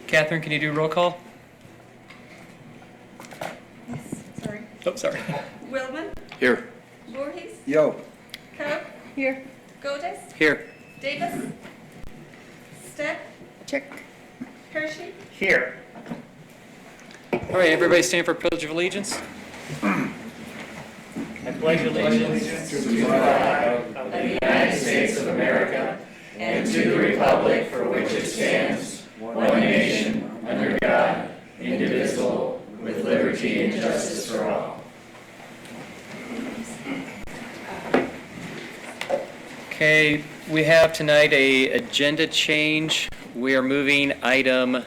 Catherine, can you do roll call? Sorry. Oh, sorry. Willman, Here. Voorhees, Yo. Coe, Here. Godis, Here. Davis, Stepp, Check. Hershey. Here. All right, everybody stand for Pledge of Allegiance. I pledge allegiance to the flag of the United States of America and to the republic for which it stands, one nation, under God, indivisible, with liberty and justice for all. Okay, we have tonight a agenda change. We are moving item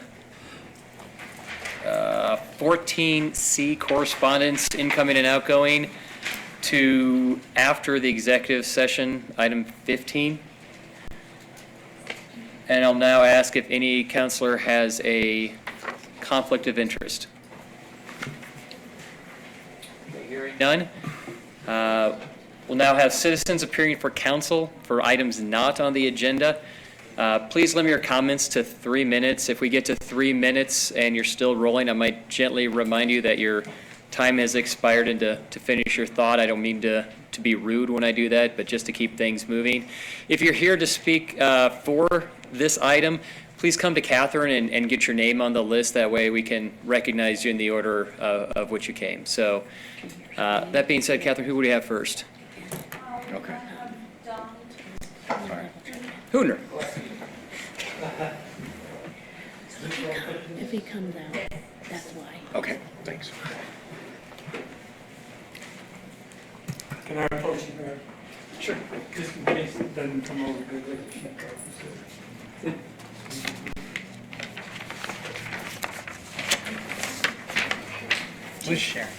14C, correspondence, incoming and outgoing, to after the executive session, item 15. And I'll now ask if any counselor has a conflict of interest. Hearing none. We'll now have citizens appearing for council for items not on the agenda. Please limit your comments to 3 minutes. If we get to 3 minutes and you're still rolling, I might gently remind you that your time has expired and to finish your thought. I don't mean to be rude when I do that, but just to keep things moving. If you're here to speak for this item, please come to Catherine and get your name on the list. That way we can recognize you in the order of which you came. So that being said, Catherine, who would you have first? Okay. Hoodner. If he comes out, that's why. Okay, thanks. Can I approach you, Mayor? Sure. Just in case it doesn't come over good. Please share.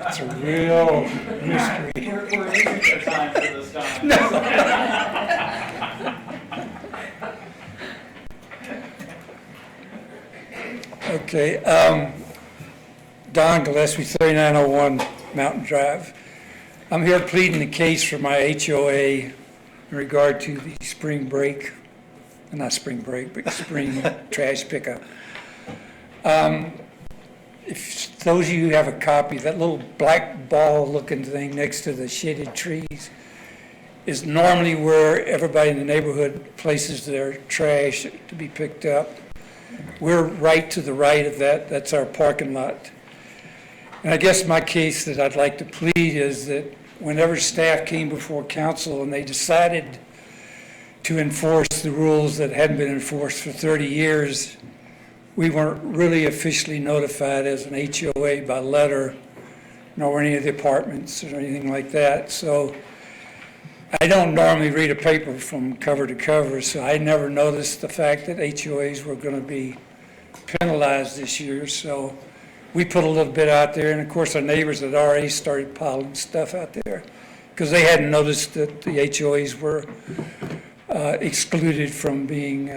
It's a real mystery. We're losing our time for this time. Okay, Don Gillespie, 3901 Mountain Drive. I'm here pleading the case for my HOA in regard to the spring break, not spring break, but spring trash pickup. If those of you who have a copy, that little black ball looking thing next to the shaded trees is normally where everybody in the neighborhood places their trash to be picked up. We're right to the right of that. That's our parking lot. And I guess my case that I'd like to plead is that whenever staff came before council and they decided to enforce the rules that hadn't been enforced for 30 years, we weren't really officially notified as an HOA by letter, nor any of the apartments or anything like that. So I don't normally read a paper from cover to cover, so I never noticed the fact that HOAs were going to be penalized this year. So we put a little bit out there, and of course our neighbors at RA started piling stuff out there because they hadn't noticed that the HOAs were excluded from being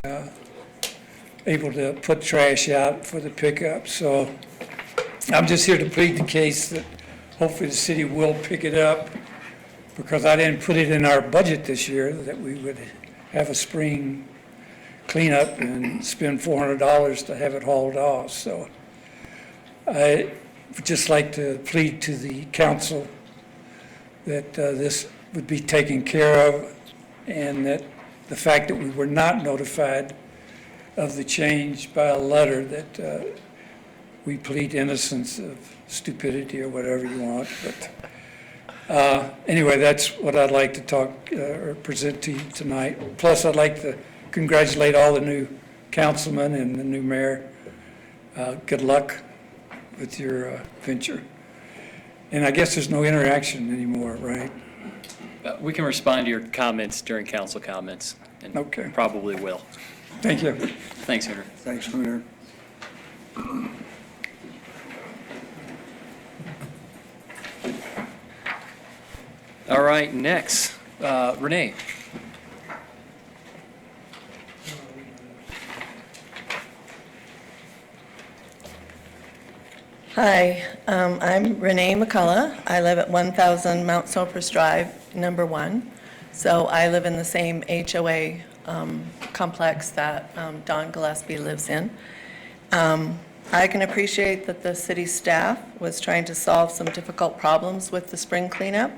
able to put trash out for the pickup. So I'm just here to plead the case that hopefully the city will pick it up, because I didn't put it in our budget this year that we would have a spring cleanup and spend $400 to have it hauled off. So I would just like to plead to the council that this would be taken care of, and that the fact that we were not notified of the change by a letter, that we plead innocence of stupidity or whatever you want. But anyway, that's what I'd like to talk or present to you tonight. Plus, I'd like to congratulate all the new councilmen and the new mayor. Good luck with your venture. And I guess there's no interaction anymore, right? We can respond to your comments during council comments, and Okay. probably will. Thank you. Thanks, Hunter. Thanks, Hunter. All right, next, Renee. Hi, I'm Renee McCullough. I live at 1,000 Mount Cypress Drive, number 1. So I live in the same HOA complex that Don Gillespie lives in. I can appreciate that the city staff was trying to solve some difficult problems with the spring cleanup.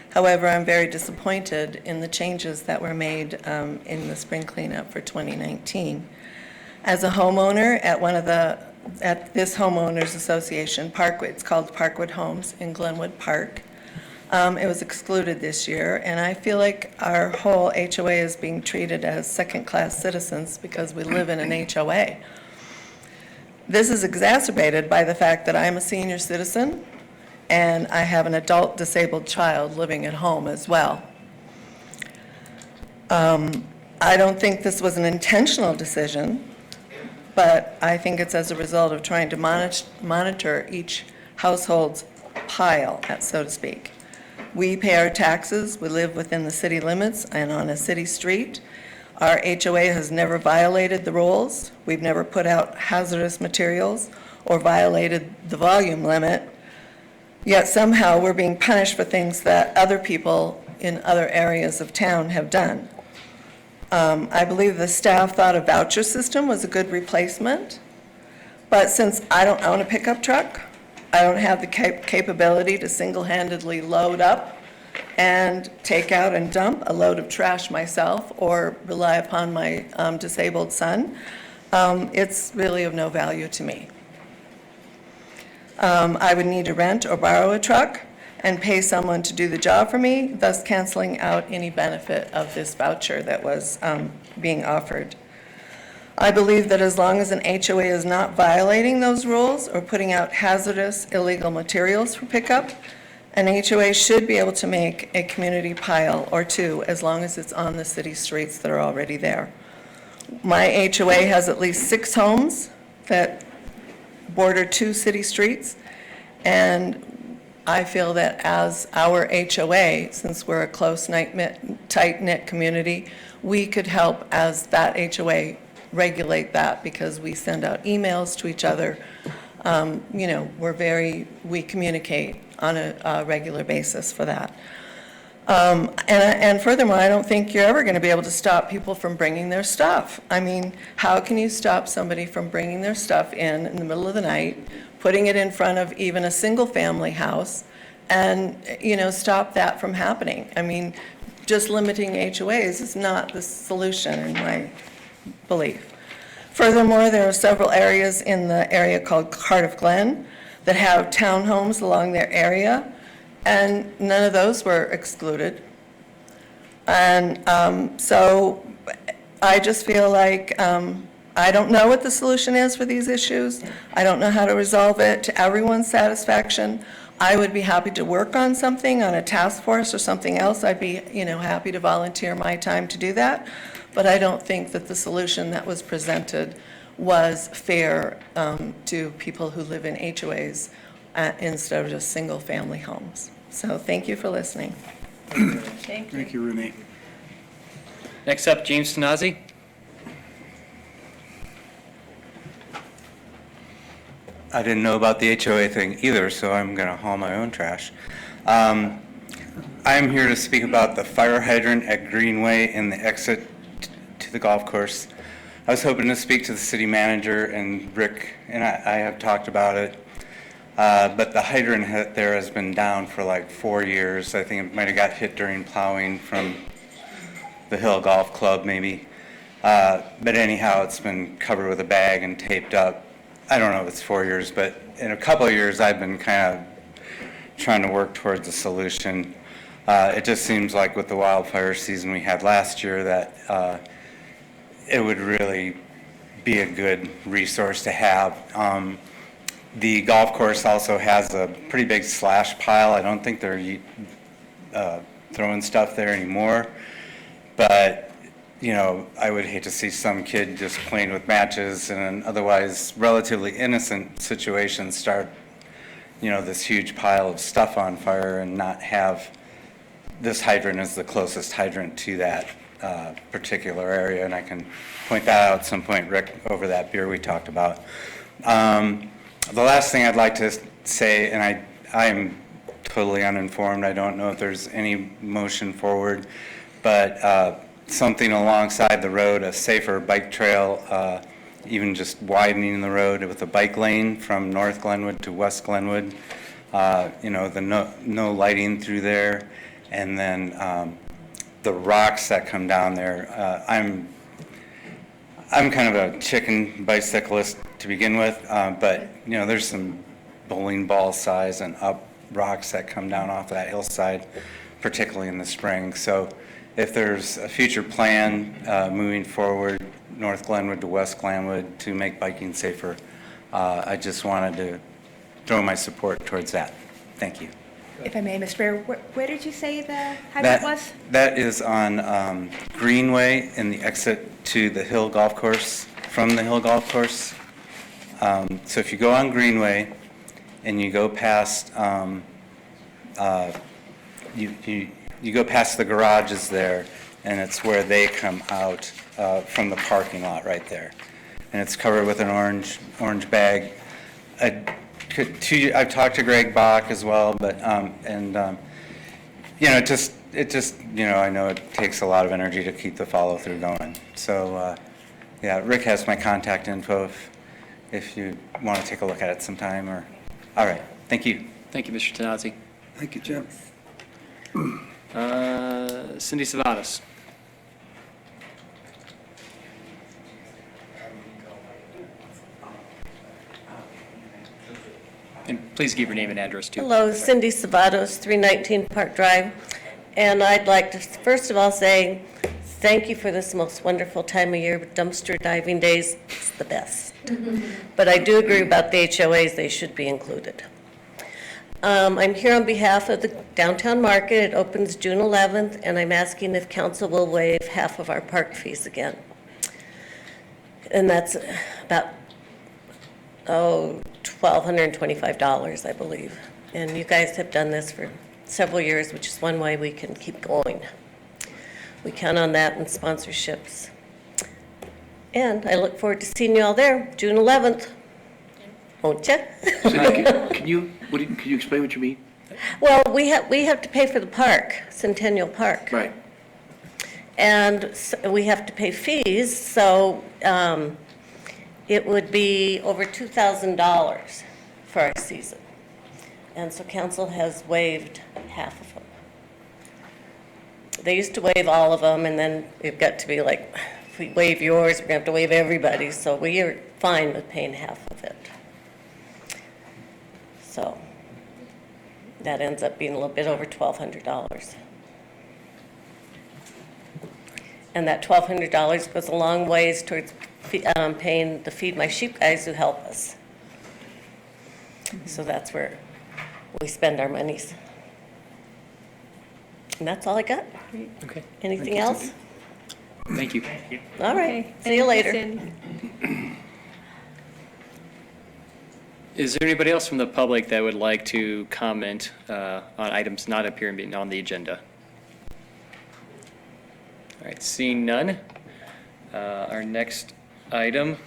However, I'm very disappointed in the changes that were made in the spring cleanup for 2019. As a homeowner at this homeowners association, Parkwood, it's called Parkwood Homes in Glenwood Park. It was excluded this year, and I feel like our whole HOA is being treated as second-class citizens because we live in an HOA. This is exacerbated by the fact that I'm a senior citizen and I have an adult disabled child living at home as well. I don't think this was an intentional decision, but I think it's as a result of trying to monitor each household's pile, so to speak. We pay our taxes, we live within the city limits and on a city street. Our HOA has never violated the rules. We've never put out hazardous materials or violated the volume limit. Yet somehow we're being punished for things that other people in other areas of town have done. I believe the staff thought a voucher system was a good replacement, but since I don't own a pickup truck, I don't have the capability to single-handedly load up and take out and dump a load of trash myself or rely upon my disabled son, it's really of no value to me. I would need to rent or borrow a truck and pay someone to do the job for me, thus canceling out any benefit of this voucher that was being offered. I believe that as long as an HOA is not violating those rules or putting out hazardous illegal materials for pickup, an HOA should be able to make a community pile or two as long as it's on the city streets that are already there. My HOA has at least 6 homes that border 2 city streets, and I feel that as our HOA, since we're a close, tight-knit community, we could help as that HOA regulate that because we send out emails to each other. We communicate on a regular basis for that. And furthermore, I don't think you're ever going to be able to stop people from bringing their stuff. I mean, how can you stop somebody from bringing their stuff in the middle of the night, putting it in front of even a single-family house, and, stop that from happening? I mean, just limiting HOAs is not the solution in my belief. Furthermore, there are several areas in the area called Cardiff Glen that have townhomes along their area, and none of those were excluded. And so I just feel like I don't know what the solution is for these issues. I don't know how to resolve it to everyone's satisfaction. I would be happy to work on something, on a task force or something else. I'd be, happy to volunteer my time to do that. But I don't think that the solution that was presented was fair to people who live in HOAs instead of just single-family homes. So thank you for listening. Thank you. Thank you, Renee. Next up, James Tanazi. I didn't know about the HOA thing either, so I'm going to haul my own trash. I'm here to speak about the fire hydrant at Greenway and the exit to the golf course. I was hoping to speak to the city manager, and Rick and I have talked about it, but the hydrant there has been down for like 4 years. I think it might have got hit during plowing from the Hill Golf Club maybe. But anyhow, it's been covered with a bag and taped up. I don't know if it's 4 years, but in a couple of years I've been kind of trying to work towards a solution. It just seems like with the wildfire season we had last year that it would really be a good resource to have. The golf course also has a pretty big slash pile. I don't think they're throwing stuff there anymore, but I would hate to see some kid just playing with matches and an otherwise relatively innocent situation start, this huge pile of stuff on fire and not have this hydrant as the closest hydrant to that particular area. And I can point that out at some point, Rick, over that beer we talked about. The last thing I'd like to say, and I am totally uninformed, I don't know if there's any motion forward, but something alongside the road, a safer bike trail, even just widening the road with a bike lane from North Glenwood to West Glenwood, the no lighting through there, and then the rocks that come down there. I'm kind of a chicken bicyclist to begin with, but there's some bowling ball size and up rocks that come down off that hillside, particularly in the spring. So if there's a future plan moving forward, North Glenwood to West Glenwood to make biking safer, I just wanted to throw my support towards that. Thank you. If I may, Mr. Mayor, where did you say the hydrant was? That is on Greenway in the exit to the Hill Golf Course, from the Hill Golf Course. So if you go on Greenway and you go past, you go past the garages there, and it's where they come out from the parking lot right there. And it's covered with an orange bag. I've talked to Greg Bach as well, but it just I know it takes a lot of energy to keep the follow through going. So Rick has my contact info if you want to take a look at it sometime. All right, thank you. Thank you, Mr. Tanazzi. Thank you, Jim. Cindy Savadas. And please give your name and address too. Hello, Cindy Savados, 319 Park Drive. And I'd like to first of all say thank you for this most wonderful time of year. Dumpster diving days, it's the best. But I do agree about the HOAs, they should be included. I'm here on behalf of the downtown market. It opens June 11th, and I'm asking if council will waive half of our park fees again. And that's about, $1,225, I believe. And you guys have done this for several years, which is one way we can keep going. We count on that and sponsorships. And I look forward to seeing you all there, June 11th. Won't you? Cindy, can you explain what you mean? Well, we have to pay for the park, Centennial Park. Right. And we have to pay fees, so it would be over $2,000 for our season. And so council has waived half of them. They used to waive all of them, and then it got to be like, if we waive yours, we're going to have to waive everybody. So we are fine with paying half of it. So that ends up being a little bit over $1,200. And that $1,200 goes a long ways towards paying the Feed My Sheep guys who help us. So that's where we spend our monies. And that's all I got. Okay. Anything else? Thank you. All right. Okay, See you later. Cindy. Is there anybody else from the public that would like to comment on items not appearing on the agenda? All right, seeing none, our next item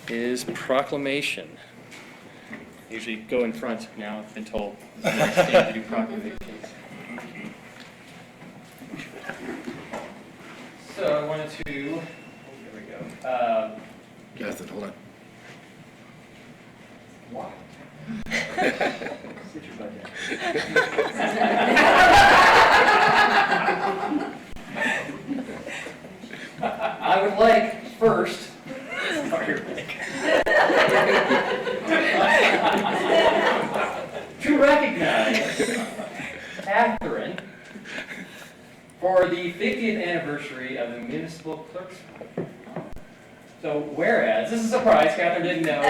is proclamation. Usually go in front now, I've been told. It's the next day to do proclamations. So I wanted to, there we go. Jonathan, hold on. I would like first, sorry, Rick, to recognize Catherine for the 50th anniversary of the municipal clerk's. So whereas, this is a surprise, Catherine didn't know.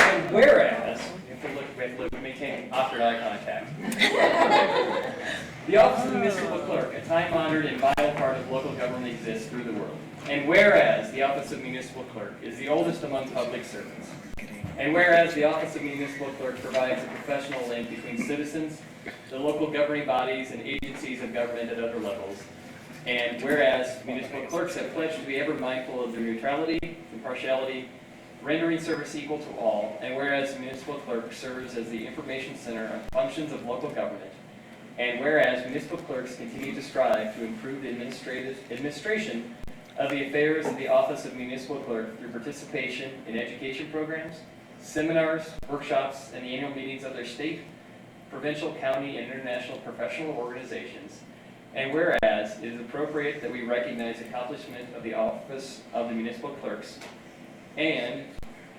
And whereas, we have to maintain awkward eye contact. The office of the municipal clerk, a time-honored and vital part of local government, exists through the world. And whereas the office of municipal clerk is the oldest among public servants. And whereas the office of municipal clerk provides a professional link between citizens, the local governing bodies, and agencies of government at other levels, And whereas municipal clerks have pledged to be ever mindful of their neutrality, impartiality, rendering service equal to all, and whereas the municipal clerk serves as the information center on functions of local government, and whereas municipal clerks continue to strive to improve the administration of the affairs of the office of municipal clerk through participation in education programs, seminars, workshops, and the annual meetings of their state, provincial, county, and international professional organizations, and whereas it is appropriate that we recognize accomplishment of the office of the municipal clerks, and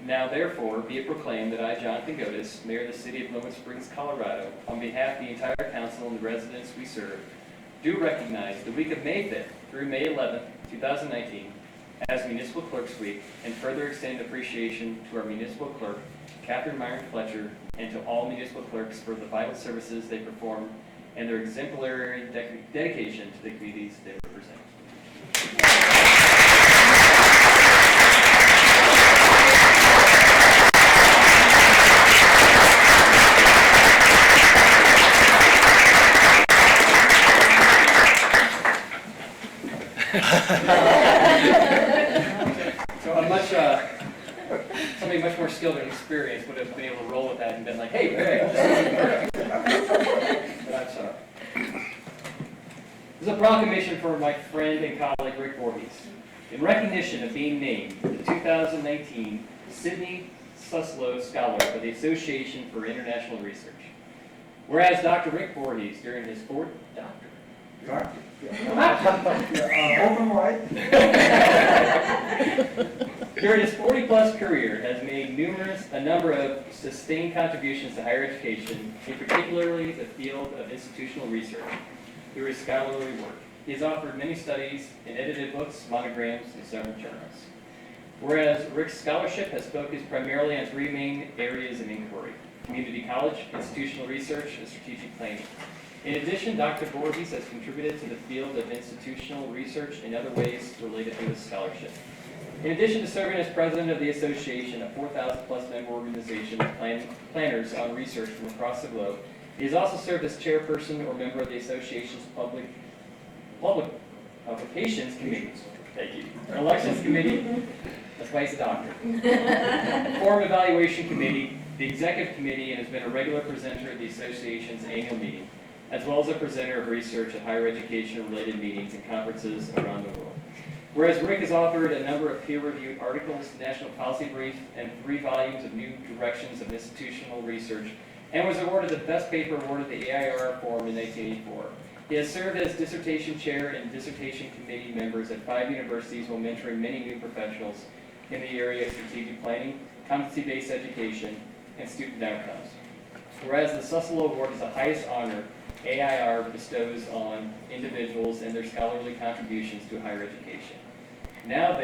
now therefore be it proclaimed that I, Jonathan Godis, Mayor of the City of Loomian Springs, Colorado, on behalf of the entire council and the residents we serve, do recognize the week of May 5th through May 11th, 2019, as Municipal Clerks Week, and further extend appreciation to our municipal clerk, Catherine Myron Fletcher, and to all municipal clerks for the vital services they perform and their exemplary dedication to the communities they represent. So somebody much more skilled and experienced would have been able to roll with that and been like, hey, but I'm sorry. This is a proclamation for my friend and colleague Rick Voorhees. In recognition of being named the 2019 Sidney Suslow Scholar by the Association for International Research. Whereas Dr. Rick Voorhees, during his during his 40-plus career, has made a number of sustained contributions to higher education, in particularly the field of institutional research, through his scholarly work. He has authored many studies and edited books, monograms, and several journals. Whereas Rick's scholarship has focused primarily on three main areas of inquiry: community college, institutional research, and strategic planning. In addition, Dr. Voorhees has contributed to the field of institutional research in other ways related to his scholarship. In addition to serving as president of the association, a 4,000-plus member organization of planners on research from across the globe, he has also served as chairperson or member of the association's public publications committee. Thank you. Elections committee. That's why he's a doctor. Forum evaluation committee, the executive committee, and has been a regular presenter at the association's annual meeting, as well as a presenter of research at higher education-related meetings and conferences around the world. Whereas Rick has authored a number of peer-reviewed articles, National Policy Brief, and 3 volumes of New Directions of Institutional Research, and was awarded the Best Paper Award at the AIR Forum in 1984. He has served as dissertation chair and dissertation committee members at 5 universities while mentoring many new professionals in the area of strategic planning, competency-based education, and student outcomes. Whereas the Suslow Award is the highest honor AIR bestows on individuals and their scholarly contributions to higher education. Now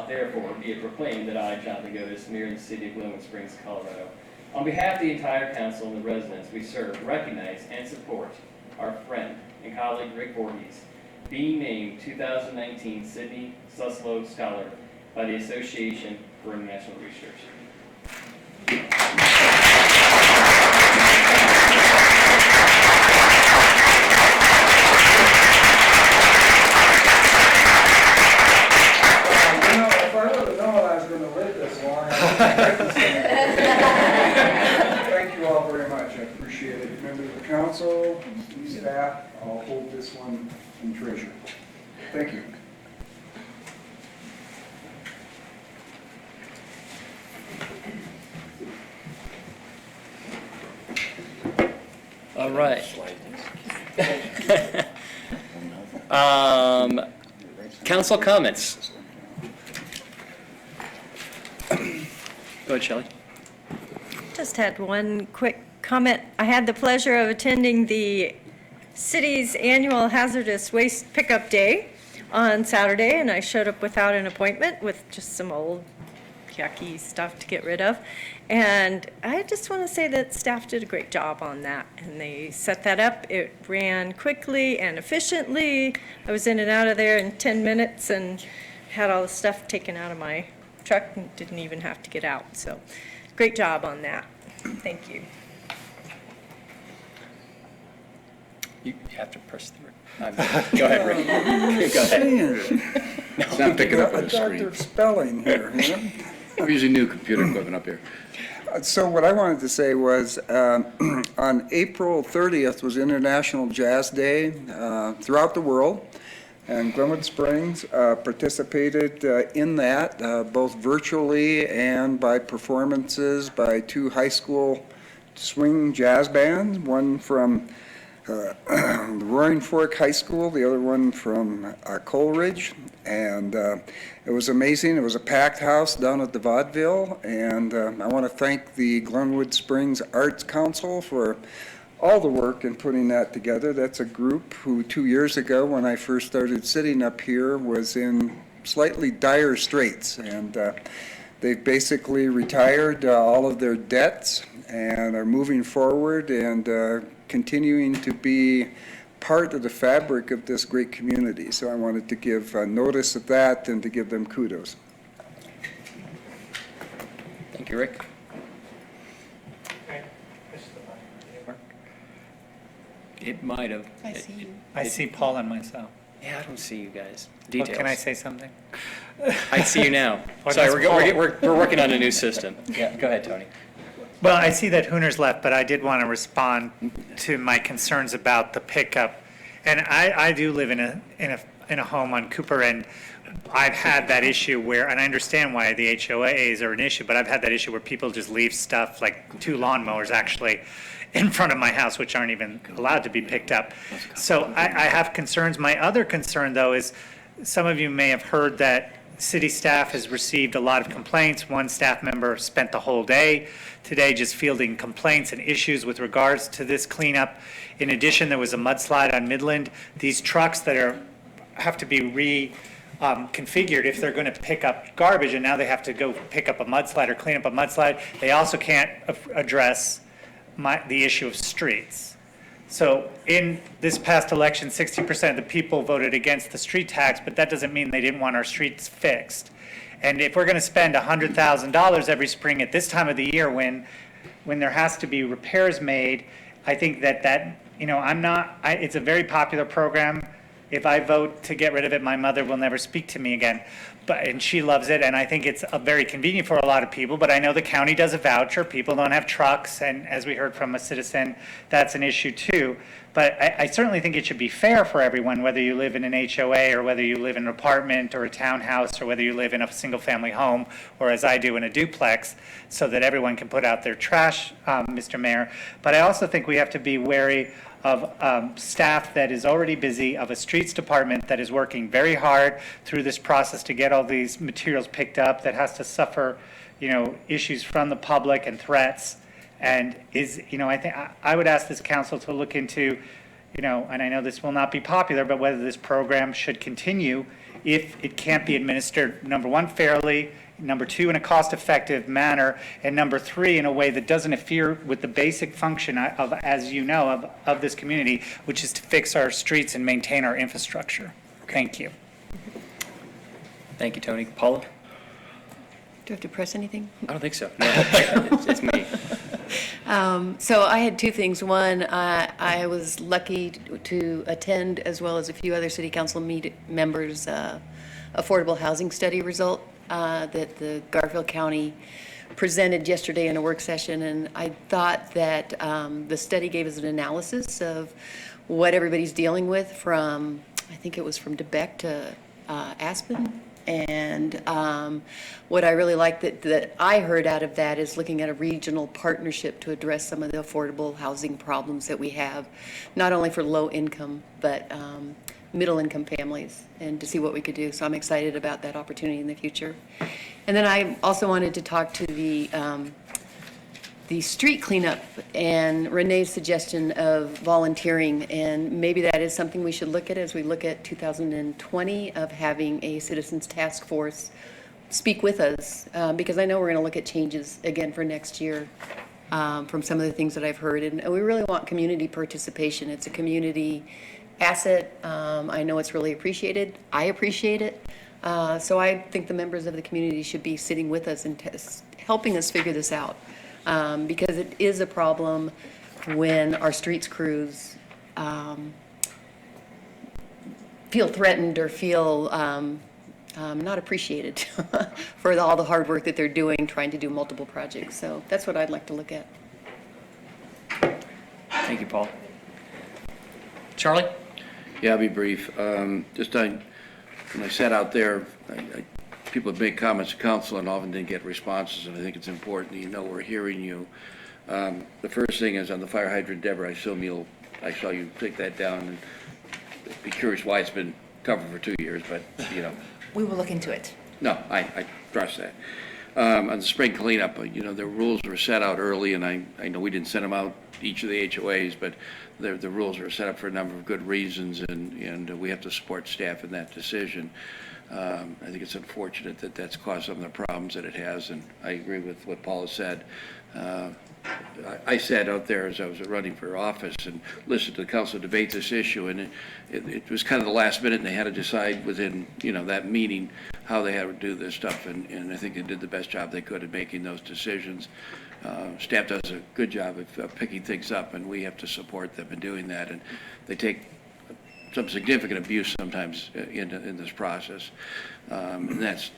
therefore be it proclaimed that I, Jonathan Godis, Mayor of the City of Loomian Springs, Colorado, on behalf of the entire council and the residents we serve, recognize and support our friend and colleague Rick Voorhees, being named 2019 Sidney Suslow Scholar by the Association for International Research. If I would have known I was going to live this long, thank you all very much. I appreciate it. Members of the council, staff, I'll hold this one in treasure. Thank you. All right. Council comments. Go ahead, Shelley. Just had one quick comment. I had the pleasure of attending the city's annual hazardous waste pickup day on Saturday, and I showed up without an appointment with just some old yucky stuff to get rid of. And I just want to say that staff did a great job on that, and they set that up. It ran quickly and efficiently. I was in and out of there in 10 minutes and had all the stuff taken out of my truck and didn't even have to get out. So great job on that. Thank you. You have to press through. Go ahead, Rick. Go ahead. It's not picking up on the Dr. screen. Spelling here, you know? We're using new computer equipment up here. So what I wanted to say was, on April 30th was International Jazz Day throughout the world, and Glenwood Springs participated in that, both virtually and by performances by two high school swing jazz bands, one from the Roaring Fork High School, the other one from Coleridge, and it was amazing. It was a packed house down at the Vaudeville, and I want to thank the Glenwood Springs Arts Council for all the work in putting that together. That's a group who 2 years ago, when I first started sitting up here, was in slightly dire straits, and they've basically retired all of their debts and are moving forward and continuing to be part of the fabric of this great community. So I wanted to give notice of that and to give them kudos. Thank you, Rick. It might have. I see you. I see Paul and myself. Yeah, I don't see you guys. Well, Details. can I say something? I see you now. Oh, Sorry, that's we're working on a new system. Yeah, go ahead, Tony. Well, I see that Hooner's left, but I did want to respond to my concerns about the pickup. And I do live in a home on Cooper, and I've had that issue where, and I understand why the HOAs are an issue, but I've had that issue where people just leave stuff, like 2 lawnmowers actually, in front of my house, which aren't even allowed to be picked up. So I have concerns. My other concern, though, is some of you may have heard that city staff has received a lot of complaints. One staff member spent the whole day today just fielding complaints and issues with regards to this cleanup. In addition, there was a mudslide on Midland. These trucks that have to be configured if they're going to pick up garbage, and now they have to go pick up a mudslide or clean up a mudslide. They also can't address the issue of streets. So in this past election, 60% of the people voted against the street tax, but that doesn't mean they didn't want our streets fixed. And if we're going to spend $100,000 every spring at this time of the year when there has to be repairs made, I think that it's a very popular program. If I vote to get rid of it, my mother will never speak to me again. And she loves it, and I think it's very convenient for a lot of people, but I know the county does a voucher. People don't have trucks, and as we heard from a citizen, that's an issue too. But I certainly think it should be fair for everyone, whether you live in an HOA or whether you live in an apartment or a townhouse or whether you live in a single-family home or, as I do, in a duplex, so that everyone can put out their trash, Mr. Mayor. But I also think we have to be wary of staff that is already busy, of a streets department that is working very hard through this process to get all these materials picked up, that has to suffer, issues from the public and threats. And I think I would ask this council to look into, and I know this will not be popular, but whether this program should continue if it can't be administered, number one, fairly, number two, in a cost-effective manner, and number three, in a way that doesn't interfere with the basic function of, as you know, of this community, which is to fix our streets and maintain our infrastructure. Thank you. Thank you, Tony. Paula? Do I have to press anything? I don't think so. No, it's me. So I had 2 things. One, I was lucky to attend, as well as a few other city council members, affordable housing study result that the Garfield County presented yesterday in a work session. And I thought that the study gave us an analysis of what everybody's dealing with from, I think it was from DeBeck to Aspen. And what I really like that I heard out of that is looking at a regional partnership to address some of the affordable housing problems that we have, not only for low income, but middle income families, and to see what we could do. So I'm excited about that opportunity in the future. And then I also wanted to talk to the street cleanup and Renee's suggestion of volunteering, and maybe that is something we should look at as we look at 2020 of having a citizens task force speak with us, because I know we're going to look at changes again for next year from some of the things that I've heard, and we really want community participation. It's a community asset. I know it's really appreciated. I appreciate it. So I think the members of the community should be sitting with us and helping us figure this out. Because it is a problem when our streets crews feel threatened or feel not appreciated for all the hard work that they're doing, trying to do multiple projects. So that's what I'd like to look at. Thank you, Paul. Charlie? Yeah, I'll be brief. When I sat out there, people have made comments to council and often didn't get responses, and I think it's important that you know we're hearing you. The first thing is on the fire hydrant, Deborah, I saw you take that down, and be curious why it's been covered for 2 years, but, you know. We will look into it. No, I trust that. On the spring cleanup, the rules were set out early, and I know we didn't send them out, each of the HOAs, but the rules were set up for a number of good reasons, and we have to support staff in that decision. I think it's unfortunate that that's caused some of the problems that it has, and I agree with what Paul has said. I sat out there as I was running for office and listened to the council debate this issue, and it was kind of the last minute, and they had to decide within, that meeting how they had to do this stuff, and I think they did the best job they could at making those decisions. Staff does a good job of picking things up, and we have to support them in doing that, and they take some significant abuse sometimes in this process. And that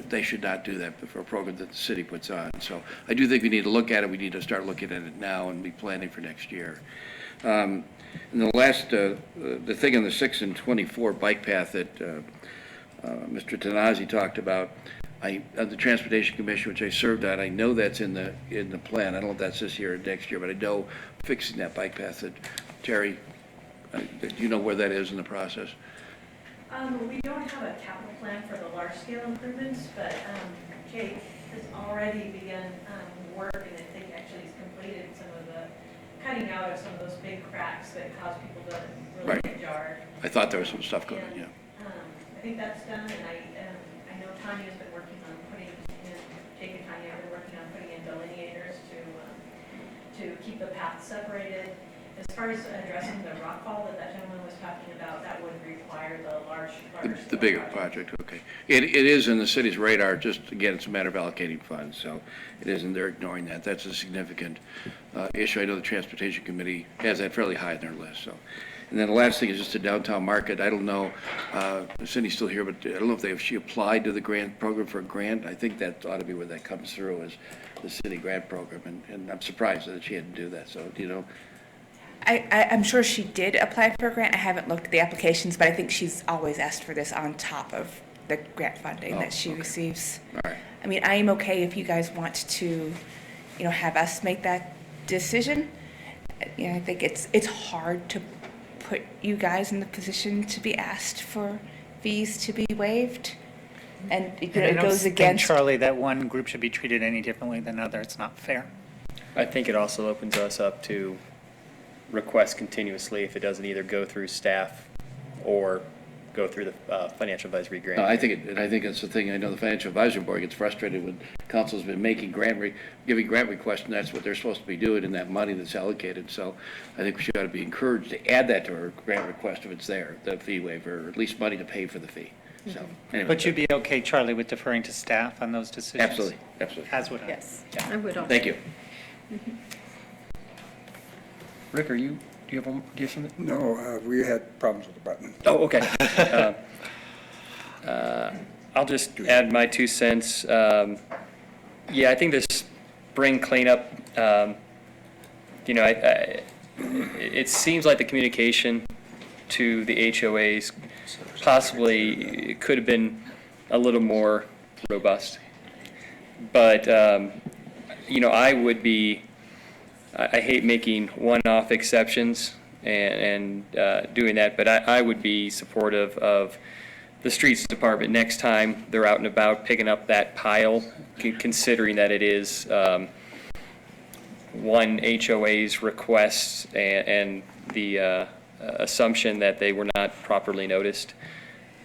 they should not do that for a program that the city puts on. So I do think we need to look at it. We need to start looking at it now and be planning for next year. And the last, the thing on the 6 and 24 bike path that Mr. Tanazi talked about, on the Transportation Commission, which I served on, I know that's in the plan. I don't know if that's this year or next year, but I know fixing that bike path that Terry, do you know where that is in the process? We don't have a capital plan for the large-scale improvements, but Jake has already begun work, and I think actually he's completed some of the cutting out of some of those big cracks that cause people to really get jarred. I thought there was some stuff going on, yeah. I think that's done, and I know Tanya's been working on Jake and Tanya have been working on putting in delineators to keep the path separated. As far as addressing the rock fall that gentleman was talking about, that would require the larger The bigger project, okay. It is in the city's radar, just, again, it's a matter of allocating funds, so it isn't, they're ignoring that. That's a significant issue. I know the Transportation Committee has that fairly high on their list, so. And then the last thing is just the downtown market. I don't know, Cindy's still here, but I don't know if she applied to the grant program for a grant. I think that ought to be where that comes through, is the city grant program, and I'm surprised that she had to do that, so, I'm sure she did apply for a grant. I haven't looked at the applications, but I think she's always asked for this on top of the grant funding that she receives. All right. I mean, I am okay if you guys want to, have us make that decision. I think it's hard to put you guys in the position to be asked for fees to be waived. And it goes against. Charlie, that one group should be treated any differently than another. It's not fair. I think it also opens us up to request continuously if it doesn't either go through staff or go through the financial advisory grant. No, I think that's the thing. I know the Financial Advisory Board gets frustrated when council's been making giving grant requests, and that's what they're supposed to be doing in that money that's allocated. So I think we should ought to be encouraged to add that to our grant request if it's there, the fee waiver, or at least money to pay for the fee. So anyway. But you'd be okay, Charlie, with deferring to staff on those decisions? Absolutely. As would I. Yes. Yeah. I would also. Thank you. Rick, do you have something? No, we had problems with the button. Oh, okay. I'll just add my 2 cents. Yeah, I think this spring cleanup, it seems like the communication to the HOAs possibly could have been a little more robust. But, I would be, I hate making one-off exceptions and doing that, but I would be supportive of the streets department next time they're out and about picking up that pile, considering that it is one HOA's request and the assumption that they were not properly noticed.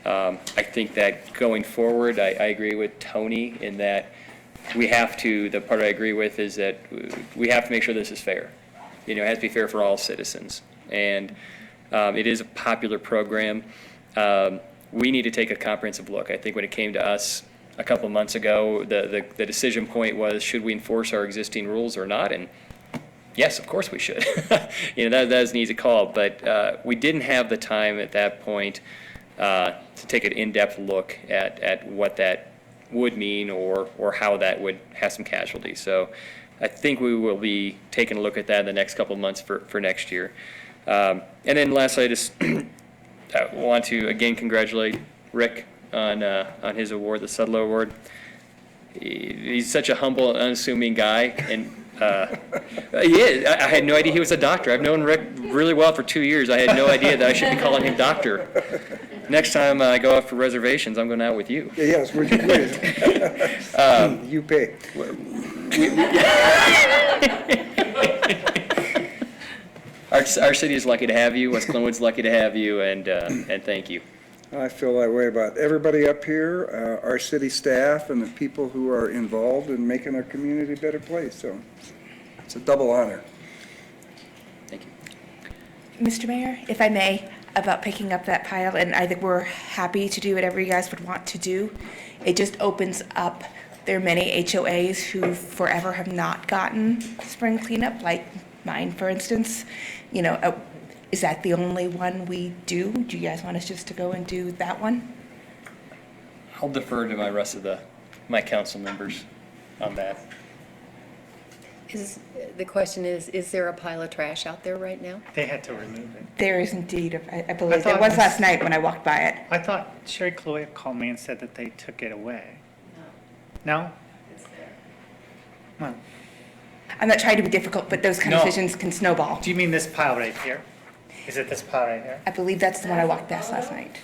I think that going forward, I agree with Tony in that we have to, the part I agree with is that we have to make sure this is fair. It has to be fair for all citizens. And it is a popular program. We need to take a comprehensive look. I think when it came to us a couple of months ago, the decision point was, should we enforce our existing rules or not? And yes, of course we should. That is an easy call. But we didn't have the time at that point to take an in-depth look at what that would mean or how that would have some casualties. So I think we will be taking a look at that in the next couple of months for next year. And then lastly, I just want to again congratulate Rick on his award, the Sudlow Award. He's such a humble and unassuming guy, and he is. I had no idea he was a doctor. I've known Rick really well for 2 years. I had no idea that I should be calling him doctor. Next time I go out for reservations, I'm going out with you. Yes, would you please? You pay. Our city is lucky to have you. West Glenwood's lucky to have you, and thank you. I feel that way about everybody up here, our city staff, and the people who are involved in making our community a better place. So it's a double honor. Thank you. Mr. Mayor, if I may, about picking up that pile, and I think we're happy to do whatever you guys would want to do. It just opens up, there are many HOAs who forever have not gotten spring cleanup, like mine, for instance. You know, is that the only one we do? Do you guys want us just to go and do that one? I'll defer to my council members on that. The question is there a pile of trash out there right now? They had to remove it. There is indeed, I believe. There thought was this- last night when I walked by it. I thought Sherry Chloe called me and said that they took it away. No? It's there. Well, I'm not trying to be difficult, but those kind of No. decisions can snowball. do you mean this pile right here? Is it this pile right here? I believe that's the one I walked past last night.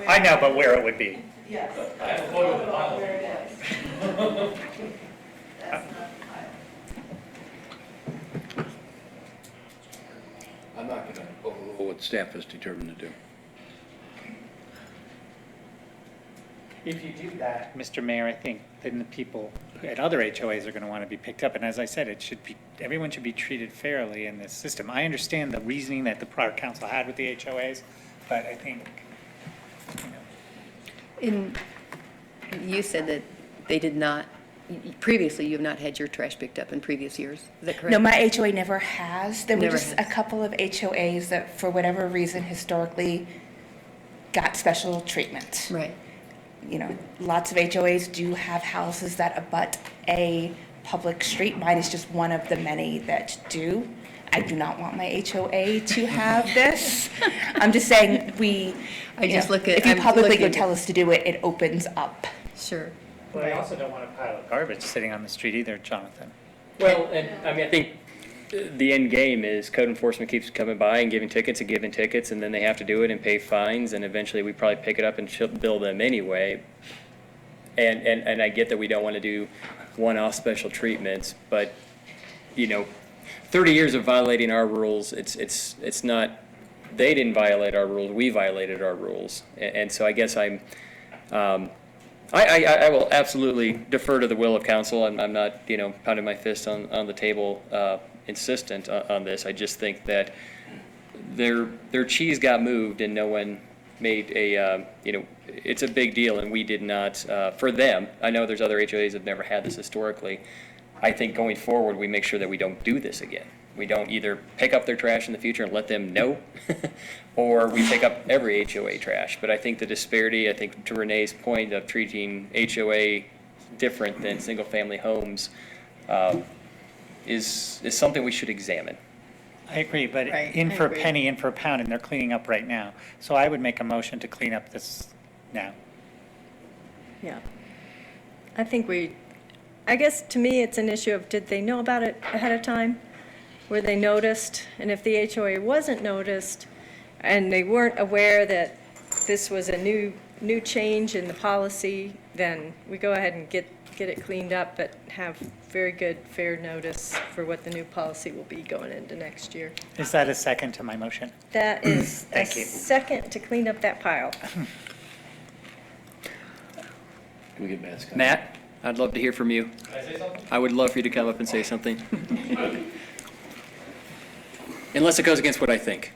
I know, but where it would be. Yes. Where it is. That's not the pile. I'm not going to overrule what staff has determined to do. If you do that, Mr. Mayor, I think then the people at other HOAs are going to want to be picked up. And as I said, everyone should be treated fairly in this system. I understand the reasoning that the prior council had with the HOAs, but I think, you know. You said that they did not, previously you have not had your trash picked up in previous years. Is that correct? No, my HOA never has. There were Never just a has. couple of HOAs that, for whatever reason, historically got special treatment. Right. You know, lots of HOAs do have houses that abut a public street. Mine is just one of the many that do. I do not want my HOA to have this. I'm just saying, if you publicly go tell us to do it, it opens up. Sure. But I also don't want a pile of garbage sitting on the street either, Jonathan. Well, and I mean, I think the end game is code enforcement keeps coming by and giving tickets, and then they have to do it and pay fines, and eventually we probably pick it up and bill them anyway. And I get that we don't want to do one-off special treatments, but, 30 years of violating our rules, it's not, they didn't violate our rules, we violated our rules. And so I guess I will absolutely defer to the will of council. I'm not, pounding my fist on the table, insistent on this. I just think that their cheese got moved and no one made it's a big deal and we did not, for them. I know there's other HOAs that have never had this historically. I think going forward, we make sure that we don't do this again. We don't either pick up their trash in the future and let them know, or we pick up every HOA trash. But I think the disparity, to Renee's point of treating HOA different than single-family homes, is something we should examine. I agree, but Right, in I for a agree. penny, in for a pound, and they're cleaning up right now. So I would make a motion to clean up this now. Yeah. I guess to me, it's an issue of, did they know about it ahead of time? Were they noticed? And if the HOA wasn't noticed, and they weren't aware that this was a new change in the policy, then we go ahead and get it cleaned up, but have very good, fair notice for what the new policy will be going into next year. Is that a second to my motion? That is a Thank you. second to clean up that pile. Can we get Matt's comment? Matt, I'd love to hear from you. Can I say something? I would love for you to come up and say something. Unless it goes against what I think.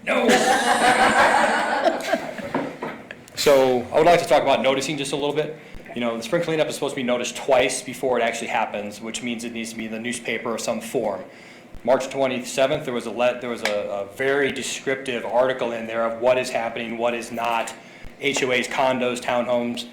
So I would like to talk about noticing just a little bit. The spring cleanup is supposed to be noticed twice before it actually happens, which means it needs to be in the newspaper of some form. March 27th, there was a very descriptive article in there of what is happening, what is not. HOAs, condos, townhomes,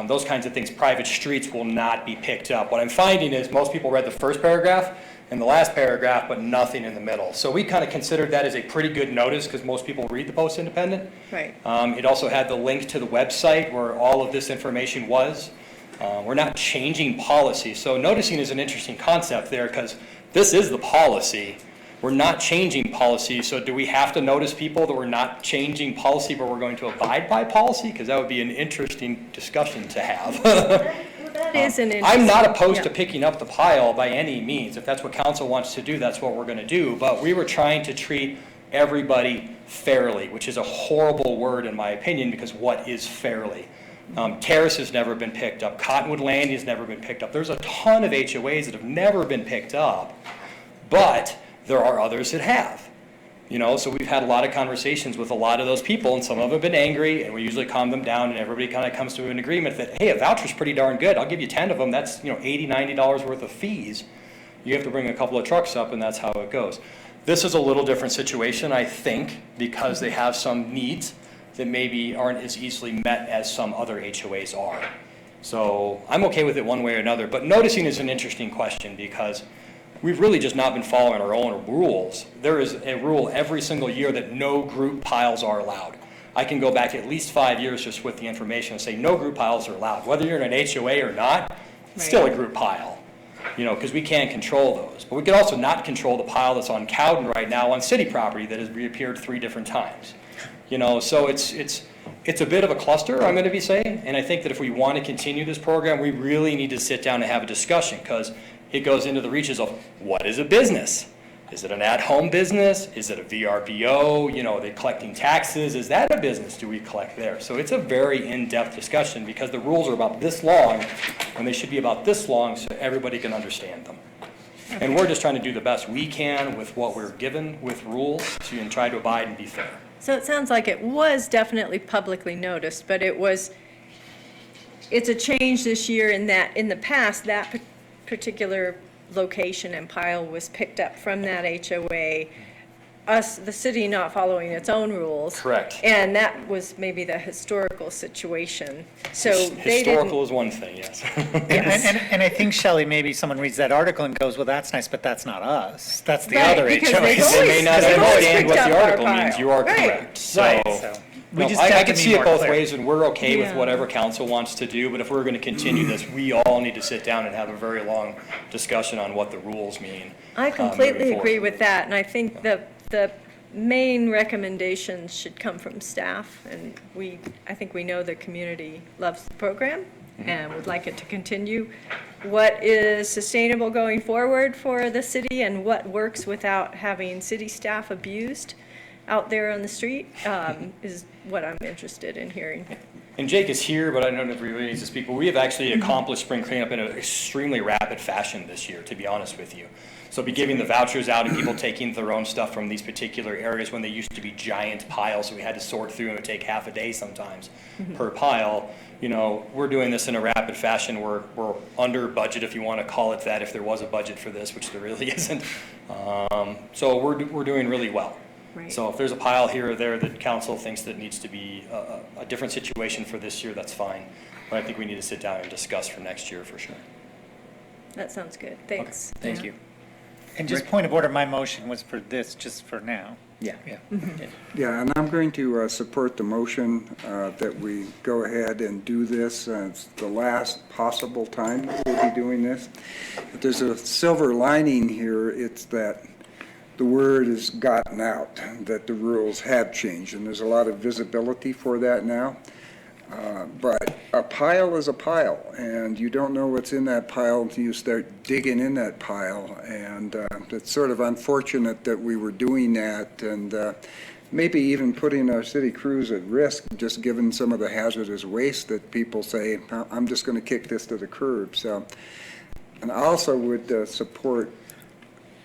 those kinds of things. Private streets will not be picked up. What I'm finding is most people read the first paragraph and the last paragraph, but nothing in the middle. So we kind of considered that as a pretty good notice because most people read the Post-Independent. Right. It also had the link to the website where all of this information was. We're not changing policy. So noticing is an interesting concept there because this is the policy. We're not changing policy. So do we have to notice people that we're not changing policy, but we're going to abide by policy? Because that would be an interesting discussion to have. That is an interesting. I'm not opposed yeah. to picking up the pile by any means. If that's what council wants to do, that's what we're going to do. But we were trying to treat everybody fairly, which is a horrible word in my opinion, because what is fairly? Terrace has never been picked up. Cottonwood Landing has never been picked up. There's a ton of HOAs that have never been picked up, but there are others that have. You know, so we've had a lot of conversations with a lot of those people, and some of them have been angry, and we usually calm them down, and everybody kind of comes to an agreement that, hey, a voucher's pretty darn good. I'll give you 10 of them. That's, $80, $90 worth of fees. You have to bring a couple of trucks up, and that's how it goes. This is a little different situation, I think, because they have some needs that maybe aren't as easily met as some other HOAs are. So I'm okay with it one way or another, but noticing is an interesting question because we've really just not been following our own rules. There is a rule every single year that no group piles are allowed. I can go back at least 5 years just with the information and say no group piles are allowed. Whether you're in an HOA or not, it's still a group pile, because we can't control those. But we can also not control the pile that's on Cowden right now on city property that has reappeared 3 different times. So it's a bit of a cluster, I'm going to be saying, and I think that if we want to continue this program, we really need to sit down and have a discussion because it goes into the reaches of what is a business? Is it an at-home business? Is it a VRBO? Are they collecting taxes? Is that a business? Do we collect there? So it's a very in-depth discussion because the rules are about this long and they should be about this long so everybody can understand them. And we're just trying to do the best we can with what we're given with rules so you can try to abide and be fair. So it sounds like it was definitely publicly noticed, but it's a change this year in that in the past, that particular location and pile was picked up from that HOA, the city not following its own rules. Correct. And that was maybe the historical situation. So they Historical is one thing, yes. And I think, Shelley, maybe someone reads that article and goes, well, that's nice, but that's not us. That's the Right, other because HOAs. they've They may not They've always understand picked what up the our article means. pile. You are Right. correct. So, Right, so we just I have to can be see it more both clear. ways, and we're okay with Yeah. whatever council wants to do, but if we're going to continue this, we all need to sit down and have a very long discussion on what the rules mean. I completely moving agree forward. with that, and I think the main recommendations should come from staff, and I think we know the community loves the program and would like it to continue. What is sustainable going forward for the city and what works without having city staff abused out there on the street is what I'm interested in hearing. And Jake is here, but I don't know if he really needs to speak, but we have actually accomplished spring cleanup in an extremely rapid fashion this year, to be honest with you. So be giving the vouchers out and people taking their own stuff from these particular areas when they used to be giant piles, so we had to sort through and it would take half a day sometimes per pile. We're doing this in a rapid fashion. We're under budget, if you want to call it that, if there was a budget for this, which there really isn't. So we're doing really well. Right. So if there's a pile here or there that council thinks that needs to be a different situation for this year, that's fine. But I think we need to sit down and discuss for next year for sure. That sounds good. Thanks. Okay, thank you. And just point of order, my motion was for this, just for now. Yeah. Yeah, and I'm going to support the motion that we go ahead and do this. It's the last possible time that we'll be doing this. But there's a silver lining here. It's that the word has gotten out, that the rules have changed, and there's a lot of visibility for that now. But a pile is a pile, and you don't know what's in that pile until you start digging in that pile. And it's sort of unfortunate that we were doing that, and maybe even putting our city crews at risk, just given some of the hazardous waste that people say, I'm just going to kick this to the curb. So, and I also would support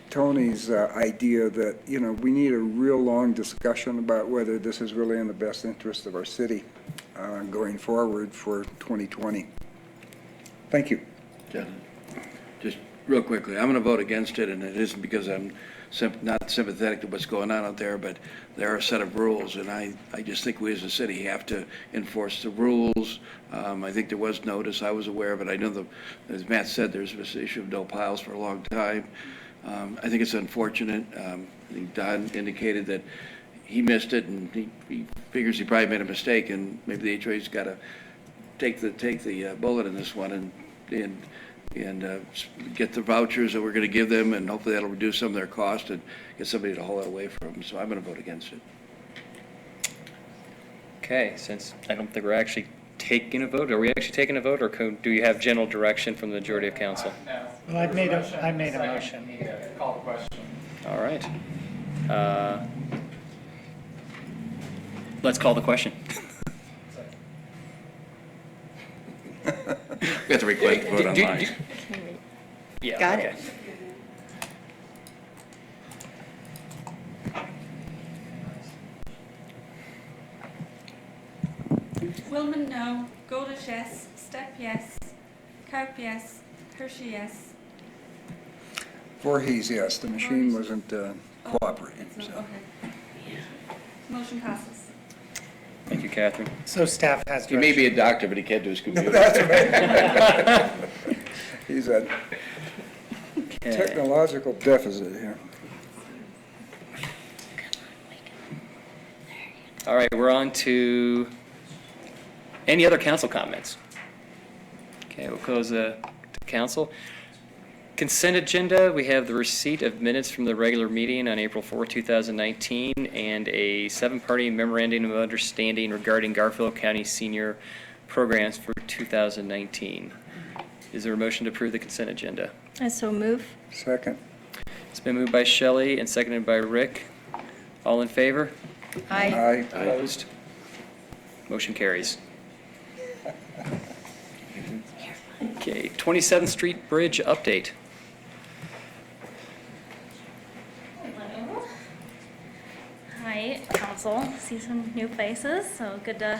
Tony's idea that, we need a real long discussion about whether this is really in the best interest of our city going forward for 2020. Thank you. Just Real quickly, I'm going to vote against it, and it isn't because I'm not sympathetic to what's going on out there, but there are a set of rules, and I just think we as a city have to enforce the rules. I think there was notice, I was aware of it. I know, as Matt said, there's this issue of no piles for a long time. I think it's unfortunate. I think Don indicated that he missed it, and he figures he probably made a mistake, and maybe the HOA's got to take the bullet in this one and get the vouchers that we're going to give them, and hopefully that'll reduce some of their cost and get somebody to haul it away from them. So I'm going to vote against it. Okay, since I don't think we're actually taking a vote, are we actually taking a vote, or do you have general direction from the majority of council? No. Well, I made a motion. Call the question. All right. Let's call the question. We have to request a vote online. Yeah. Got okay. it. Willman, no. Goldish, yes. Step, yes. Cope, yes. Hershey, yes. Voorhees, yes, the machine wasn't cooperating, It's so. not, okay. Motion passes. Thank you, Catherine. So staff has He may direction. be a doctor, but he can't do his computer. That's right. He's a Okay. technological deficit here. All right, we're on to any other council comments? Okay, we'll close to council. Consent agenda, we have the receipt of minutes from the regular meeting on April 4, 2019, and a 7-party memorandum of understanding regarding Garfield County senior programs for 2019. Is there a motion to approve the consent agenda? I so move. Second. It's been moved by Shelley and seconded by Rick. All in favor? Aye. Opposed? Motion carries. Okay, 27th Street Bridge update. Hi, council. See some new faces, so good to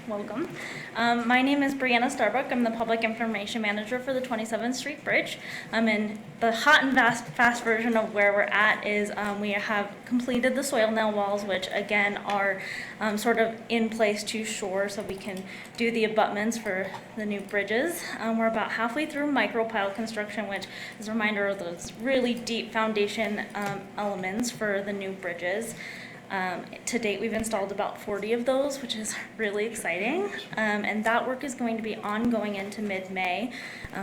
welcome. My name is Brianna Starbuck. I'm the Public Information Manager for the 27th Street Bridge. And the hot and fast version of where we're at is we have completed the soil nail walls, which again are sort of in place to shore, so we can do the abutments for the new bridges. We're about halfway through micropile construction, which is a reminder of those really deep foundation elements for the new bridges. To date, we've installed about 40 of those, which is really exciting. And that work is going to be ongoing into mid-May.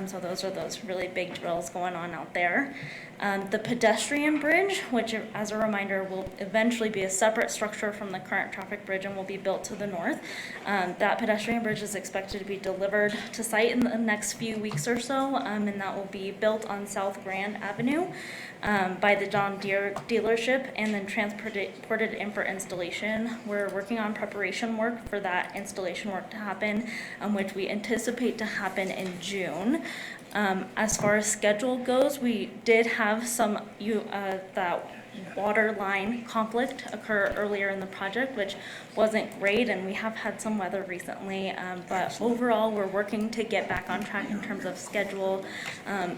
So those are those really big drills going on out there. The pedestrian bridge, which as a reminder will eventually be a separate structure from the current traffic bridge and will be built to the north. That pedestrian bridge is expected to be delivered to site in the next few weeks or so, and that will be built on South Grand Avenue by the John Deere dealership and then transported in for installation. We're working on preparation work for that installation work to happen, which we anticipate to happen in June. As far as schedule goes, we did have some that water line conflict occur earlier in the project, which wasn't great, and we have had some weather recently, but overall we're working to get back on track in terms of schedule.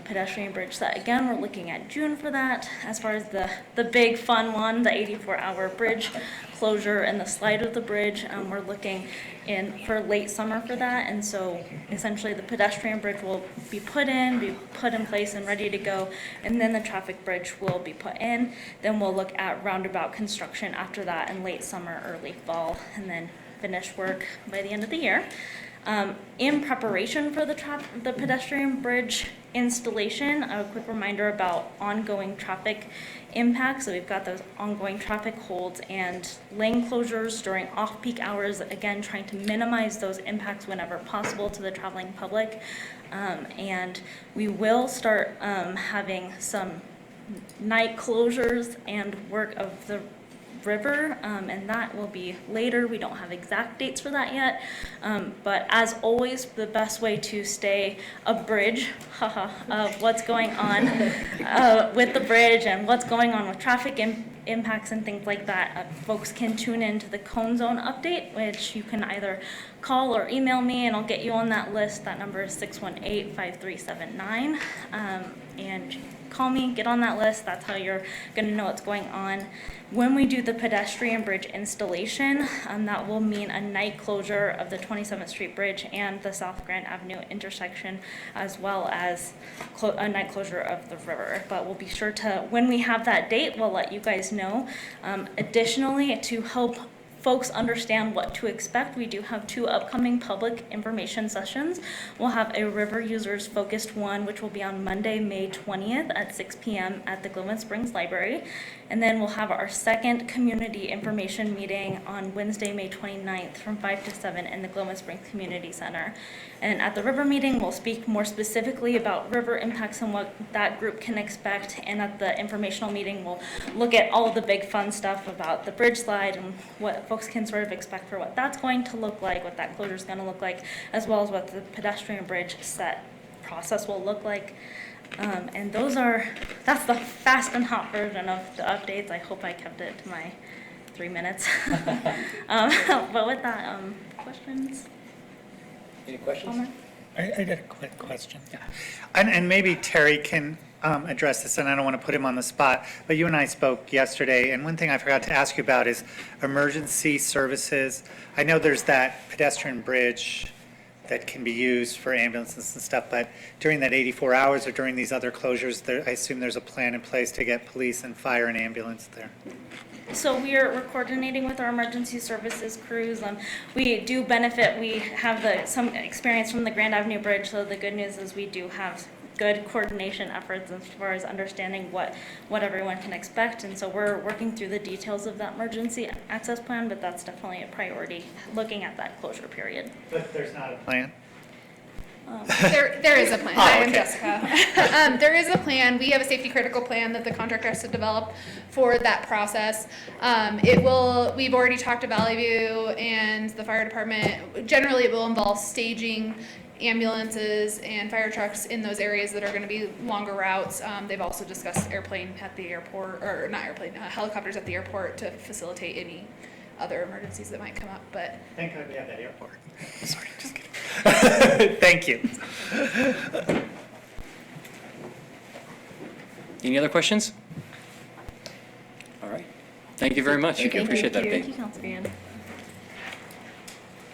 Pedestrian bridge set, again, we're looking at June for that. As far as the big fun one, the 84-hour bridge closure and the slide of the bridge, we're looking in for late summer for that, and so essentially the pedestrian bridge will be put in place and ready to go, and then the traffic bridge will be put in. Then we'll look at roundabout construction after that in late summer, early fall, and then finish work by the end of the year. In preparation for the pedestrian bridge installation, a quick reminder about ongoing traffic impacts. So we've got those ongoing traffic holds and lane closures during off-peak hours, again, trying to minimize those impacts whenever possible to the traveling public. And we will start having some night closures and work of the river, and that will be later. We don't have exact dates for that yet, but as always, the best way to stay abridged of what's going on with the bridge and what's going on with traffic impacts and things like that, folks can tune into the Cone Zone update, which you can either call or email me, and I'll get you on that list. That number is 618-5379. And call me, get on that list. That's how you're going to know what's going on. When we do the pedestrian bridge installation, that will mean a night closure of the 27th Street Bridge and the South Grand Avenue intersection, as well as a night closure of the river. But we'll be sure to, when we have that date, we'll let you guys know. Additionally, to help folks understand what to expect, we do have 2 upcoming public information sessions. We'll have a river users focused one, which will be on Monday, May 20th at 6 p.m. at the Glenwood Springs Library. And then we'll have our second community information meeting on Wednesday, May 29th from 5 to 7 in the Glenwood Springs Community Center. And at the river meeting, we'll speak more specifically about river impacts and what that group can expect. And at the informational meeting, we'll look at all of the big fun stuff about the bridge slide and what folks can sort of expect for what that's going to look like, what that closure is going to look like, as well as what the pedestrian bridge set process will look like. And that's the fast and hot version of the updates. I hope I kept it to my 3 minutes. But with that, questions? Any questions? Palmer? I got a quick question. And maybe Terry can address this, and I don't want to put him on the spot, but you and I spoke yesterday, and one thing I forgot to ask you about is emergency services. I know there's that pedestrian bridge that can be used for ambulances and stuff, but during that 84 hours or during these other closures, I assume there's a plan in place to get police and fire and ambulance there. So we're coordinating with our emergency services crews. We do benefit, we have some experience from the Grand Avenue Bridge, so the good news is we do have good coordination efforts as far as understanding what everyone can expect. And so we're working through the details of that emergency access plan, but that's definitely a priority, looking at that closure period. But there's not a plan? There is a plan. Oh, Hi, I'm okay. Jessica. There is a plan. We have a safety critical plan that the contractor has to develop for that process. We've already talked to Valley View and the fire department. Generally, it will involve staging ambulances and fire trucks in those areas that are going to be longer routes. They've also discussed airplane at the airport, or not airplane, helicopters at the airport to facilitate any other emergencies that might come up. But Thank God we have that airport. Sorry, just kidding. Thank you. Any other questions? All right. Thank you very much. I appreciate that Thank update. you, Councilman.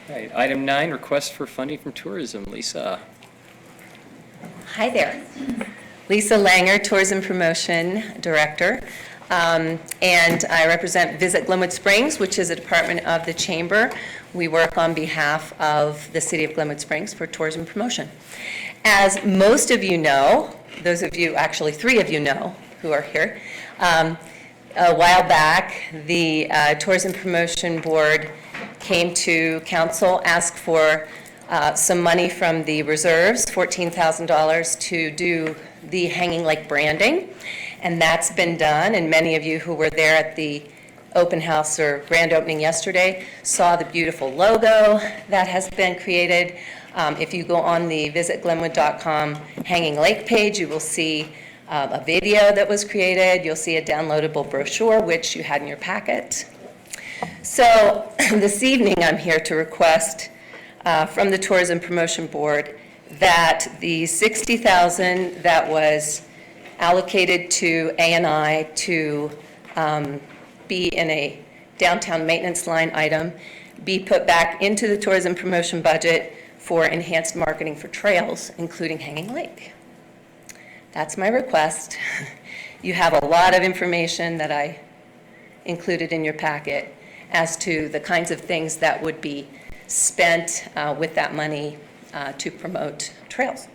All right, item 9, request for funding from tourism. Lisa. Hi there. Lisa Langer, Tourism Promotion Director. And I represent Visit Glenwood Springs, which is a department of the Chamber. We work on behalf of the City of Glenwood Springs for tourism promotion. As most of you know, those of you, actually 3 of you know who are here, a while back, the Tourism Promotion Board came to council, asked for some money from the reserves, $14,000, to do the Hanging Lake branding. And that's been done, and many of you who were there at the open house or grand opening yesterday saw the beautiful logo that has been created. If you go on the visitglenwood.com Hanging Lake page, you will see a video that was created. You'll see a downloadable brochure, which you had in your packet. So this evening, I'm here to request from the Tourism Promotion Board that the $60,000 that was allocated to A&I to be in a downtown maintenance line item be put back into the tourism promotion budget for enhanced marketing for trails, including Hanging Lake. That's my request. You have a lot of information that I included in your packet as to the kinds of things that would be spent with that money to promote trails.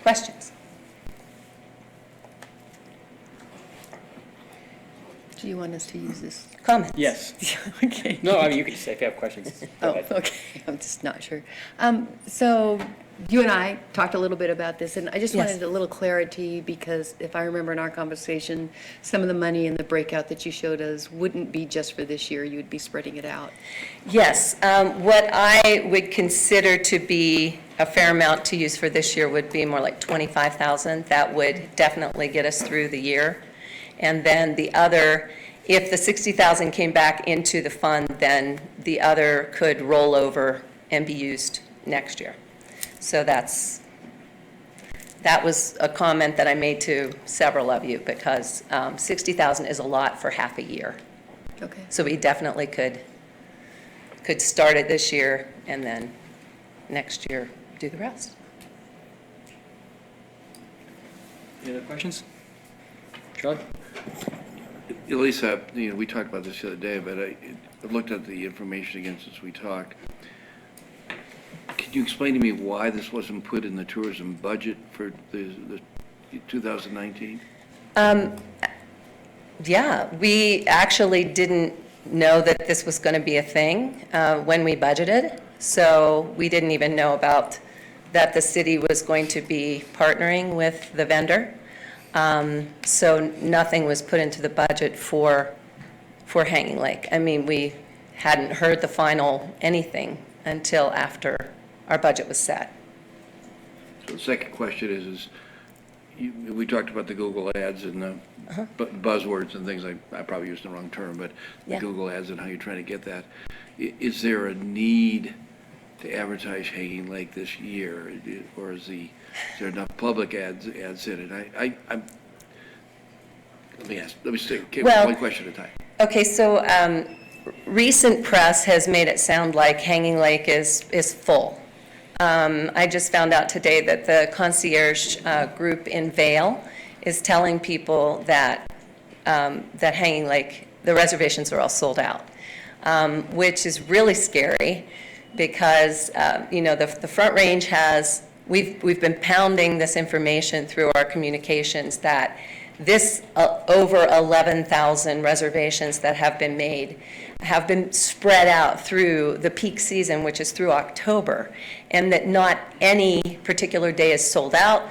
Questions? Do you want us to use this? Comments? Yes. Okay. No, I mean, you can just say if you have questions. Go Oh, ahead. okay, I'm just not sure. So you and I talked a little bit about this, and I just Yes. wanted a little clarity, because if I remember in our conversation, some of the money in the breakout that you showed us wouldn't be just for this year, you'd be spreading it out. Yes. What I would consider to be a fair amount to use for this year would be more like $25,000. That would definitely get us through the year. And then the other, if the 60,000 came back into the fund, then the other could roll over and be used next year. So that was a comment that I made to several of you, because 60,000 is a lot for half a year. Okay. So we definitely could start it this year and then next year do the rest. Any other questions? Charlie? Elisa, we talked about this the other day, but I looked at the information again since we talked. Can you explain to me why this wasn't put in the tourism budget for the 2019? Yeah, we actually didn't know that this was going to be a thing when we budgeted. So we didn't even know about that the city was going to be partnering with the vendor. So nothing was put into the budget for Hanging Lake. I mean, we hadn't heard the final anything until after our budget was set. So the second question is we talked about the Google ads and the buzzwords and things. I probably used the wrong term, but the Yeah. Google ads and how you're trying to get that. Is there a need to advertise Hanging Lake this year, or is there enough public ads in it? Let me say, Well, one question at a time. Okay, so recent press has made it sound like Hanging Lake is full. I just found out today that the concierge group in Vail is telling people that Hanging Lake, the reservations are all sold out, which is really scary because, the Front Range has, we've been pounding this information through our communications that this over 11,000 reservations that have been made have been spread out through the peak season, which is through October, and that not any particular day is sold out,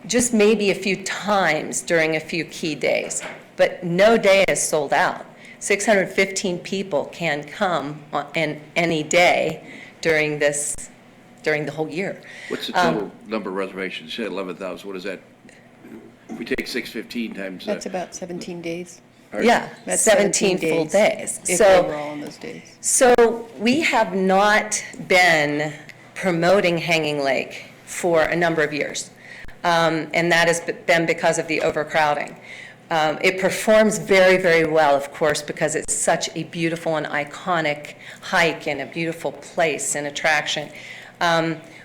just maybe a few times during a few key days, but no day is sold out. 615 people can come on any day during the whole year. What's the total number of reservations? You said 11,000. What is that? If we take 615 times That's about 17 days. Yeah, That's 17 full days. If So- they were all on those days. So we have not been promoting Hanging Lake for a number of years, and that has been because of the overcrowding. It performs very, very well, of course, because it's such a beautiful and iconic hike and a beautiful place and attraction.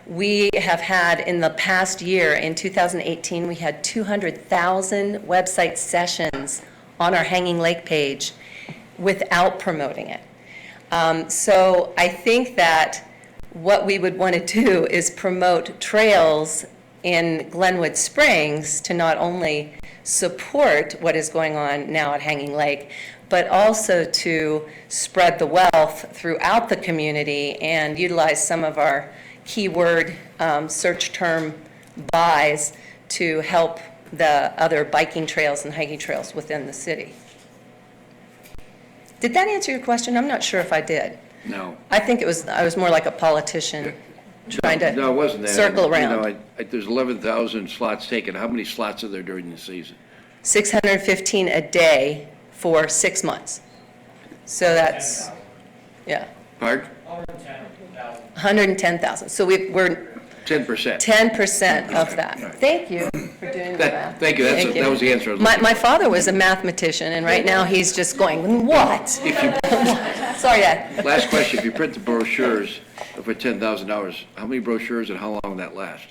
We have had, in the past year, in 2018, we had 200,000 website sessions on our Hanging Lake page without promoting it. So I think that what we would want to do is promote trails in Glenwood Springs to not only support what is going on now at Hanging Lake, but also to spread the wealth throughout the community and utilize some of our keyword search term buys to help the other biking trails and hiking trails within the city. Did that answer your question? I'm not sure if I did. No. I think I was more like a politician trying to No, it wasn't that. circle around. There's 11,000 slots taken. How many slots are there during the season? 615 a day for 6 months. So that's, yeah, Pardon? 110,000. So we're 10%. 10% of that. Thank you for doing the math. Thank you. That was the answer. I was looking My father was a mathematician, and right now he's just going, what? Sorry, Dad. Last question, if you print the brochures for $10,000, how many brochures and how long will that last?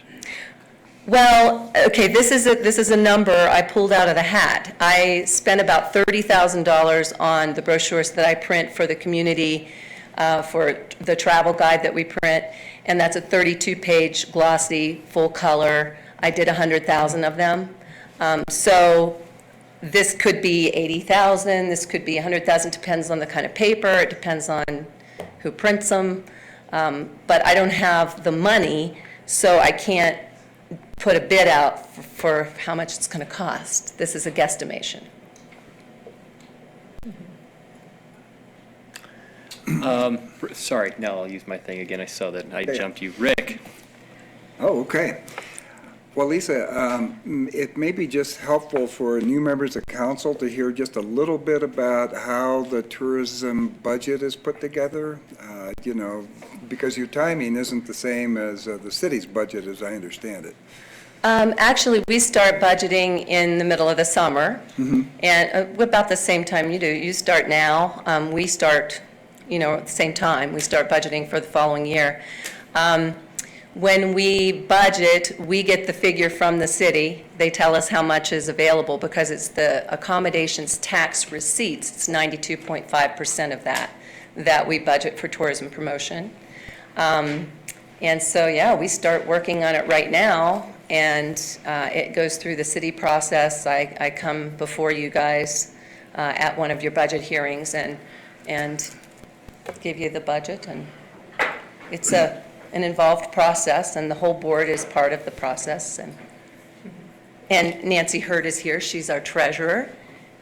Well, okay, this is a number I pulled out of the hat. I spent about $30,000 on the brochures that I print for the community, for the travel guide that we print, and that's a 32-page glossy, full color. I did 100,000 of them. So this could be 80,000, this could be 100,000, depends on the kind of paper, it depends on who prints them. But I don't have the money, so I can't put a bid out for how much it's going to cost. This is a guesstimation. Sorry, no, I'll use my thing again. I saw that. I jumped you. Rick? Oh, okay. Well, Lisa, it may be just helpful for new members of council to hear just a little bit about how the tourism budget is put together, because your timing isn't the same as the city's budget, as I understand it. Actually, we start budgeting in the middle of the summer, and about the same time you do. You start now. We start, at the same time. We start budgeting for the following year. When we budget, we get the figure from the city. They tell us how much is available because it's the accommodations tax receipts. It's 92.5% of that we budget for tourism promotion. And so, yeah, we start working on it right now, and it goes through the city process. I come before you guys at one of your budget hearings and give you the budget, and it's an involved process, and the whole board is part of the process. And Nancy Hurd is here. She's our treasurer,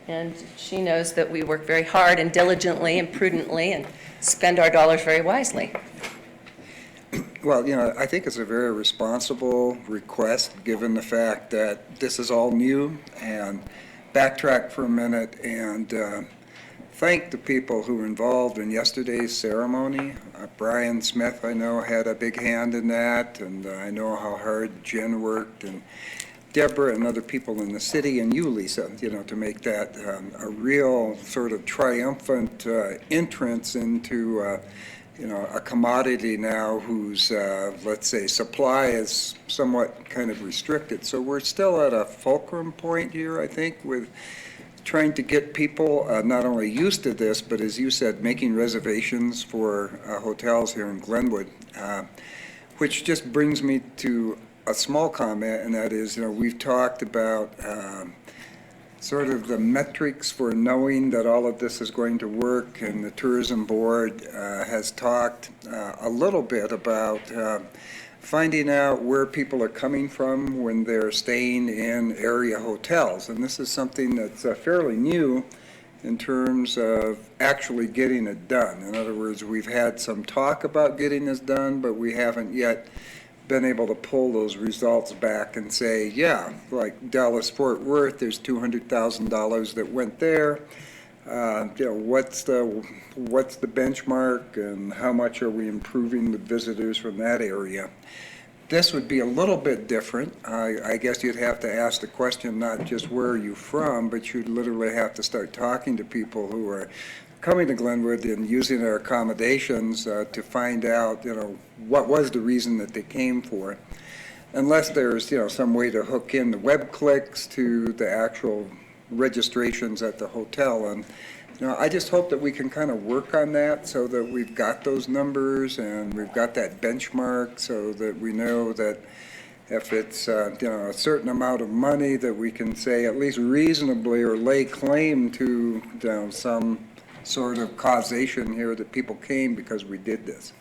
and she knows that we work very hard and diligently and prudently and spend our dollars very wisely. Well, I think it's a very responsible request, given the fact that this is all new, and backtrack for a minute and thank the people who were involved in yesterday's ceremony. Brian Smith, I know, had a big hand in that, and I know how hard Jen worked, and Deborah and other people in the city, and you, Lisa, to make that a real sort of triumphant entrance into a commodity now whose, let's say, supply is somewhat kind of restricted. So we're still at a fulcrum point here, I think, with trying to get people not only used to this, but as you said, making reservations for hotels here in Glenwood, which just brings me to a small comment, and that is, we've talked about sort of the metrics for knowing that all of this is going to work, and the tourism board has talked a little bit about finding out where people are coming from when they're staying in area hotels. And this is something that's fairly new in terms of actually getting it done. In other words, we've had some talk about getting this done, but we haven't yet been able to pull those results back and say, yeah, like Dallas-Fort Worth, there's $200,000 that went there. What's the benchmark, and how much are we improving the visitors from that area? This would be a little bit different. I guess you'd have to ask the question, not just where are you from, but you'd literally have to start talking to people who are coming to Glenwood and using our accommodations to find out, what was the reason that they came for. Unless there's, some way to hook in the web clicks to the actual registrations at the hotel. And I just hope that we can kind of work on that so that we've got those numbers and we've got that benchmark, so that we know that if it's a certain amount of money, that we can say at least reasonably or lay claim to some sort of causation here that people came because we did this.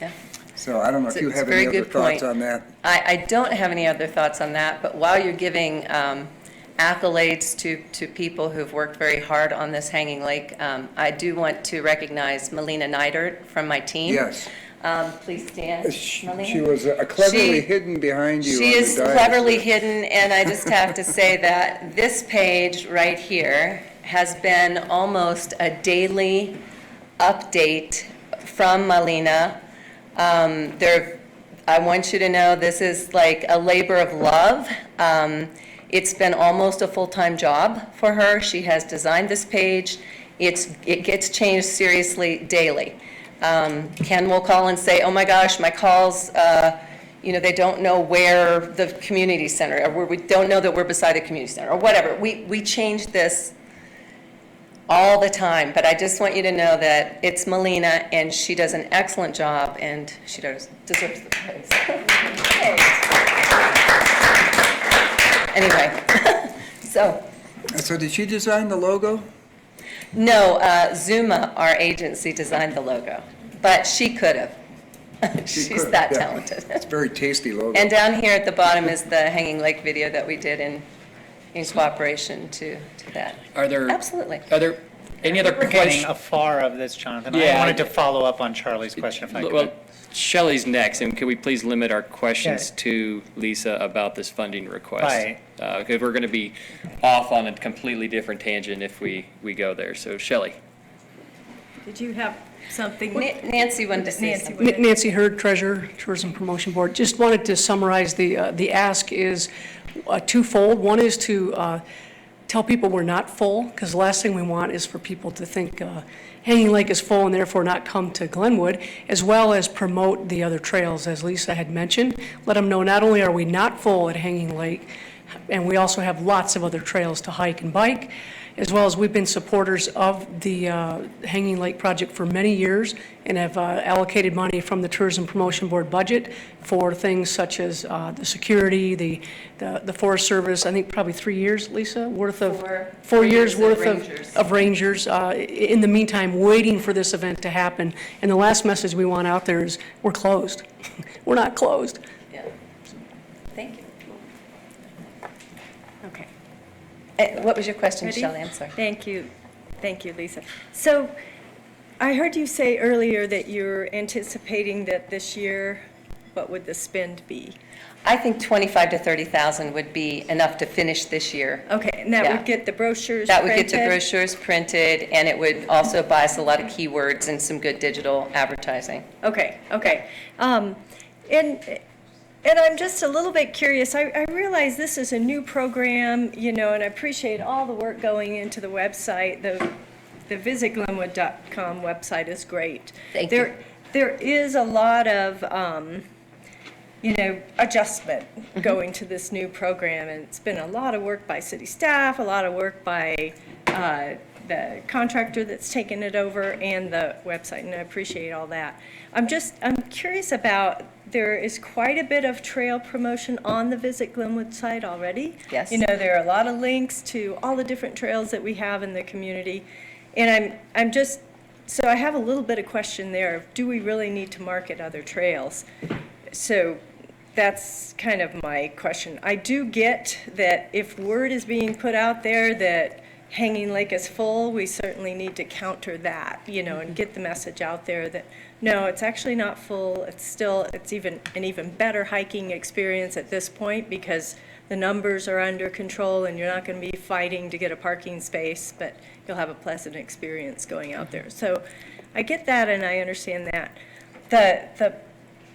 Yeah. So I don't know if you have any other thoughts on that. I don't have any other thoughts on that, but while you're giving accolades to people who've worked very hard on this hanging lake, I do want to recognize Melina Neidert from my team. Yes. Please stand. She was cleverly hidden behind you. She is cleverly hidden, and I just have to say that this page right here has been almost a daily update from Melina. I want you to know this is like a labor of love. It's been almost a full-time job for her. She has designed this page. It gets changed seriously daily. Ken will call and say, oh my gosh, my calls, they don't know where the community center, or we don't know that we're beside the community center, or whatever. We change this all the time, but I just want you to know that it's Melina, and she does an excellent job, and she deserves the praise. Anyway, So did she design the logo? No, Zuma, our agency, designed the logo, but she could have. She's that talented. It's a very tasty logo. And down here at the bottom is the Hanging Lake video that we did in cooperation to that. Are there Absolutely. Are there Any other We're getting questions? afar of this, Jonathan. Yeah. I wanted to follow up on Charlie's question if I could. Well, Shelley's next, and could we please limit our questions Yeah. to Lisa about this funding request? Right. Because we're going to be off on a completely different tangent if we go there. So Shelley. Did you have something? Nancy wanted to say Nancy something. wanted- Nancy Hurd, Treasurer, Tourism Promotion Board. Just wanted to summarize the ask is twofold. One is to tell people we're not full, because the last thing we want is for people to think Hanging Lake is full and therefore not come to Glenwood, as well as promote the other trails, as Lisa had mentioned. Let them know not only are we not full at Hanging Lake, and we also have lots of other trails to hike and bike, as well as we've been supporters of the Hanging Lake project for many years and have allocated money from the Tourism Promotion Board budget for things such as the security, the Forest Service, I think probably 3 years, Lisa, worth of, 4 years worth of rangers. In the meantime, waiting for this event to happen. And the last message we want out there is, we're closed. We're not closed. Yeah. Thank you. Okay. What was your question, Ready? Shelley? I'm sorry. Thank you. Thank you, Lisa. So I heard you say earlier that you're anticipating that this year, what would the spend be? I think 25 to 30,000 would be enough to finish this year. Okay, and that Yeah. would get the brochures That would get the printed? brochures printed, and it would also buy us a lot of keywords and some good digital advertising. Okay, okay. And I'm just a little bit curious. I realize this is a new program, you know, and I appreciate all the work going into the website. The visitglenwood.com website is great. Thank you. There is a lot of, you know, adjustment going to this new program, and it's been a lot of work by city staff, a lot of work by the contractor that's taken it over, and the website, and I appreciate all that. I'm curious about, there is quite a bit of trail promotion on the Visit Glenwood site already. Yes. You know, there are a lot of links to all the different trails that we have in the community, and I'm just, so I have a little bit of question there of, do we really need to market other trails? So that's kind of my question. I do get that if word is being put out there that Hanging Lake is full, we certainly need to counter that, you know, and get the message out there that, no, it's actually not full. It's even an even better hiking experience at this point because the numbers are under control and you're not going to be fighting to get a parking space, but you'll have a pleasant experience going out there. So I get that and I understand that. The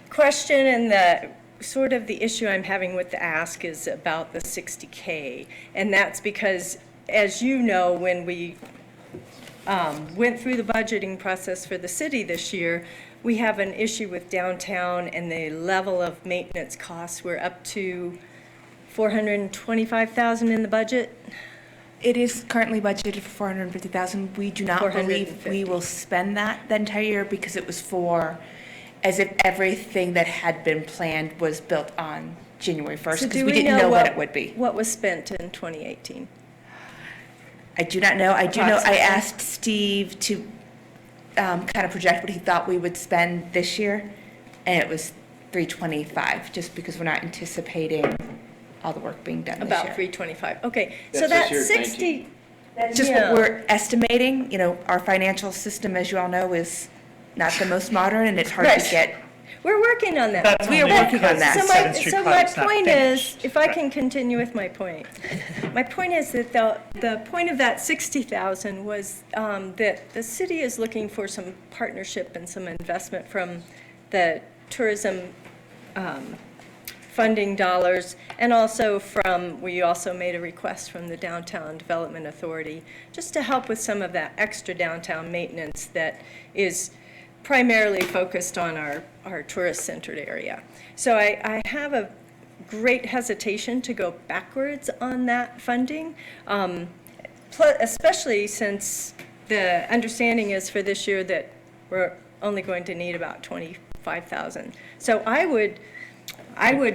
question and the sort of the issue I'm having with the ask is about the 60K. And that's because, as you know, when we went through the budgeting process for the city this year, we have an issue with downtown and the level of maintenance costs. We're up to $425,000 in the budget. It is currently budgeted for 450,000. We do not believe 450. we will spend that the entire year because it was for, as if everything that had been planned was built on January 1st, So because do we didn't know what it would be. What was spent in 2018? I do not know. I do know, I Approximately. asked Steve to kind of project what he thought we would spend this year, and it was 325, just because we're not anticipating all the work being done this year. About 325. Okay, so That's that this year, 60. That's just Yeah. what we're estimating. You know, our financial system, as you all know, is not the most modern, and it's hard Right. to get. We're working on that. That's We are only working on because that. the So Seventh my, Street so my project's not point is, finished. if I Right. can continue with my point, my point is that the point of that 60,000 was that the city is looking for some partnership and some investment from the tourism funding dollars, and also we also made a request from the Downtown Development Authority, just to help with some of that extra downtown maintenance that is primarily focused on our tourist-centered area. So I have a great hesitation to go backwards on that funding, especially since the understanding is for this year that we're only going to need about 25,000. So I would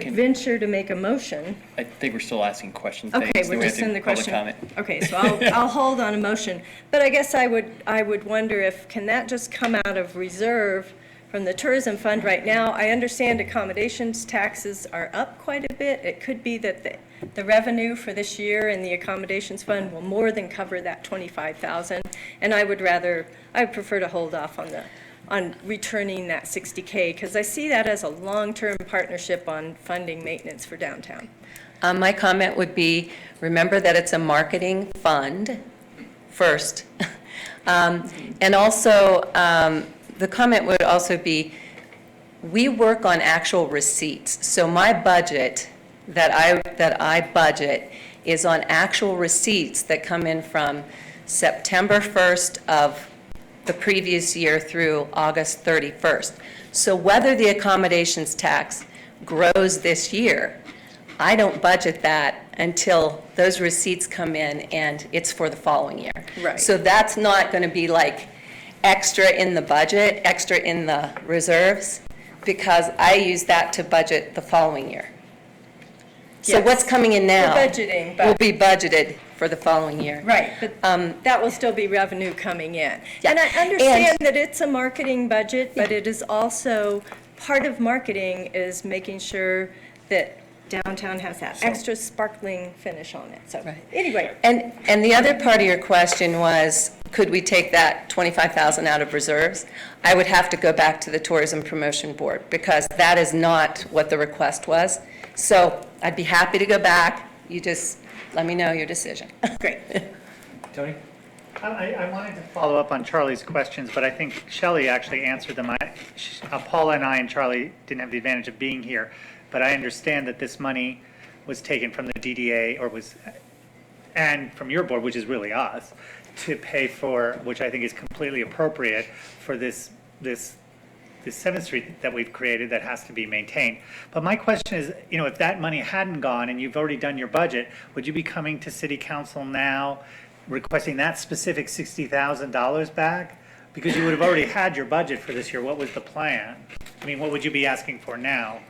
venture to make a motion. I think we're still asking questions. Okay, Things. we're Do we just have to in the public question. comment? Okay, so I'll hold on a motion. But I guess I would wonder if, can that just come out of reserve from the tourism fund right now. I understand accommodations taxes are up quite a bit. It could be that the revenue for this year in the accommodations fund will more than cover that 25,000. And I would prefer to hold off on returning that 60K, because I see that as a long-term partnership on funding maintenance for downtown. My comment would be, remember that it's a marketing fund first. And also, the comment would also be, we work on actual receipts. So my budget that I budget is on actual receipts that come in from September 1st of the previous year through August 31st. So whether the accommodations tax grows this year, I don't budget that until those receipts come in and it's for the following year. Right. So that's not going to be like extra in the budget, extra in the reserves, because I use that to budget the following year. So Yes. what's coming in now For budgeting, but- will be budgeted for the following year. Right, but that will still be revenue coming in. And I understand that it's a marketing budget, but it is also, part of marketing is making sure that downtown has that extra sparkling finish on it. So anyway. And the other part of your question was, could we take that 25,000 out of reserves? I would have to go back to the Tourism Promotion Board, because that is not what the request was. So I'd be happy to go back. You just let me know your decision. Great. Tony? I wanted to follow up on Charlie's questions, but I think Shelley actually answered them. Paula and I and Charlie didn't have the advantage of being here, but I understand that this money was taken from the DDA and from your board, which is really us, to pay for, which I think is completely appropriate for this 7th Street that we've created that has to be maintained. But my question is, if that money hadn't gone and you've already done your budget, would you be coming to City Council now requesting that specific $60,000 back? Because you would have already had your budget for this year. What was the plan? I mean, what would you be asking for now?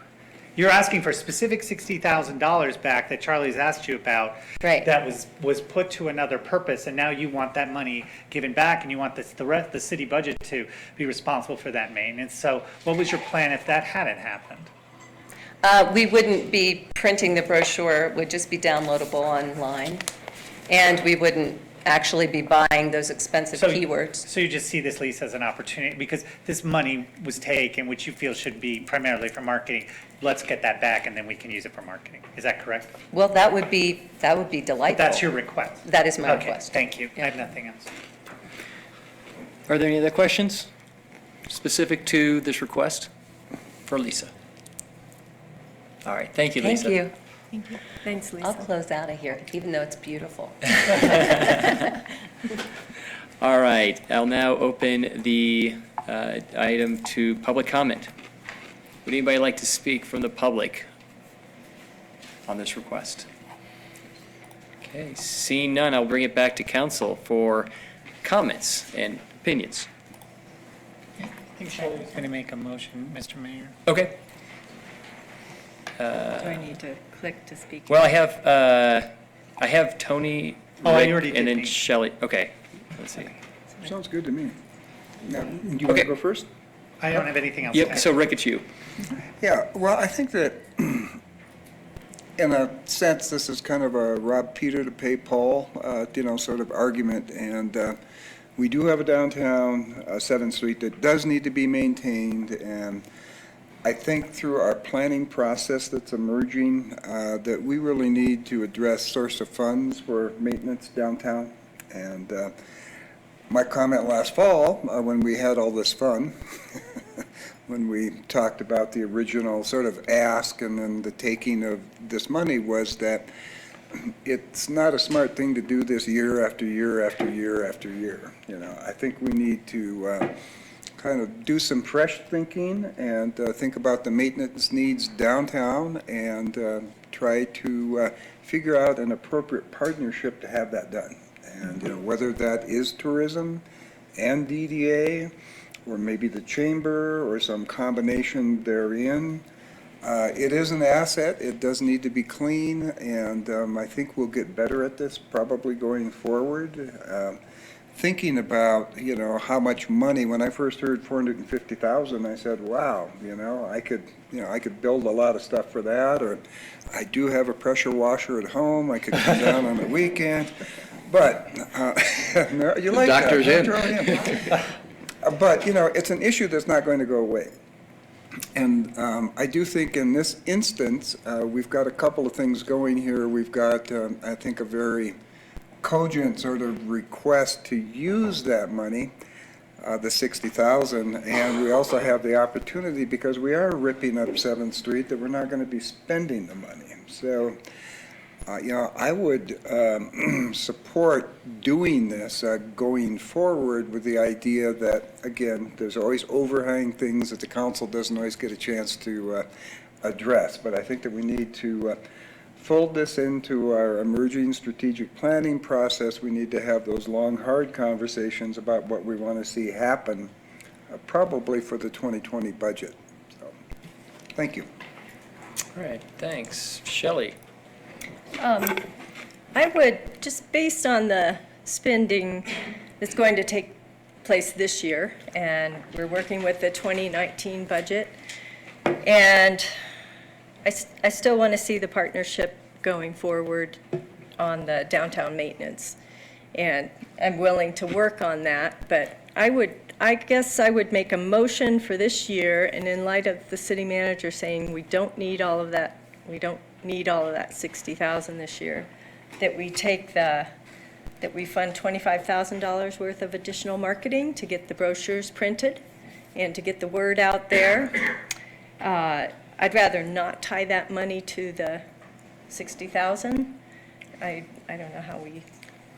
You're asking for specific $60,000 back that Charlie's asked you about. Right. That was put to another purpose, and now you want that money given back, and you want the city budget to be responsible for that maintenance. So what was your plan if that hadn't happened? We wouldn't be printing the brochure, it would just be downloadable online. And we wouldn't actually be buying those expensive keywords. So you just see this lease as an opportunity, because this money was taken, which you feel should be primarily for marketing. Let's get that back, and then we can use it for marketing. Is that correct? Well, that would be delightful. But that's your request? That is my Okay, request. thank you. I have nothing else. Are there any other questions specific to this request for Lisa? All right, thank you, Lisa. Thank you. Thank you. Thanks, Lisa. I'll close out of here, even though it's beautiful. All right, I'll now open the item to public comment. Would anybody like to speak from the public on this request? Okay, seeing none, I'll bring it back to council for comments and opinions. I think Shelley's going to make a motion, Mr. Mayor. Okay. Do I need to click to speak? Well, I have Tony, Oh, I Rick, already and did then think. Shelley. Okay, let's see. Sounds good to me. Now, do you want to go first? I don't have anything else to Yep, add. so Rick, it's you. Yeah, well, I think that in a sense, this is kind of a rob Peter to pay Paul, sort of argument. And we do have a downtown 7th Street that does need to be maintained. And I think through our planning process that's emerging, that we really need to address source of funds for maintenance downtown. And my comment last fall, when we had all this fun, when we talked about the original sort of ask and then the taking of this money, was that it's not a smart thing to do this year after year after year after year. I think we need to kind of do some fresh thinking and think about the maintenance needs downtown and try to figure out an appropriate partnership to have that done. And whether that is tourism and DDA, or maybe the chamber, or some combination therein. It is an asset. It does need to be clean, and I think we'll get better at this probably going forward. thinking about, how much money, when I first heard 450,000, I said, wow, I could build a lot of stuff for that, or I do have a pressure washer at home, I could come down on the weekend, but, you like that. Doctor's in. Throw it in. But, it's an issue that's not going to go away. And I do think in this instance, we've got a couple of things going here. We've got, I think, a very cogent sort of request to use that money, the 60,000, and we also have the opportunity, because we are ripping up 7th Street, that we're not going to be spending the money. So, I would support doing this going forward with the idea that, again, there's always overhang things that the council doesn't always get a chance to address, but I think that we need to fold this into our emerging strategic planning process. We need to have those long, hard conversations about what we want to see happen, probably for the 2020 budget. So, thank you. All right, thanks. Shelley? I would, just based on the spending that's going to take place this year, and we're working with the 2019 budget, and I still want to see the partnership going forward on the downtown maintenance. And I'm willing to work on that, but I guess I would make a motion for this year, and in light of the city manager saying we don't need all of that 60,000 this year, that we fund $25,000 worth of additional marketing to get the brochures printed and to get the word out there. I'd rather not tie that money to the 60,000. I don't know how we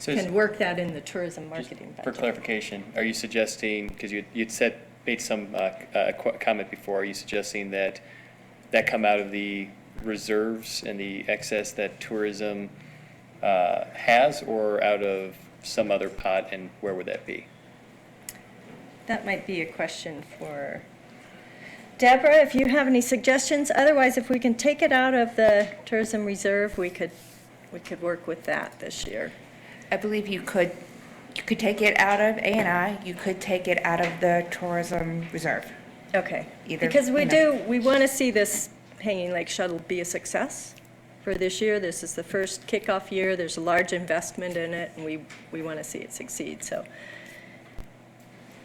can work that in the tourism marketing For budget. clarification, are you suggesting, because you'd made some comment before, are you suggesting that come out of the reserves and the excess that tourism has, or out of some other pot, and where would that be? That might be a question for Deborah, if you have any suggestions. Otherwise, if we can take it out of the tourism reserve, we could work with that this year. I believe you could take it out of A&I, you could take it out of the tourism reserve. Okay. Either, Because we want to see this Hanging Lake Shuttle be a success for this year. This is the first kickoff year. There's a large investment in it, and we want to see it succeed. So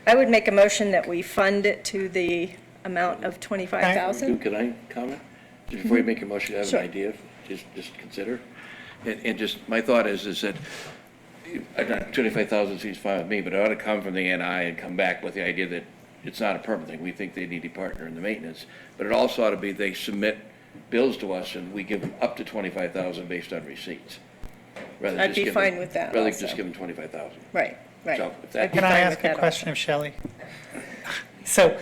I would make a motion that we fund it to the amount of $25,000. Can I comment? Just before you make your motion, I have Sure. an idea, just consider. And just, my thought is that 25,000 seems fine with me, but it ought to come from the NI and come back with the idea that it's not a permanent thing. We think they need a partner in the maintenance. But it also ought to be they submit bills to us and we give them up to 25,000 based on receipts. I'd be fine with that Rather than also. just give them 25,000. Right. So if that- Can I ask a question of Shelley? So,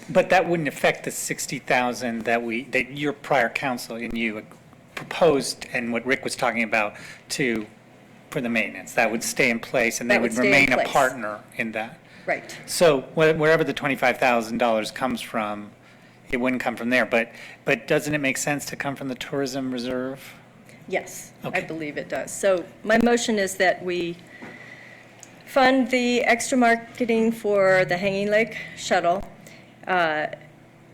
but that wouldn't affect the 60,000 that your prior council and you proposed, and what Rick was talking about, for the maintenance. That would stay in place, and they That would would stay in remain a place. partner in that. Right. So wherever the $25,000 comes from, it wouldn't come from there. But doesn't it make sense to come from the tourism reserve? Yes, I Okay. believe it does. So my motion is that we fund the extra marketing for the Hanging Lake Shuttle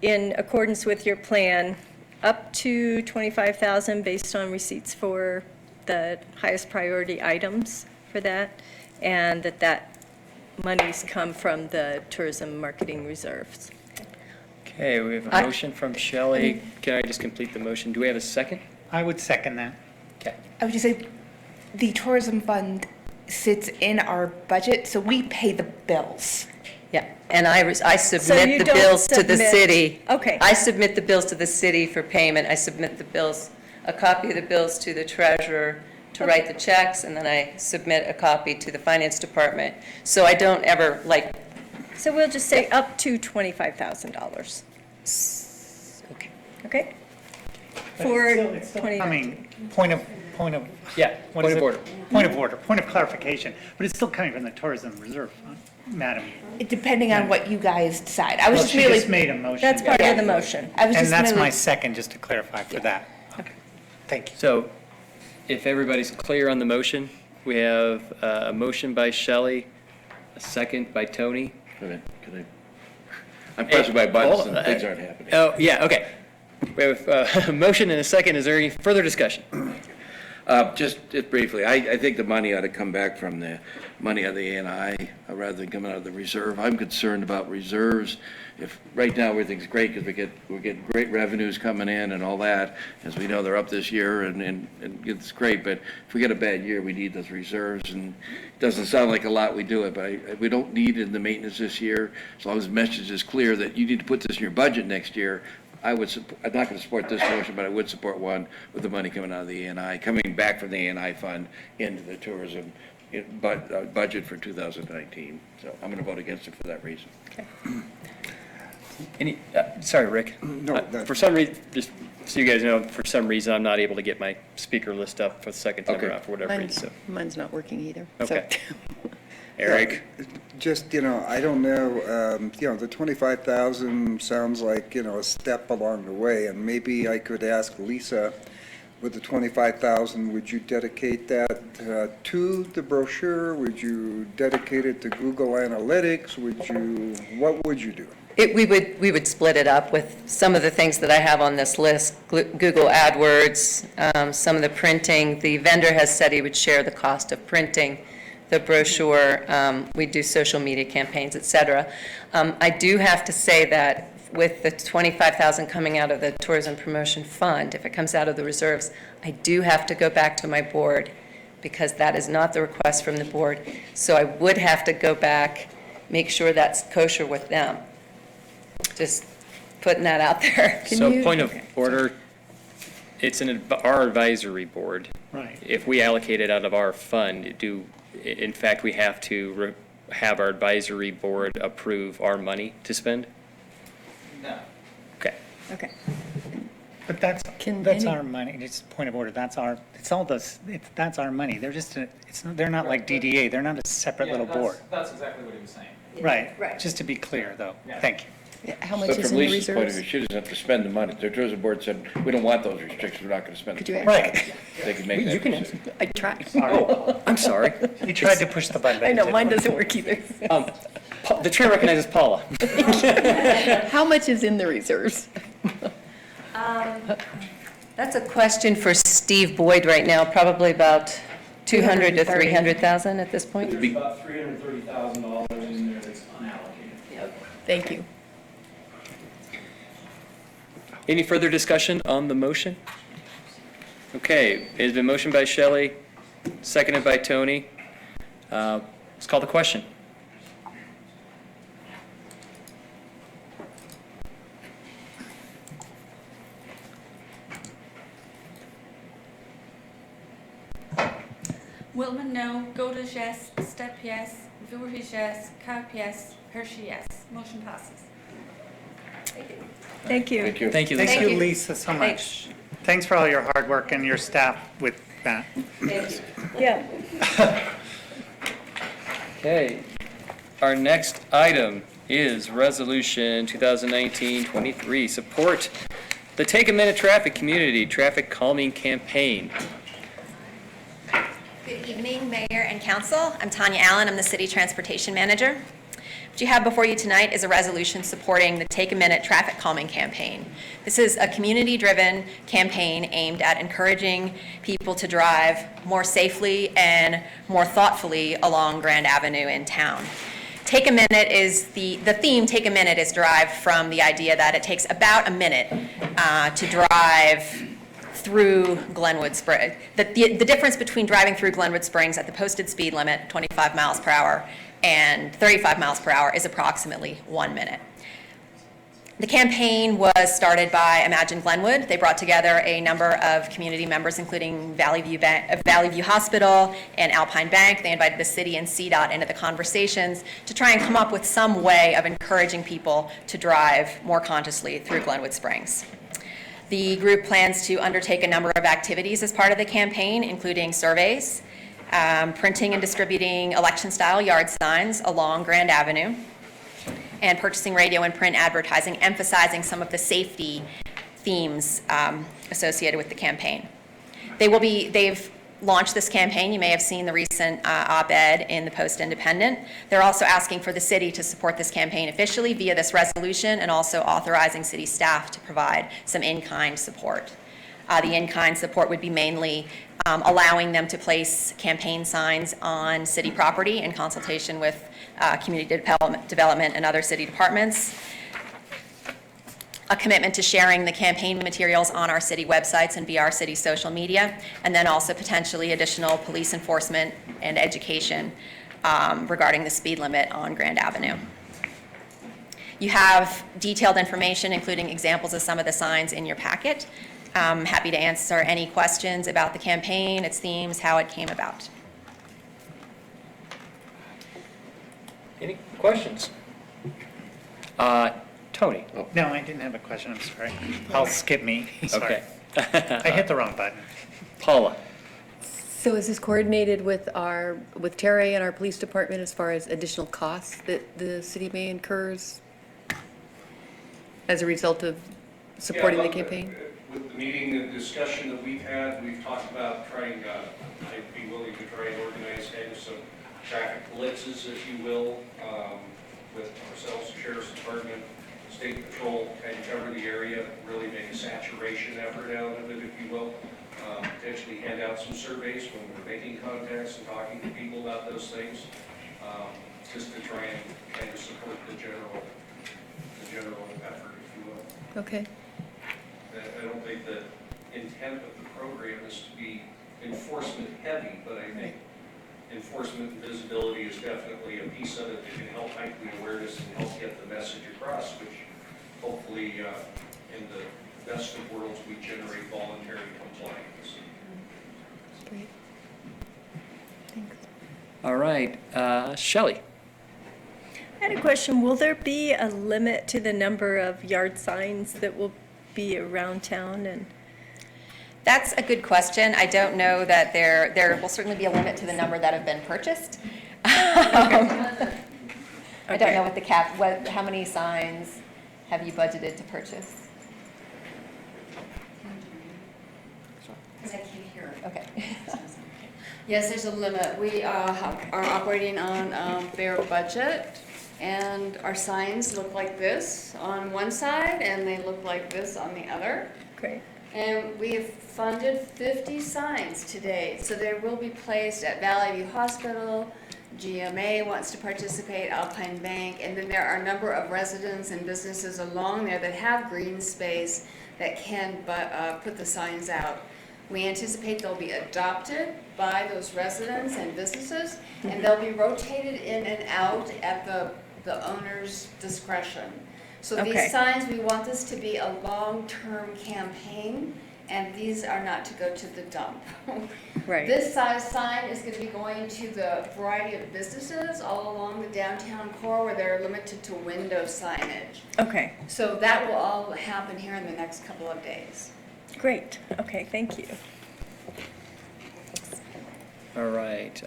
in accordance with your plan, up to $25,000 based on receipts for the highest priority items for that, and that monies come from the tourism marketing reserves. Okay, we have a motion from Shelley. Can I just complete the motion? Do we have a second? I would second that. Okay. I would just say, the tourism fund sits in our budget, so we pay the bills. Yeah, and I you submit the don't bills to the submit- city. Okay. I submit the bills to the city for payment. I submit the bills, a copy of the bills to the treasurer to write the checks, and then I submit a copy to the finance department. So I don't ever, So we'll just say up to $25,000. Okay. Okay? But For it's still 2019. coming, point of, Yeah, what point is of it? order. Point of clarification, but it's still coming from the tourism reserve fund, madam. Depending on what you guys decide. I was Well, just she merely. just made a motion. That's part of the motion. I was And just that's my merely. second, just to clarify for that. Okay, thank you. So if everybody's clear on the motion, We have a motion by Shelley, a second by Tony. I'm pressing my buttons Hold and on. things aren't happening. Oh, yeah, okay. We have a motion and a second. Is there any further discussion? Just briefly, I think the money ought to come back from the money of the ANI rather than coming out of the reserve. I'm concerned about reserves. If, right now, everything's great because we're getting great revenues coming in and all that. As we know, they're up this year and it's great, but if we get a bad year, we need those reserves. And it doesn't sound like a lot we do it, but we don't need it in the maintenance this year. As long as the message is clear that you need to put this in your budget next year, I'm not going to support this motion, but I would support one with the money coming out of the ANI, coming back from the ANI fund into the tourism budget for 2019. So I'm going to vote against it for that reason. Any, sorry, Rick. No, For some reason, just so you guys know, for some reason, I'm not able to get my speaker list up for the second time Okay. around for whatever reason. Mine's not working either. Okay. Eric? Just, I don't know, the 25,000 sounds like, a step along the way, and maybe I could ask Lisa, with the 25,000, would you dedicate that to the brochure? Would you dedicate it to Google Analytics? What would you do? We would split it up with some of the things that I have on this list, Google AdWords, some of the printing. The vendor has said he would share the cost of printing the brochure. We do social media campaigns, et cetera. I do have to say that with the 25,000 coming out of the Tourism Promotion Fund, if it comes out of the reserves, I do have to go back to my board because that is not the request from the board. So I would have to go back, make sure that's kosher with them. Just putting that out there. So point of order, it's our advisory board. Right. If we allocate it out of our fund, in fact, we have to have our advisory board approve our money to spend? No. Okay. Okay. But that's our money. It's a point of order. That's our money. They're not like DDA. They're not a separate little board. That's exactly what he was saying. Right. Just to be clear, though. Thank you. How much But is from in the Lisa's point of reserves? view, she doesn't have to spend the money. The tourism board said, we don't want those restrictions, we're not going to spend Could the you money. Right. They can make that You can decision. I tried. Oh, I'm sorry. You tried to push the button. but I it know, didn't mine work. doesn't work either. The chair recognizes Paula. How much is in the reserves? That's a question for Steve Boyd right now, probably about 200 to 300,000 at this point. There's about $330,000 in there that's unallocated. Thank you. Any further discussion on the motion? Okay, it has been motioned by Shelley, seconded by Tony. Let's call the question. Wilman, no. Goldish, yes. Step, yes. Voorhees, yes. Carp, yes. Hershey, yes. Motion passes. Thank you. Thank you. Thank you, Thank Lisa. you, Lisa, so much. Thanks for all your hard work and your staff with that. Yeah. Okay, our next item is Resolution 2019-23, support the Take a Minute Traffic Community Traffic Calming Campaign. Good evening, Mayor and Council. I'm Tanya Allen. I'm the City Transportation Manager. What you have before you tonight is a resolution supporting the Take a Minute Traffic Calming Campaign. This is a community-driven campaign aimed at encouraging people to drive more safely and more thoughtfully along Grand Avenue in town. Take a Minute is the theme. Take a Minute is derived from the idea that it takes about a minute to drive through Glenwood Springs. The difference between driving through Glenwood Springs at the posted speed limit, 25 miles per hour, and 35 miles per hour is approximately 1 minute. The campaign was started by Imagine Glenwood. They brought together a number of community members, including Valley View Hospital and Alpine Bank. They invited the city and CDOT into the conversations to try and come up with some way of encouraging people to drive more consciously through Glenwood Springs. The group plans to undertake a number of activities as part of the campaign, including surveys, printing and distributing election-style yard signs along Grand Avenue, and purchasing radio and print advertising emphasizing some of the safety themes associated with the campaign. They've launch this campaign. You may have seen the recent op-ed in the Post-Independent. They're also asking for the city to support this campaign officially via this resolution and also authorizing city staff to provide some in-kind support. The in-kind support would be mainly allowing them to place campaign signs on city property in consultation with community development and other city departments. A commitment to sharing the campaign materials on our city websites and via our city social media, and then also potentially additional police enforcement and education regarding the speed limit on Grand Avenue. You have detailed information, including examples of some of the signs in your packet. I'm happy to answer any questions about the campaign, its themes, how it came about. Any questions? Tony? No, I didn't have a question, I'm sorry. I'll skip me, sorry. Okay. I hit the wrong button. Paula? So is this coordinated with Terry and our police department as far as additional costs that the city may incur as a result of supporting the campaign? With the meeting and discussion that we've had, we've talked about trying, I'd be willing to try and organize kind of some traffic blitzes, if you will, with ourselves, the Sheriff's Department, State Patrol, kind of cover the area, really make a saturation effort out of it, if you will. Potentially hand out some surveys when we're making contacts and talking to people about those things, just to try and kind of support the general effort, if you will. Okay. I don't think the intent of the program is to be enforcement heavy, but I think enforcement and visibility is definitely a piece of it that can help heighten the awareness and help get the message across, which hopefully in the best of worlds we generate voluntary compliance. Great. Thanks. All right, Shelley? I had a question. Will there be a limit to the number of yard signs that will be around town? And That's a good question. I don't know that there will certainly be a limit to the number that have been purchased. I don't know what the cap, how many signs have you budgeted to purchase? Because I can't hear. Okay. Yes, there's a limit. We are operating on bare budget, and our signs look like this on one side, and they look like this on the other. Great. And we have funded 50 signs today, so they will be placed at Valley View Hospital, GMA wants to participate, Alpine Bank, and then there are a number of residents and businesses along there that have green space that can put the signs out. We anticipate they'll be adopted by those residents and businesses, and they'll be rotated in and out at the owner's discretion. So Okay. these signs, we want this to be a long-term campaign, and these are not to go to the dump. Right. This size sign is going to be going to the variety of businesses all along the downtown core where they're limited to window signage. Okay. So that will all happen here in the next couple of days. Great. Okay, thank you. All right.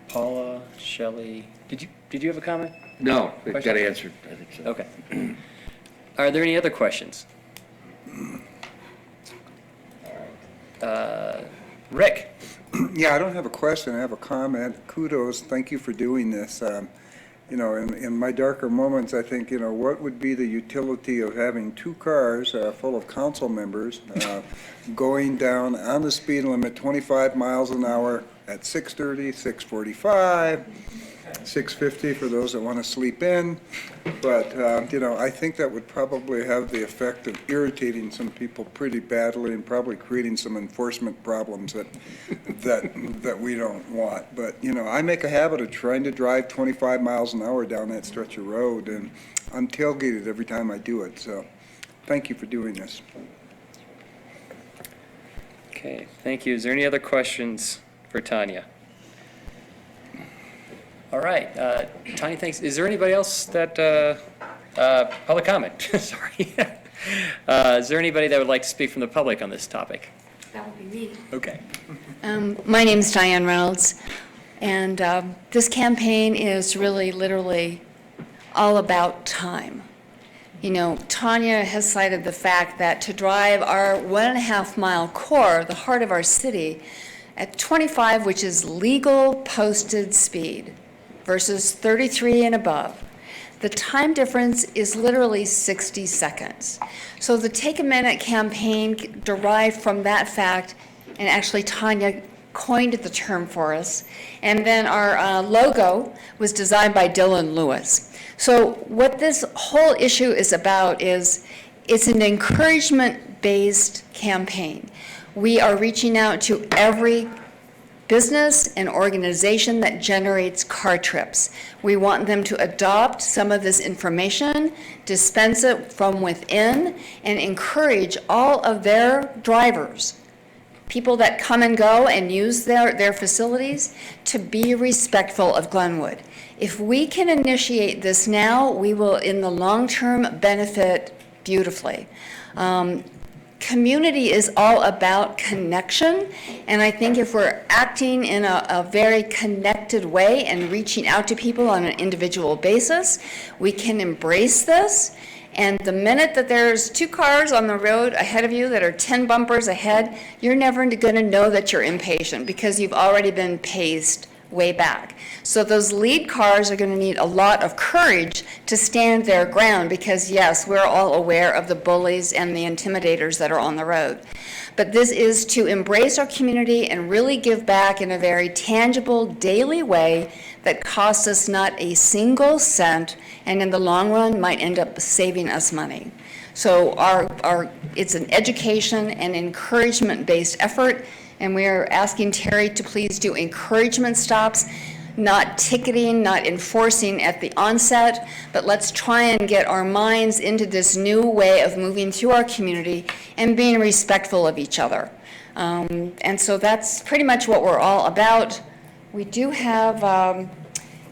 Paula, Shelley, did you have a comment? No, it got Question? answered, I think so. Okay. Are there any other questions? Rick? Yeah, I don't have a question, I have a comment. Kudos, thank you for doing this. You know, in my darker moments, I think, you know, what would be the utility of having two cars full of council members going down on the speed limit 25 miles an hour at 6:30, 6:45, 6:50 for those that want to sleep in. But, you know, I think that would probably have the effect of irritating some people pretty badly and probably creating some enforcement problems that we don't want. But, you know, I make a habit of trying to drive 25 miles an hour down that stretch of road, and I'm tailgated every time I do it. So thank you for doing this. Okay, thank you. Is there any other questions for Tanya? All right, Tanya, thanks. Is there anybody else that, public comment, sorry. Is there anybody that would like to speak from the public on this topic? That would be me. Okay. My name's Diane Reynolds, and this campaign is really literally all about time. You know, Tanya has cited the fact that to drive our 1.5-mile core, the heart of our city, at 25, which is legal posted speed, versus 33 and above, the time difference is literally 60 seconds. So the Take a Minute campaign derived from that fact, and actually Tanya coined the term for us. And then our logo was designed by Dylan Lewis. So what this whole issue is about is it's an encouragement-based campaign. We are reaching out to every business and organization that generates car trips. We want them to adopt some of this information, dispense it from within, and encourage all of their drivers, people that come and go and use their facilities, to be respectful of Glenwood. If we can initiate this now, we will, in the long term, benefit beautifully. Community is all about connection, and I think if we're acting in a very connected way and reaching out to people on an individual basis, we can embrace this. And the minute that there's 2 cars on the road ahead of you that are 10 bumpers ahead, you're never going to know that you're impatient because you've already been paced way back. So those lead cars are going to need a lot of courage to stand their ground because, yes, we're all aware of the bullies and the intimidators that are on the road. But this is to embrace our community and really give back in a very tangible, daily way that costs us not a single cent and in the long run might end up saving us money. So it's an education and encouragement-based effort, and we are asking Terry to please do encouragement stops, not ticketing, not enforcing at the onset, but let's try and get our minds into this new way of moving through our community and being respectful of each other. And so that's pretty much what we're all about. We do have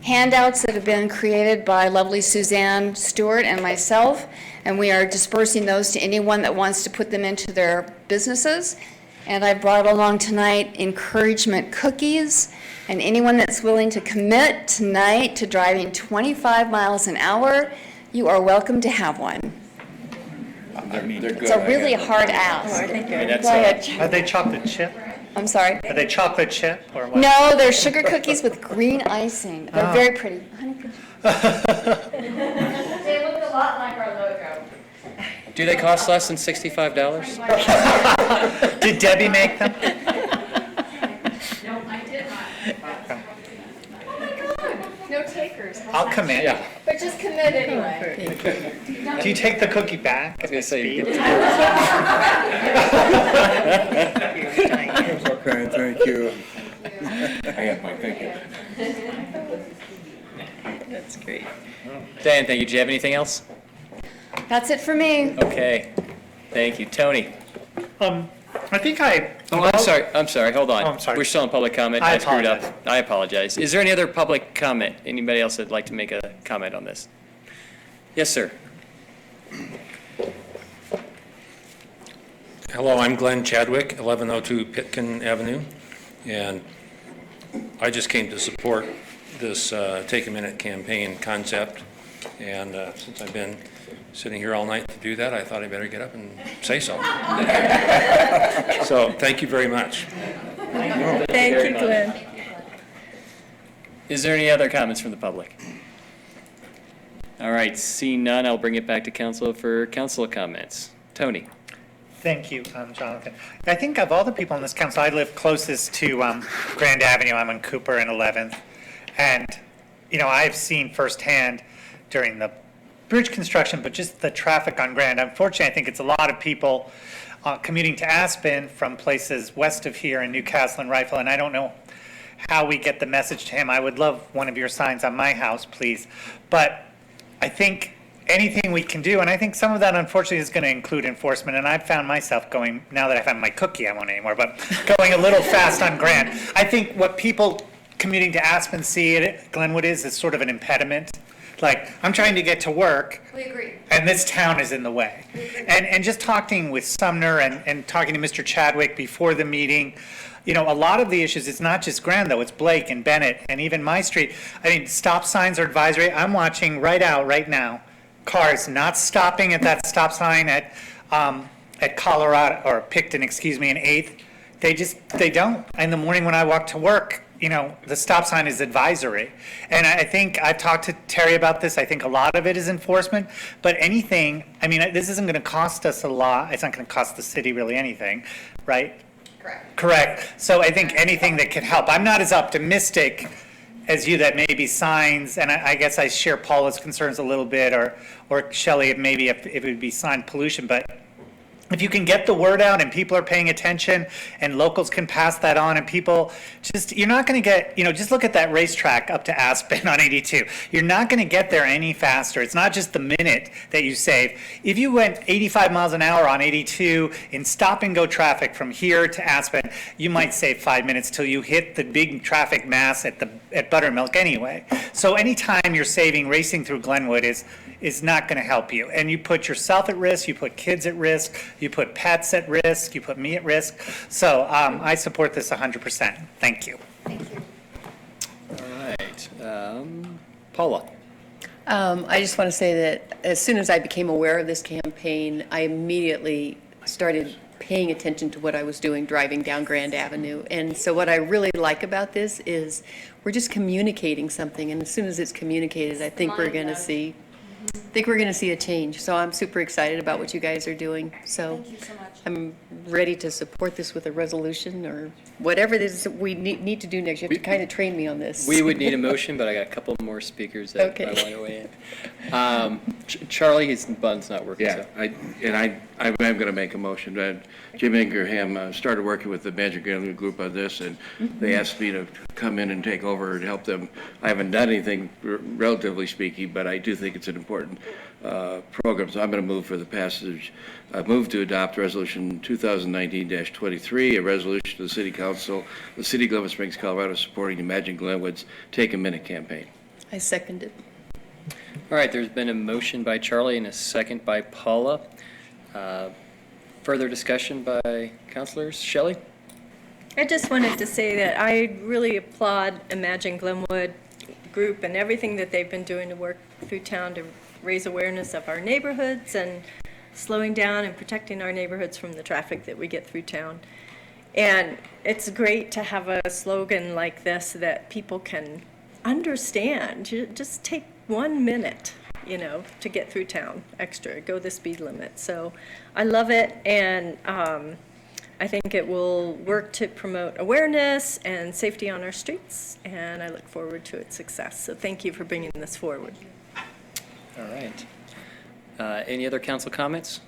handouts that have been created by lovely Suzanne Stewart and myself, and we are dispersing those to anyone that wants to put them into their businesses. And I brought along tonight encouragement cookies, and anyone that's willing to commit tonight to driving 25 miles an hour, you are welcome to have one. They're good. It's a really hard ask. Go ahead. Are they chocolate chip? I'm sorry? Are they chocolate chip or what? No, they're sugar cookies with green icing. They're very pretty. Honey, could They look a lot like our logo. Do they cost less than $65? Did Debbie make them? No, I did not. Oh my God, no takers. I'll commit. Yeah. But just commit anyway. Do you take the cookie back? I was going to say, you Okay, thank you. I have my thinking. That's great. Dan, thank you. Do you have anything else? That's it for me. Okay. Thank you. Tony? I think I... Oh, I'm sorry. Hold on. Oh, I'm sorry. We're still in public comment. I screwed up. apologize. I apologize. Is there any other public comment? Anybody else that'd like to make a comment on this? Yes, sir. Hello, I'm Glenn Chadwick, 1102 Pitkin Avenue, and I just came to support this Take a Minute campaign concept, and since I've been sitting here all night to do that, I thought I better get up and say so. So, thank you very much. Thank you, Glenn. Is there any other comments from the public? All right, seeing none, I'll bring it back to council for council comments. Tony? Thank you, Jonathan. I think of all the people on this council, I live closest to Grand Avenue. I'm on Cooper and 11th. And, you know, I've seen firsthand during the bridge construction, but just the traffic on Grand. Unfortunately, I think it's a lot of people commuting to Aspen from places west of here in Newcastle and Rifle, and I don't know how we get the message to him. I would love one of your signs on my house, please. But I think anything we can do, and I think some of that unfortunately is going to include enforcement, and I've found myself going, now that I've had my cookie, I won't anymore, but going a little fast on Grand. I think what people commuting to Aspen see at Glenwood is sort of an impediment. Like, I'm trying to get to work. We agree. And this town is in the way. And just talking with Sumner and talking to Mr. Chadwick before the meeting, you know, a lot of the issues, it's not just Grand though, it's Blake and Bennett and even my street. I mean, stop signs are advisory. I'm watching right now cars not stopping at that stop sign at Colorado, or Picton, excuse me, and 8th. They don't. In the morning when I walk to work, the stop sign is advisory. And I think I've talked to Terry about this. I think a lot of it is enforcement, but anything, this isn't going to cost us a lot. It's not going to cost the city really anything, right? Correct. So I think anything that can help. I'm not as optimistic as you that maybe signs, and I guess I share Paula's concerns a little bit, or Shelley, maybe if it would be sign pollution, but if you can get the word out and people are paying attention and locals can pass that on, and people you're not going to get, just look at that racetrack up to Aspen on 82. You're not going to get there any faster. It's not just the minute that you save. If you went 85 miles an hour on 82 in stop and go traffic from here to Aspen, you might save 5 minutes till you hit the big traffic mass at Buttermilk anyway. So anytime you're saving racing through Glenwood is not going to help you. And you put yourself at risk, you put kids at risk, you put pets at risk, you put me at risk. So I support this 100%. Thank you. All right. Paula? I just want to say that as soon as I became aware of this campaign, I immediately started paying attention to what I was doing driving down Grand Avenue. And so what I really like about this is we're just communicating something, and as soon as it's communicated, I think we're going to see a change. So I'm super excited about what you guys are doing. So Thank you so much. I'm ready to support this with a resolution or whatever it is we need to do next. You have to kind of train me on this. We would need a motion, but I got a couple more speakers that Okay. I want to weigh in. Charlie, his button's not working. Yeah, So. I am going to make a motion. Jim Ingraham started working with the Magic Glenwood Group on this, and they asked me to come in and take over and help them. I haven't done anything, relatively speaking, but I do think it's an important program, so I'm going to move for the passage. Move to adopt Resolution 2019-23, a resolution to the City Council, the City of Glenwood Springs, Colorado, supporting the Magic Glenwood's Take a Minute campaign. I second it. All right, there's been a motion by Charlie and a second by Paula. Further discussion by councilors. Shelley? I just wanted to say that I really applaud Imagine Glenwood Group and everything that they've been doing to work through town to raise awareness of our neighborhoods and slowing down and protecting our neighborhoods from the traffic that we get through town. And it's great to have a slogan like this that people can understand. You just take 1 minute, to get through town extra, go the speed limit. So I love it, and I think it will work to promote awareness and safety on our streets, and I look forward to its success. So thank you for bringing this forward. All right. Any other council comments?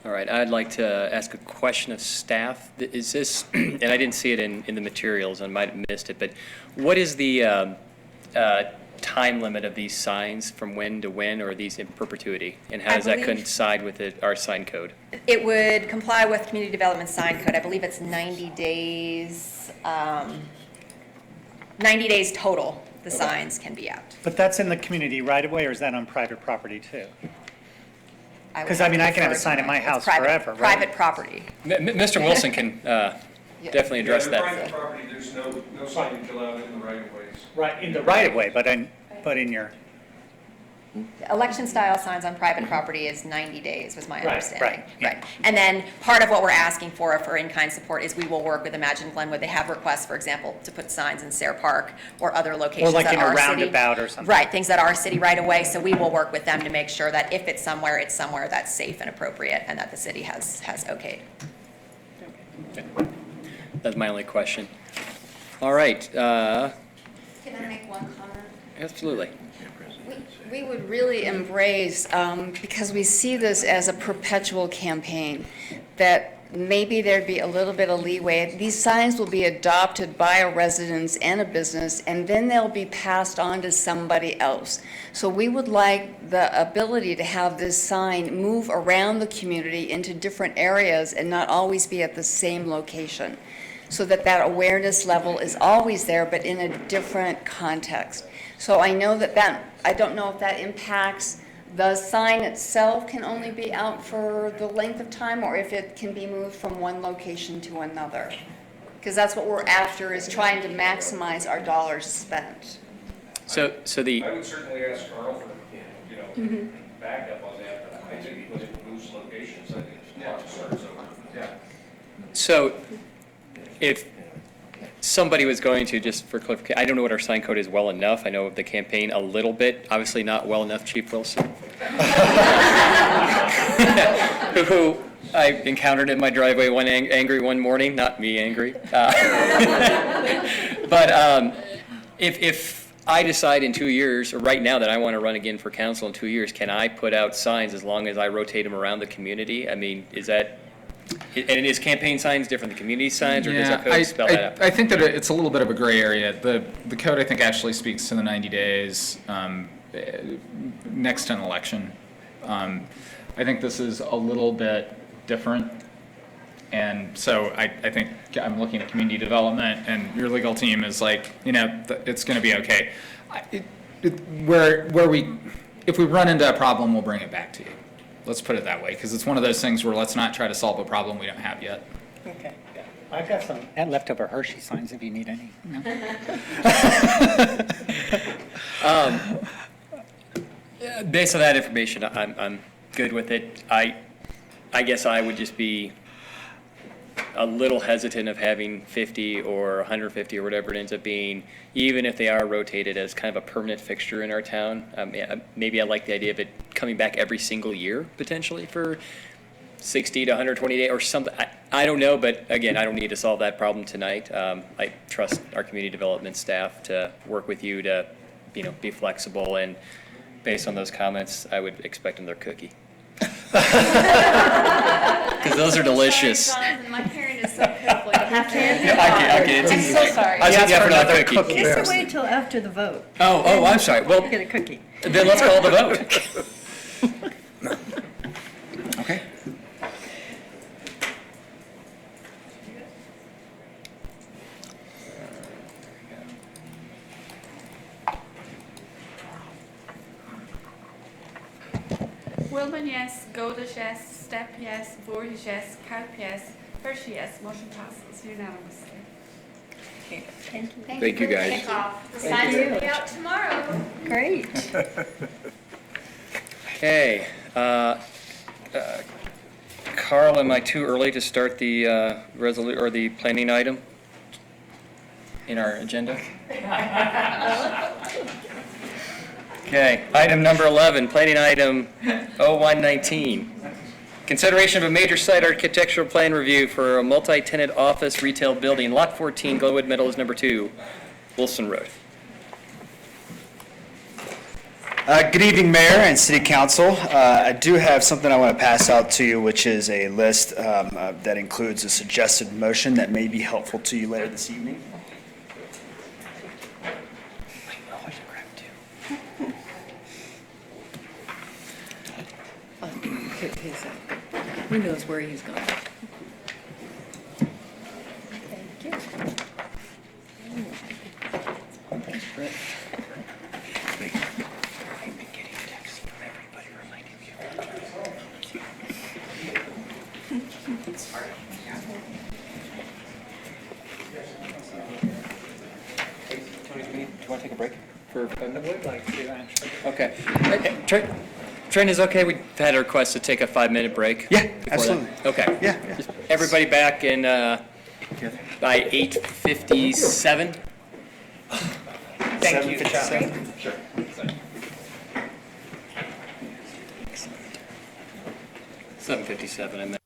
All right, I'd like to ask a question of staff. Is this, and I didn't see it in the materials, I might have missed it, but what is the time limit of these signs from when to when, or are these in perpetuity? And how does that coincide with our sign code? It would comply with Community Development Sign Code. I believe it's 90 days, 90 days total, the signs can be out. But that's in the community right away, or is that on private property too? Because I can have a sign at my house forever, right? Private property. Mr. Wilson can definitely address that. Private property, there's no signage allowed in the right of ways. Right, in the right of way, but in your. Election style signs on private property is 90 days, was my Right, understanding. right. And then part of what we're asking for in-kind support is we will work with Imagine Glenwood. They have requests, for example, to put signs in Sayre Park or other locations Or like that in a are city. roundabout or something. Right, things that are city right away. So we will work with them to make sure that if it's somewhere that's safe and appropriate and that the city has okayed. That's my only question. All right. Can I make one comment? Absolutely. We would really embrace, because we see this as a perpetual campaign, that maybe there'd be a little bit of leeway. These signs will be adopted by a residence and a business, and then they'll be passed on to somebody else. So we would like the ability to have this sign move around the community into different areas and not always be at the same location, so that awareness level is always there, but in a different context. So I know I don't know if that impacts the sign itself can only be out for the length of time, or if it can be moved from one location to another. Because that's what we're after, is trying to maximize our dollars spent. So I would certainly ask Carl for, backup on that, but I think because it moves locations, I think the clock starts over. Yeah. So if somebody was going to, just for clarification, I don't know what our sign code is well enough. I know of the campaign a little bit, obviously not well enough, Chief Wilson. Who I encountered in my driveway angry one morning, not me angry. But if I decide in 2 years, or right now, that I want to run again for council in 2 years, can I put out signs as long as I rotate them around the community? I mean, is that, and is campaign signs different than community signs, or does that code spell that out? I think that it's a little bit of a gray area. The code, I think, actually speaks to the 90 days next to an election. I think this is a little bit different. And so I think I'm looking at community development, and your legal team is like, it's going to be okay. If we run into a problem, we'll bring it back to you. Let's put it that way, because it's one of those things where let's not try to solve a problem we don't have yet. Okay. I've got some leftover Hershey signs if you need any. No? Based on that information, I'm good with it. I guess I would just be a little hesitant of having 50 or 150 or whatever it ends up being, even if they are rotated as kind of a permanent fixture in our town. Maybe I like the idea of it coming back every single year, potentially for 60 to 120 days or something. I don't know, but again, I don't need to solve that problem tonight. I trust our community development staff to work with you to, be flexible, and based on those comments, I would expect another cookie. Because those are delicious. Jonathan, my hearing is so pitiful. You have to. I can't. I'm so sorry. I said yeah for another cookie. Just to wait till after the vote. Oh, I'm sorry. Well, Get a cookie. then let's call the vote. Okay. Wilman, yes. Goldish, yes. Stepp, yes. Voorhees, yes. Kuip, yes. Hershey, yes. Motion passes unanimously. Thank you. Thank you, guys. The signs will be out tomorrow. Great. Okay. Carl, am I too early to start the or the planning item in our agenda? Okay, item number 11, planning item 0119. Consideration of a major site architectural plan review for a multi-tenant office retail building, Lot 14, Glenwood Meadows, number 2, Wilson Road. Good evening, Mayor and City Council. I do have something I want to pass out to you, which is a list that includes a suggested motion that may be helpful to you later this evening. Who knows where he's gone? Thank you. Thanks, Brett. Do you want to take a break? I would like to, actually. Okay. Trent, is okay? We've had a request to take a 5-minute break. Yeah, before absolutely. that. Okay. Yeah. Just everybody back in by 8:57. Thank you, John. Sure. 7:57, I meant.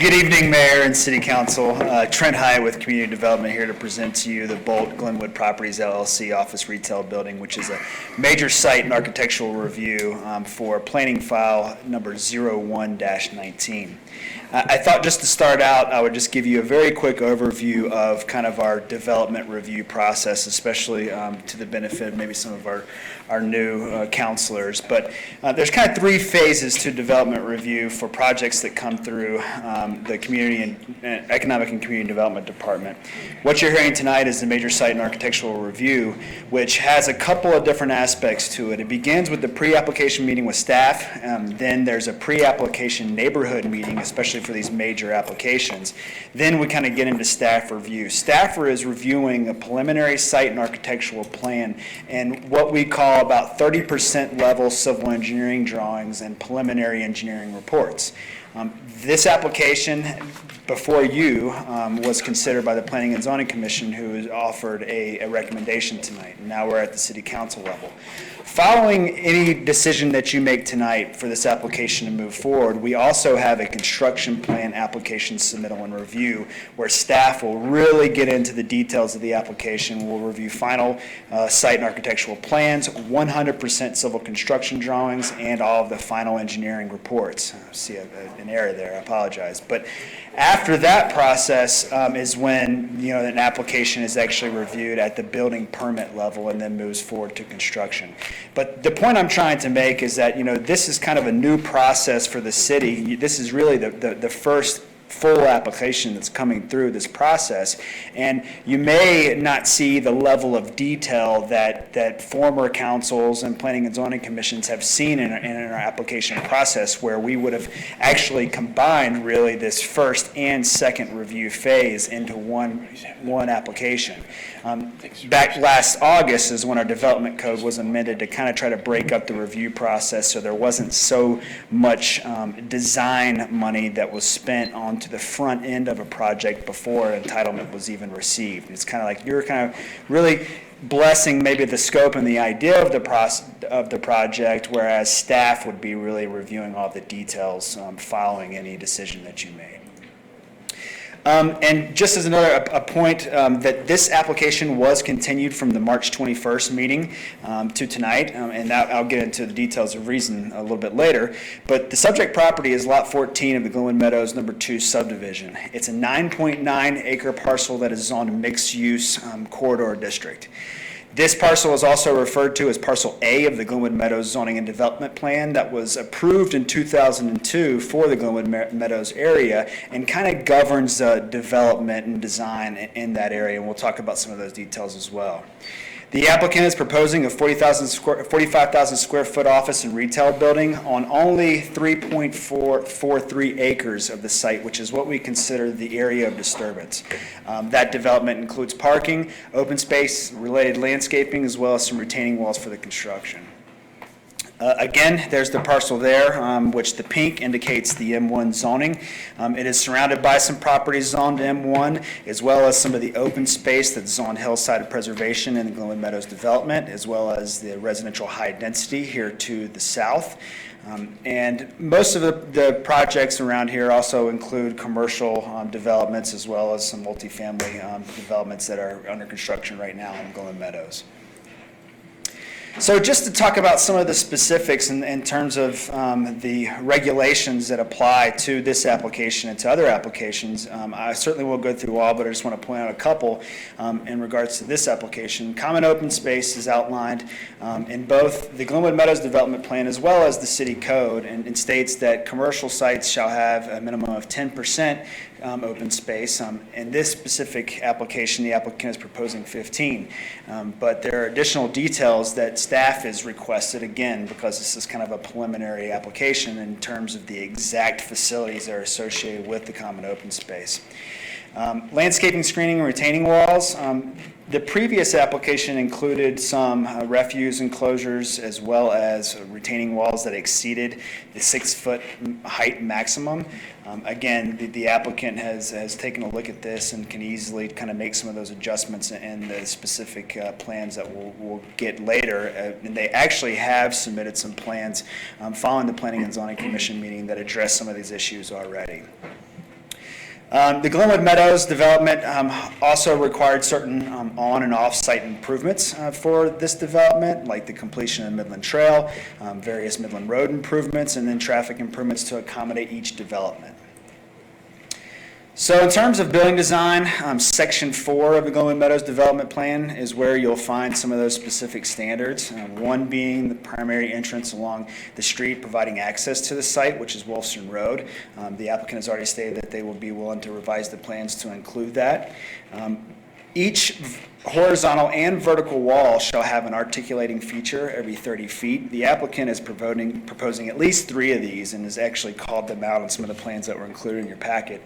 Good evening, Mayor and City Council. Trent Hyatt with Community Development here to present to you the Bolt Glenwood Properties LLC office retail building, which is a major site and architectural review for planning file number 01-19. I thought just to start out, I would just give you a very quick overview of kind of our development review process, especially to the benefit of maybe some of our new counselors. But there's kind of three phases to development review for projects that come through the Community and Economic and Community Development Department. What you're hearing tonight is the major site and architectural review, which has a couple of different aspects to it. It begins with the pre-application meeting with staff. Then there's a pre-application neighborhood meeting, especially for these major applications. Then we kind of get into staff review. Staff is reviewing a preliminary site and architectural plan and what we call about 30% level civil engineering drawings and preliminary engineering reports. This application before you was considered by the Planning and Zoning Commission, who has offered a recommendation tonight. And now we're at the City Council level. Following any decision that you make tonight for this application to move forward, we also have a construction plan application submittal and review where staff will really get into the details of the application. We'll review final site and architectural plans, 100% civil construction drawings, and all of the final engineering reports. I see an error there, I apologize. But after that process is when an application is actually reviewed at the building permit level and then moves forward to construction. But the point I'm trying to make is that this is kind of a new process for the city. This is really the first full application that's coming through this process, and you may not see the level of detail that former councils and planning and zoning commissions have seen in our application process, where we would have actually combined really this first and second review phase into one application. Back last August is when our development code was amended to kind of try to break up the review process so there wasn't so much design money that was spent onto the front end of a project before entitlement was even received. It's kind of like you're kind of really blessing maybe the scope and the idea of the project, whereas staff would be really reviewing all the details following any decision that you made. And just as another point, that this application was continued from the March 21st meeting to tonight, and I'll get into the details of reason a little bit later. But the subject property is Lot 14 of the Glenwood Meadows No. 2 subdivision. It's a 9.9 acre parcel that is zoned mixed-use corridor district. This parcel is also referred to as Parcel A of the Glenwood Meadows Zoning and Development Plan that was approved in 2002 for the Glenwood Meadows area and kind of governs development and design in that area, and we'll talk about some of those details as well. The applicant is proposing a 45,000 square foot office and retail building on only 3.43 acres of the site, which is what we consider the area of disturbance. That development includes parking, open space, related landscaping, as well as some retaining walls for the construction. Again, there's the parcel there, which the pink indicates the M1 zoning. It is surrounded by some properties zoned M1, as well as some of the open space that's zoned hillside preservation in the Glenwood Meadows development, as well as the residential high density here to the south. And most of the projects around here also include commercial developments, as well as some multifamily developments that are under construction right now in Glenwood Meadows. So just to talk about some of the specifics in terms of the regulations that apply to this application and to other applications, I certainly will go through all, but I just want to point out a couple in regards to this application. Common open space is outlined in both the Glenwood Meadows Development Plan as well as the City Code, and states that commercial sites shall have a minimum of 10% open space. In this specific application, the applicant is proposing 15. But there are additional details that staff has requested, again, because this is kind of a preliminary application in terms of the exact facilities that are associated with the common open space. Landscaping, screening, and retaining walls. The previous application included some refuse enclosures as well as retaining walls that exceeded the 6-foot height maximum. Again, the applicant has taken a look at this and can easily kind of make some of those adjustments in the specific plans that we'll get later. And they actually have submitted some plans following the Planning and Zoning Commission meeting that address some of these issues already. The Glenwood Meadows development also required certain on and off-site improvements for this development, like the completion of Midland Trail, various Midland Road improvements, and then traffic improvements to accommodate each development. So in terms of building design, Section 4 of the Glenwood Meadows Development Plan is where you'll find some of those specific standards, one being the primary entrance along the street providing access to the site, which is Wolfson Road. The applicant has already stated that they will be willing to revise the plans to include that. Each horizontal and vertical wall shall have an articulating feature every 30 feet. The applicant is proposing at least 3 of these and has actually called them out on some of the plans that were included in your packet,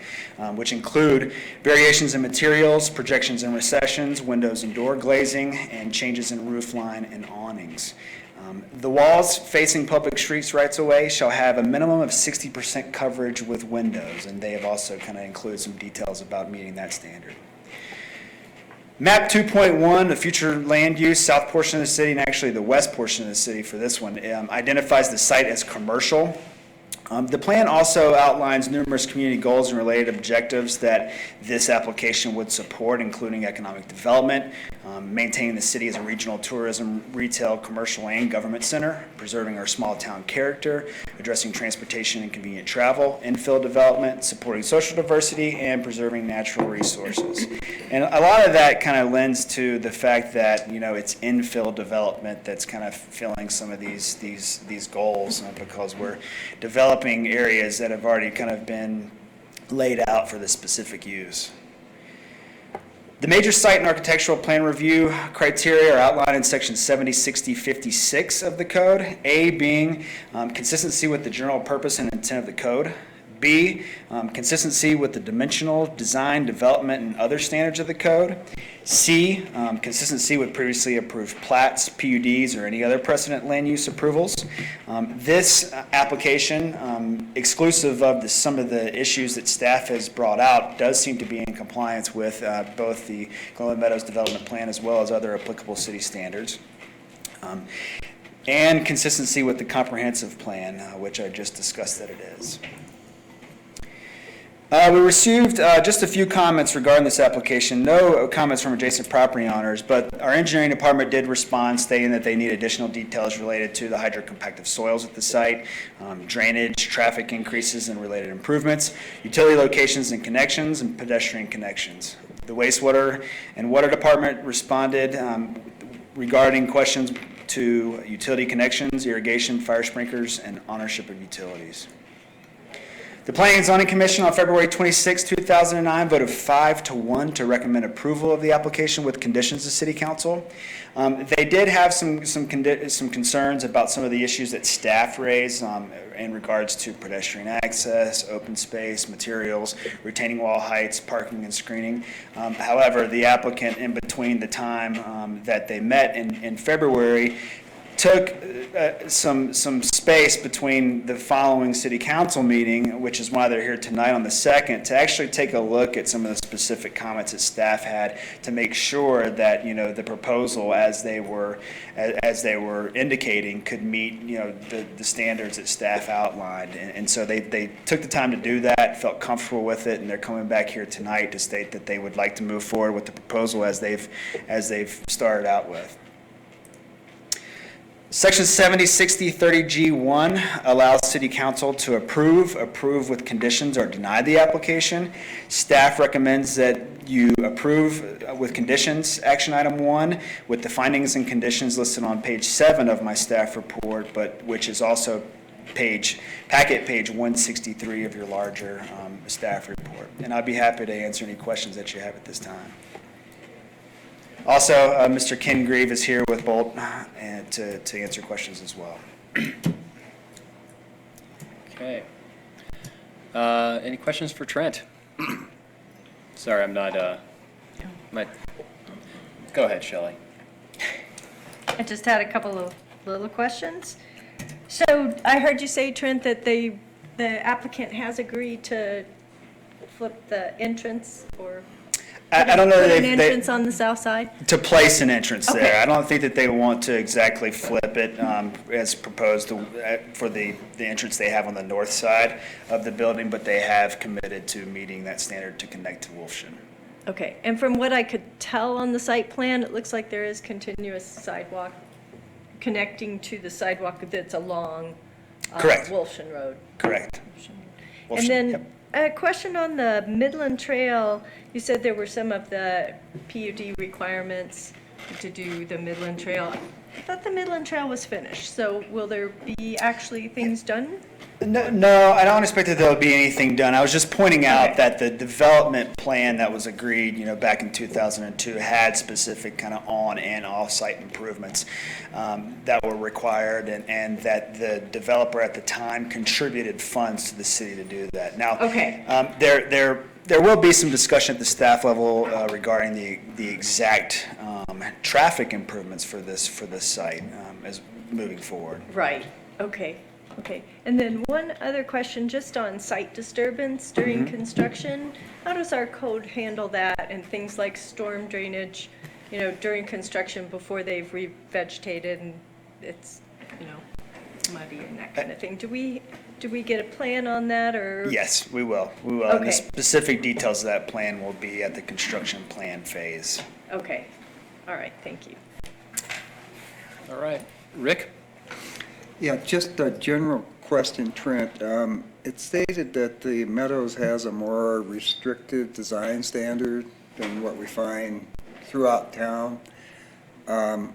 which include variations in materials, projections and recessions, windows and door glazing, and changes in roof line and awnings. The walls facing public streets rights of way shall have a minimum of 60% coverage with windows, and they have also kind of included some details about meeting that standard. Map 2.1, the future land use, south portion of the city, and actually the west portion of the city for this one, identifies the site as commercial. The plan also outlines numerous community goals and related objectives that this application would support, including economic development, maintaining the city as a regional tourism, retail, commercial, and government center, preserving our small town character, addressing transportation and convenient travel, infill development, supporting social diversity, and preserving natural resources. And a lot of that kind of lends to the fact that, you know, it's infill development that's kind of filling some of these goals, because we're developing areas that have already kind of been laid out for the specific use. The major site and architectural plan review criteria are outlined in section 70, 60, 56 of the code. A being consistency with the general purpose and intent of the code. B, consistency with the dimensional, design, development, and other standards of the code. C, consistency with previously approved plats, PUDs, or any other precedent land use approvals. This application, exclusive of some of the issues that staff has brought out, does seem to be in compliance with both the Glenwood Meadows Development Plan as well as other applicable city standards. And consistency with the comprehensive plan, which I just discussed that it is. We received just a few comments regarding this application. No comments from adjacent property owners, but our engineering department did respond stating that they need additional details related to the hydrocompactive soils at the site, drainage, traffic increases and related improvements, utility locations and connections, and pedestrian connections. The wastewater and water department responded regarding questions to utility connections, irrigation, fire sprinklers, and ownership of utilities. The Planning and Zoning Commission on February 26, 2009 voted 5-1 to recommend approval of the application with conditions to City Council. They did have some concerns about some of the issues that staff raised in regards to pedestrian access, open space, materials, retaining wall heights, parking and screening. However, the applicant, in between the time that they met in February, took some space between the following city council meeting, which is why they're here tonight on the 2nd, to actually take a look at some of the specific comments that staff had to make sure that, you know, the proposal as they were indicating could meet, you know, the standards that staff outlined. And so they took the time to do that, felt comfortable with it, and they're coming back here tonight to state that they would like to move forward with the proposal as they've started out with. Section 70, 60, 30G1 allows City Council to approve with conditions, or deny the application. Staff recommends that you approve with conditions, action item 1, with the findings and conditions listed on page 7 of my staff report, but which is also packet page 163 of your larger staff report. And I'd be happy to answer any questions that you have at this time. Also, Mr. Ken Grieve is here with Bolt and to answer questions as well. Okay. Any questions for Trent? Sorry, I'm not, go ahead, Shelley. I just had a couple of little questions. So I heard you say, Trent, that the applicant has agreed to flip the entrance, or? I don't know Put that an they, entrance on the south side? to place an entrance Okay. there. I don't think that they want to exactly flip it as proposed for the entrance they have on the north side of the building, but they have committed to meeting that standard to connect to Wolfson. Okay, and from what I could tell on the site plan, it looks like there is continuous sidewalk connecting to the sidewalk that's along Correct. Wolfson Road. Correct. And Wolfson, then yep. a question on the Midland Trail. You said there were some of the PUD requirements to do the Midland Trail. I thought the Midland Trail was finished, so will there be actually things done? No, I don't expect that there'll be anything done. I was just pointing out that the development plan that was agreed, back in 2002 had specific kind of on and off-site improvements that were required, and that the developer at the time contributed funds to the city to do that. Now, there will be some discussion at the staff level regarding the exact traffic improvements for this site as moving forward. Right, okay. Okay, and then one other question, just on site disturbance during construction. How does our code handle that and things like storm drainage, during construction before they've revegetated and it's, muddy and that kind of thing? Do we get a plan on that, or? Yes, we will. We will. And Okay. the specific details of that plan will be at the construction plan phase. Okay, all right, thank you. All right. Rick? Yeah, just a general question, Trent. It stated that the Meadows has a more restrictive design standard than what we find throughout town. And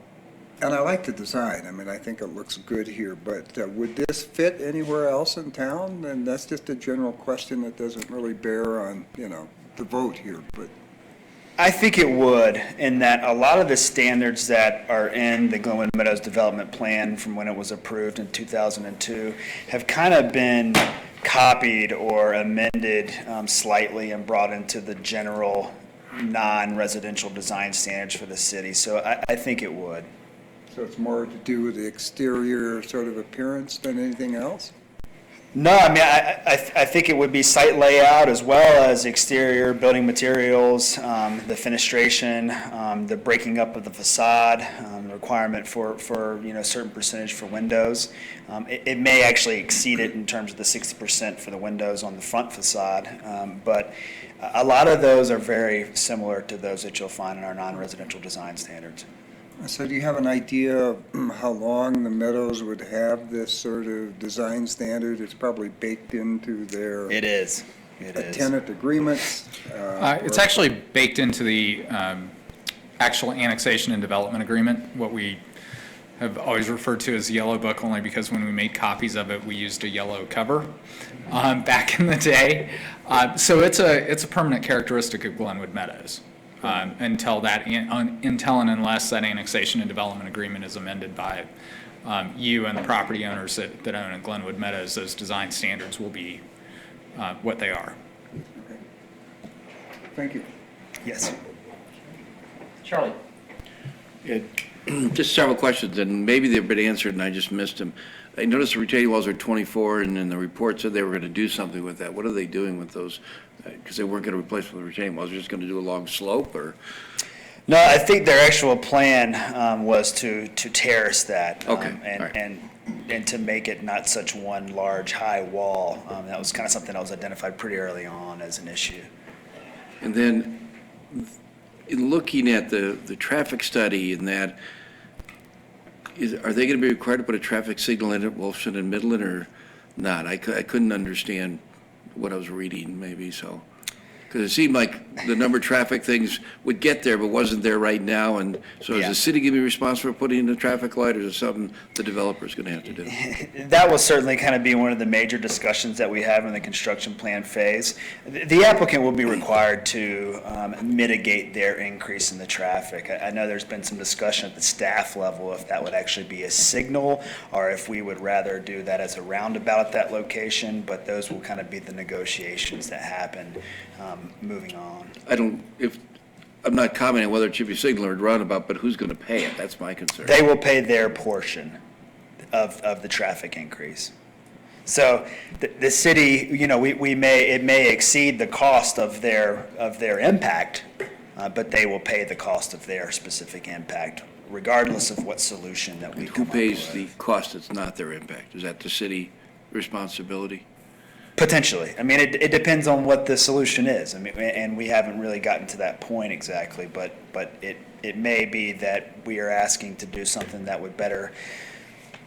I like the design. I mean, I think it looks good here, but would this fit anywhere else in town? And that's just a general question that doesn't really bear on, the vote here, but. I think it would, in that a lot of the standards that are in the Glenwood Meadows Development Plan from when it was approved in 2002 have kind of been copied or amended slightly and brought into the general non-residential design standards for the city. So I think it would. So it's more to do with the exterior sort of appearance than anything else? No, I mean, I think it would be site layout as well as exterior building materials, the fenestration, the breaking up of the facade, the requirement for certain percentage for windows. It may actually exceed it in terms of the 60% for the windows on the front facade, but a lot of those are very similar to those that you'll find in our non-residential design standards. So do you have an idea of how long the Meadows would have this sort of design standard? It's probably baked into their. It is. It is. Tenant agreements? It's actually baked into the actual annexation and development agreement, what we have always referred to as the yellow book, only because when we made copies of it, we used a yellow cover back in the day. So it's a permanent characteristic of Glenwood Meadows. Until and unless that annexation and development agreement is amended by you and the property owners that own in Glenwood Meadows, those design standards will be what they are. Thank you. Yes. Charlie? Just several questions, and maybe they've been answered and I just missed them. I noticed the retaining walls are 24, and then the report said they were going to do something with that. What are they doing with those? Because they weren't going to replace with the retaining walls. They're just going to do a long slope, or? No, I think their actual plan was to terrace that. And to make it not such one large high wall. That was kind of something that was identified pretty early on as an issue. And then, in looking at the traffic study and that, are they going to be required to put a traffic signal in at Wolfson and Midland or not? I couldn't understand what I was reading, maybe, so. Because it seemed like the number of traffic things would get there, but wasn't there right now. And so is the city going to be responsible for putting in a traffic light, or is it something the developer's going to have to do? That will certainly kind of be one of the major discussions that we have in the construction plan phase. The applicant will be required to mitigate their increase in the traffic. I know there's been some discussion at the staff level if that would actually be a signal, or if we would rather do that as a roundabout at that location, but those will kind of be the negotiations that happen moving on. I'm not commenting whether it should be signal or roundabout, but who's going to pay it? That's my concern. They will pay their portion of the traffic increase. So the city, it may exceed the cost of their impact, but they will pay the cost of their specific impact, regardless of what solution that we Who come up pays with. the cost that's not their impact? Is that the city responsibility? Potentially. I mean, it depends on what the solution is. I mean, and we haven't really gotten to that point exactly, but it may be that we are asking to do something that would better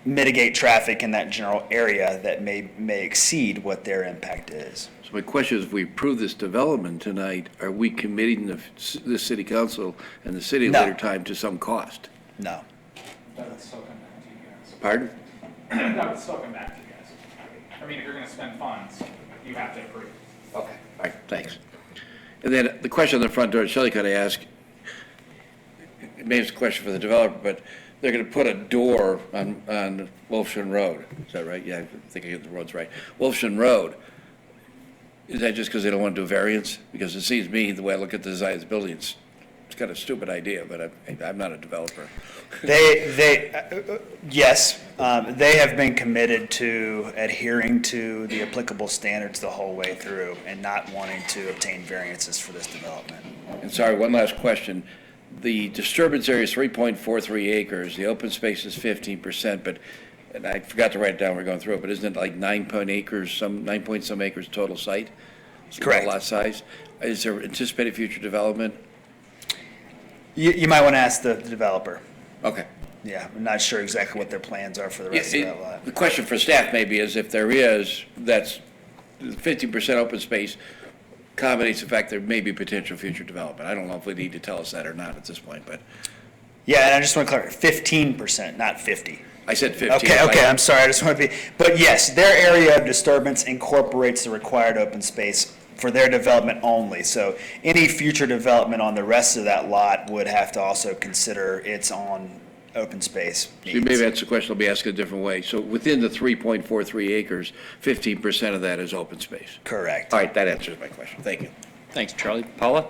mitigate traffic in that general area that may exceed what their impact is. So my question is, if we approve this development tonight, are we committing the city council and the city No. later time to some cost? No. That would still come back to you guys. Pardon? That would still come back to you guys. I mean, if you're gonna spend funds, you have to approve. Okay. All right, thanks. And then the question on the front door, Shelley could I ask, maybe it's a question for the developer, but they're going to put a door on Wolfson Road. Is that right? Yeah, I think I get the roads right. Wolfson Road. Is that just because they don't want to do variance? Because it seems to me, the way I look at the design of the building, it's kind of a stupid idea, but I'm not a developer. Yes, they have been committed to adhering to the applicable standards the whole way through and not wanting to obtain variances for this development. And sorry, one last question. The disturbance area is 3.43 acres, the open space is 15%, but, and I forgot to write it down, we're going through it, but isn't it like 9 point some acres total site? Correct. Lot size? Is there anticipated future development? You might want to ask the developer. Okay. Yeah, I'm not sure exactly what their plans are for the rest of that lot. The question for staff maybe is if there is, that's 50% open space accommodates the fact there may be potential future development. I don't know if we need to tell us that or not at this point, but. Yeah, and I just want to clarify, 15%, not 50. I said 15. Okay, I'm sorry, I just want to be, but yes, their area of disturbance incorporates the required open space for their development only. So any future development on the rest of that lot would have to also consider its own open space So needs. maybe that's a question I'll be asking a different way. So within the 3.43 acres, 15% of that is open space? Correct. All right, that answers my question. Thank you. Thanks, Charlie. Paula?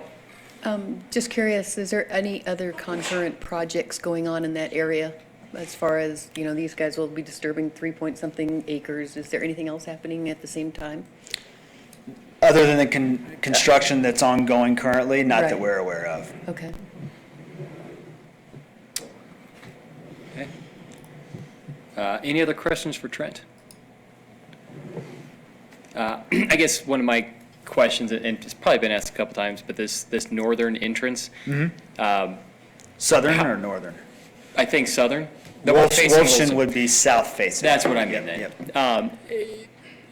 Just curious, is there any other concurrent projects going on in that area? As far as, you know, these guys will be disturbing 3-point-something acres. Is there anything else happening at the same time? Other than the construction that's ongoing currently, not that Right. we're aware of. Okay. Any other questions for Trent? I guess one of my questions, and it's probably been asked a couple times, but this northern entrance. Southern or northern? I think southern. The one facing Wolfson would be south facing. That's what I meant Yep, then.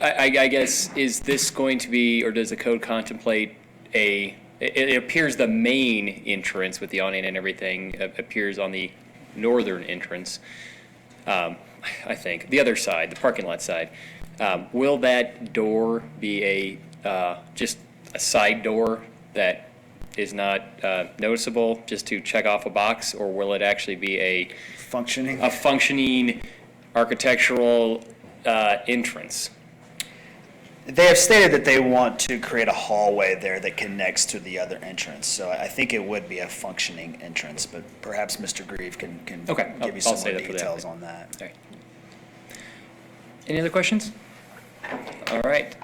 I guess, is this going to be, or does the code contemplate it appears the main entrance with the awning and everything appears on the northern entrance, I think, the other side, the parking lot side. Will that door be just a side door that is not noticeable, just to check off a box, or will it actually be a functioning architectural entrance? They have stated that they want to create a hallway there that connects to the other entrance. So I think it would be a functioning entrance, but perhaps Mr. Grieve can Okay, give you I'll some say more that for details that. on that. All right. Any other questions? All right.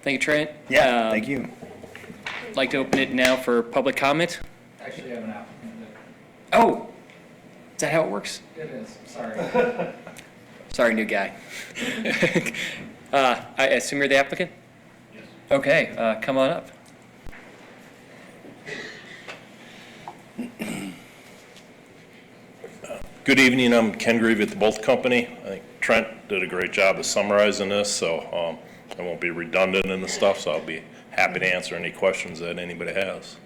Thank you, Trent. Yeah, thank you. I'd like to open it now for public comment. Actually, I have an applicant. Oh, is that how it works? It is, sorry. Sorry, new guy. I assume you're the applicant? Yes. Okay, come on up. Good evening, I'm Ken Grieve at the Bolt Company. I think Trent did a great job of summarizing this, so I won't be redundant in the stuff, so I'll be happy to answer any questions that anybody has.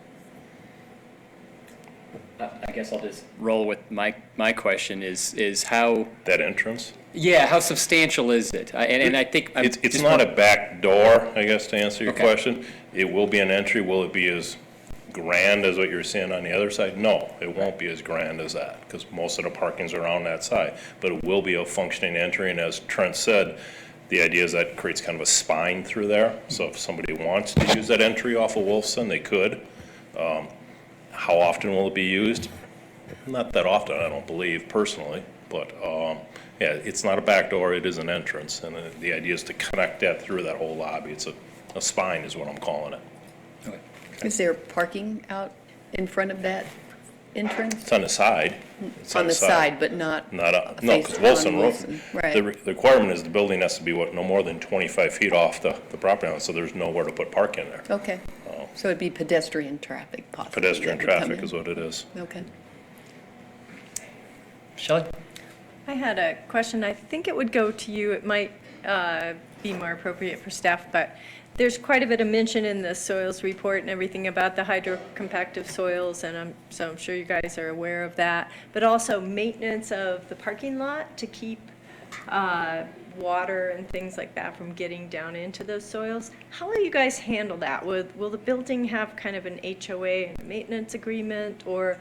I guess I'll just roll with my question is how... That entrance? Yeah, how substantial is it? And I think... It's not a back door, I guess, to answer your Okay. question. It will be an entry. Will it be as grand as what you're seeing on the other side? No, it won't be as grand as that, because most of the parking's around that side. But it will be a functioning entry, and as Trent said, the idea is that creates kind of a spine through there. So if somebody wants to use that entry off of Wolfson, they could. How often will it be used? Not that often, I don't believe, personally. But, yeah, it's not a back door, it is an entrance. And the idea is to connect that through that whole lobby. It's a spine is what I'm calling it. Is there parking out in front of that entrance? It's on the side. It's On the side, but not Not, no, face because on Wilson Road, Wilson, right. the requirement is the building has to be, no more than 25 feet off the property line, so there's nowhere to put parking there. Okay. So it'd be pedestrian traffic possibly. Pedestrian that would come traffic in. is what it is. Okay. Shelley? I had a question. I think it would go to you. It might be more appropriate for staff, but there's quite a bit of mention in the soils report and everything about the hydrocompactive soils, and I'm sure you guys are aware of that, but also maintenance of the parking lot to keep water and things like that from getting down into those soils. How will you guys handle that? Will the building have kind of an HOA and a maintenance agreement, or,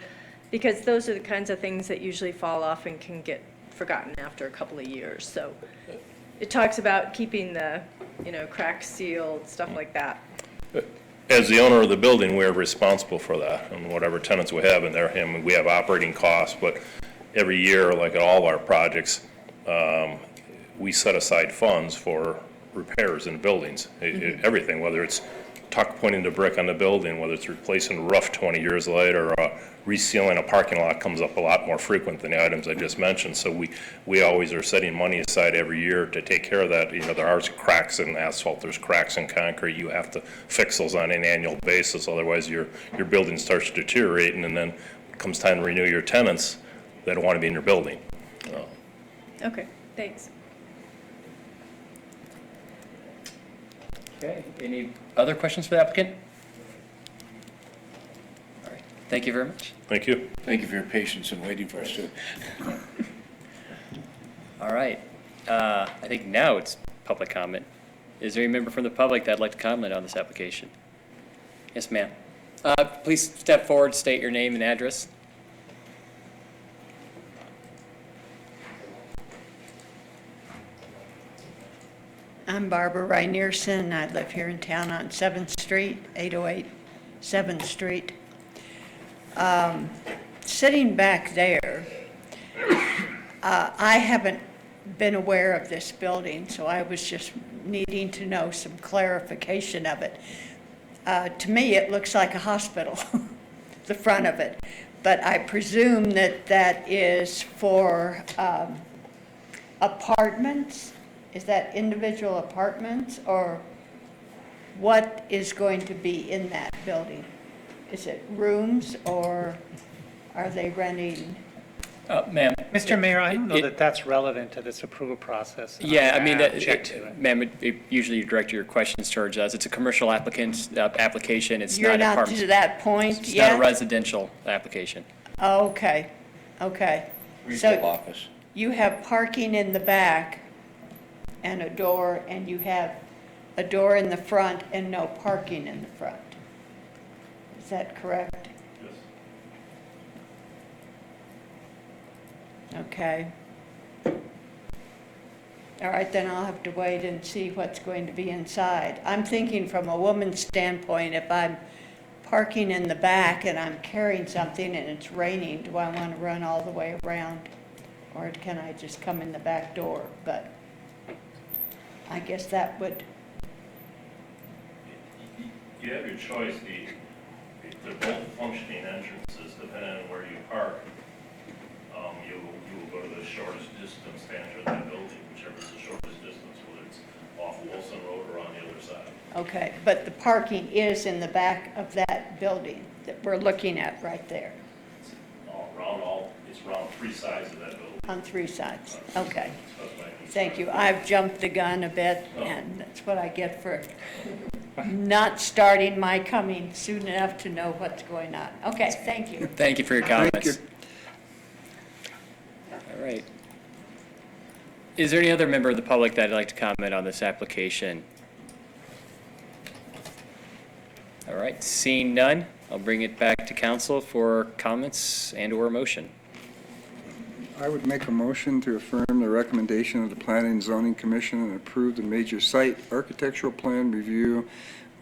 because those are the kinds of things that usually fall off and can get forgotten after a couple of years. So it talks about keeping the, cracks sealed, stuff like that. As the owner of the building, we're responsible for that, and whatever tenants we have in there, and we have operating costs, but every year, like at all our projects, we set aside funds for repairs in buildings, everything, whether it's tuck pointing the brick on the building, whether it's replacing the roof 20 years later, or resealing a parking lot comes up a lot more frequent than the items I just mentioned. So we always are setting money aside every year to take care of that. There are cracks in asphalt, there's cracks in concrete. You have to fix those on an annual basis, otherwise your building starts deteriorating, and then it comes time to renew your tenants, they don't want to be in your building. Okay, thanks. Okay, any other questions for the applicant? All right, thank you very much. Thank you. Thank you for your patience in waiting for us to. All right, I think now it's public comment. Is there any member from the public that'd like to comment on this application? Yes, ma'am. Please step forward, state your name and address. I'm Barbara Reinierson. I live here in town on 7th Street, 808 7th Street. Sitting back there, I haven't been aware of this building, so I was just needing to know some clarification of it. To me, it looks like a hospital, the front of it, but I presume that that is for apartments. Is that individual apartments, or what is going to be in that building? Is it rooms, or are they renting? Ma'am. Mr. Mayor, I don't know that that's relevant to this approval process. Yeah, I mean, Check to it. ma'am, usually you direct your questions towards us. It's a commercial application. It's You're not not apartments. to that point It's yet? not a residential application. Okay, okay. Retail So office. you have parking in the back and a door, and you have a door in the front and no parking in the front. Is that correct? Yes. Okay. All right, then I'll have to wait and see what's going to be inside. I'm thinking from a woman's standpoint, if I'm parking in the back and I'm carrying something and it's raining, do I want to run all the way around? Or can I just come in the back door? But I guess that would, You have your choice. They're both functioning entrances, depending on where you park. You will go to the shortest distance to enter that building, whichever is the shortest distance, whether it's off Wilson Road or on the other side. okay, but the parking is in the back of that building that we're looking at right there, It's around three sides of that building. on three sides. Okay. Thank you. I've jumped the gun a bit, and that's what I get for not starting my coming soon enough to know what's going on. Okay, thank you. Thank you for your comments. All right. Is there any other member of the public that'd like to comment on this application? All right, seeing none, I'll bring it back to council for comments and/or motion. I would make a motion to affirm the recommendation of the Planning and Zoning Commission and approve the major site architectural plan review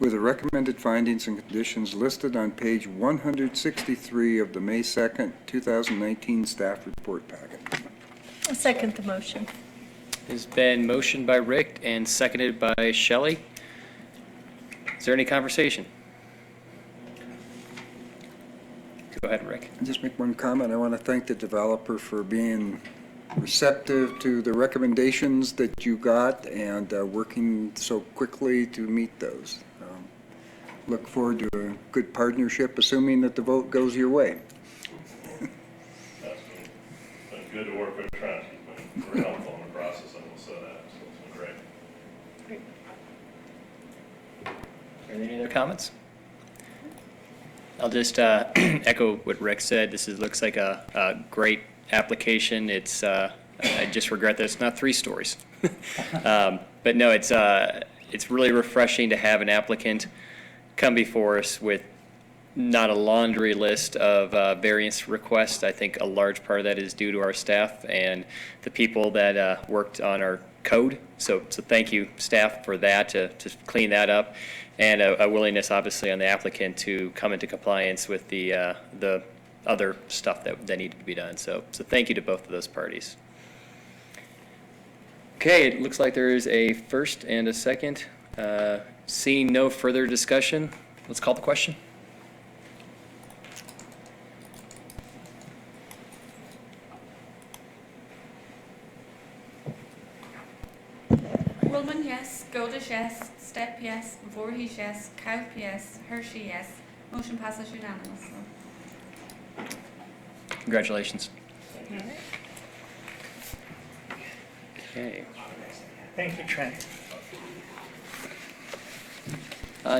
with the recommended findings and conditions listed on page 163 of the May 2nd, 2019 staff report packet. I'll second the motion. It's been motioned by Rick and seconded by Shelley. Is there any conversation? Go ahead, Rick. I'll just make one comment. I want to thank the developer for being receptive to the recommendations that you got and working so quickly to meet those. Look forward to a good partnership, assuming that the vote goes your way. That's been good to work with Trent. He's been very helpful in the process, I will say that, so it's been great. Are there any other comments? I'll just echo what Rick said. Looks like a great application. It's I just regret that it's not 3 stories. But no, it's really refreshing to have an applicant come before us with not a laundry list of variance requests. I think a large part of that is due to our staff and the people that worked on our code. So thank you, staff, for that, to clean that up, and a willingness, obviously, on the applicant to come into compliance with the other stuff that needed to be done. So thank you to both of those parties. Okay, it looks like there is a first and a second. Seeing no further discussion, let's call the question. Willman, yes. Goldish, yes. Stepp, yes. Voorhees, yes. Kaup, yes. Hershey, yes. Motion passes unanimously. Congratulations. Okay. Thank you, Trent.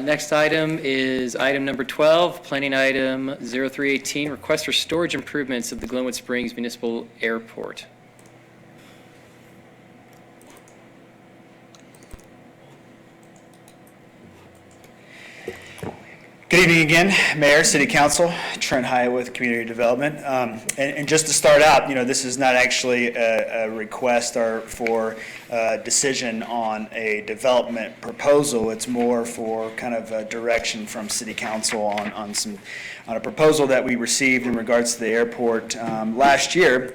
Next item is item number 12, planning item 0318, request for storage improvements of the Glenwood Springs Municipal Airport. Good evening again, Mayor, City Council, Trent Hyatt with Community Development. And just to start out, this is not actually a request or for a decision on a development proposal. It's more for kind of a direction from City Council on a proposal that we received in regards to the airport last year.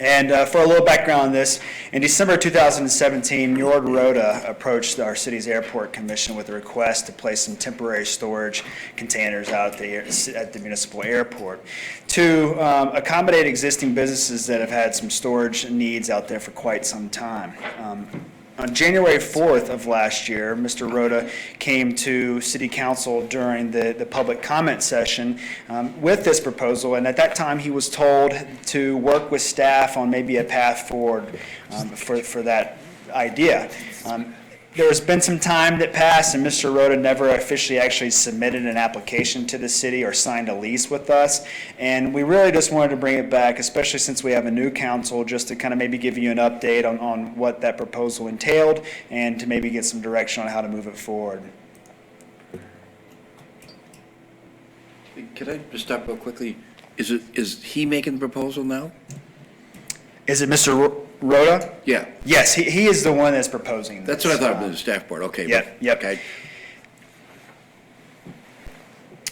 And for a little background on this, in December 2017, Njord Rhoda approached our city's airport commission with a request to place some temporary storage containers out at the municipal airport to accommodate existing businesses that have had some storage needs out there for quite some time. On January 4th of last year, Mr. Rhoda came to City Council during the public comment session with this proposal, and at that time he was told to work with staff on maybe a path forward for that idea. There's been some time that passed, and Mr. Rhoda never officially actually submitted an application to the city or signed a lease with us. And we really just wanted to bring it back, especially since we have a new council, just to kind of maybe give you an update on what that proposal entailed and to maybe get some direction on how to move it forward. Could I just stop real quickly? Is he making the proposal now? Is it Mr. Rhoda? Yeah. Yes, he is the one that's proposing this. That's what I thought of the staff board, okay. Yep. Okay.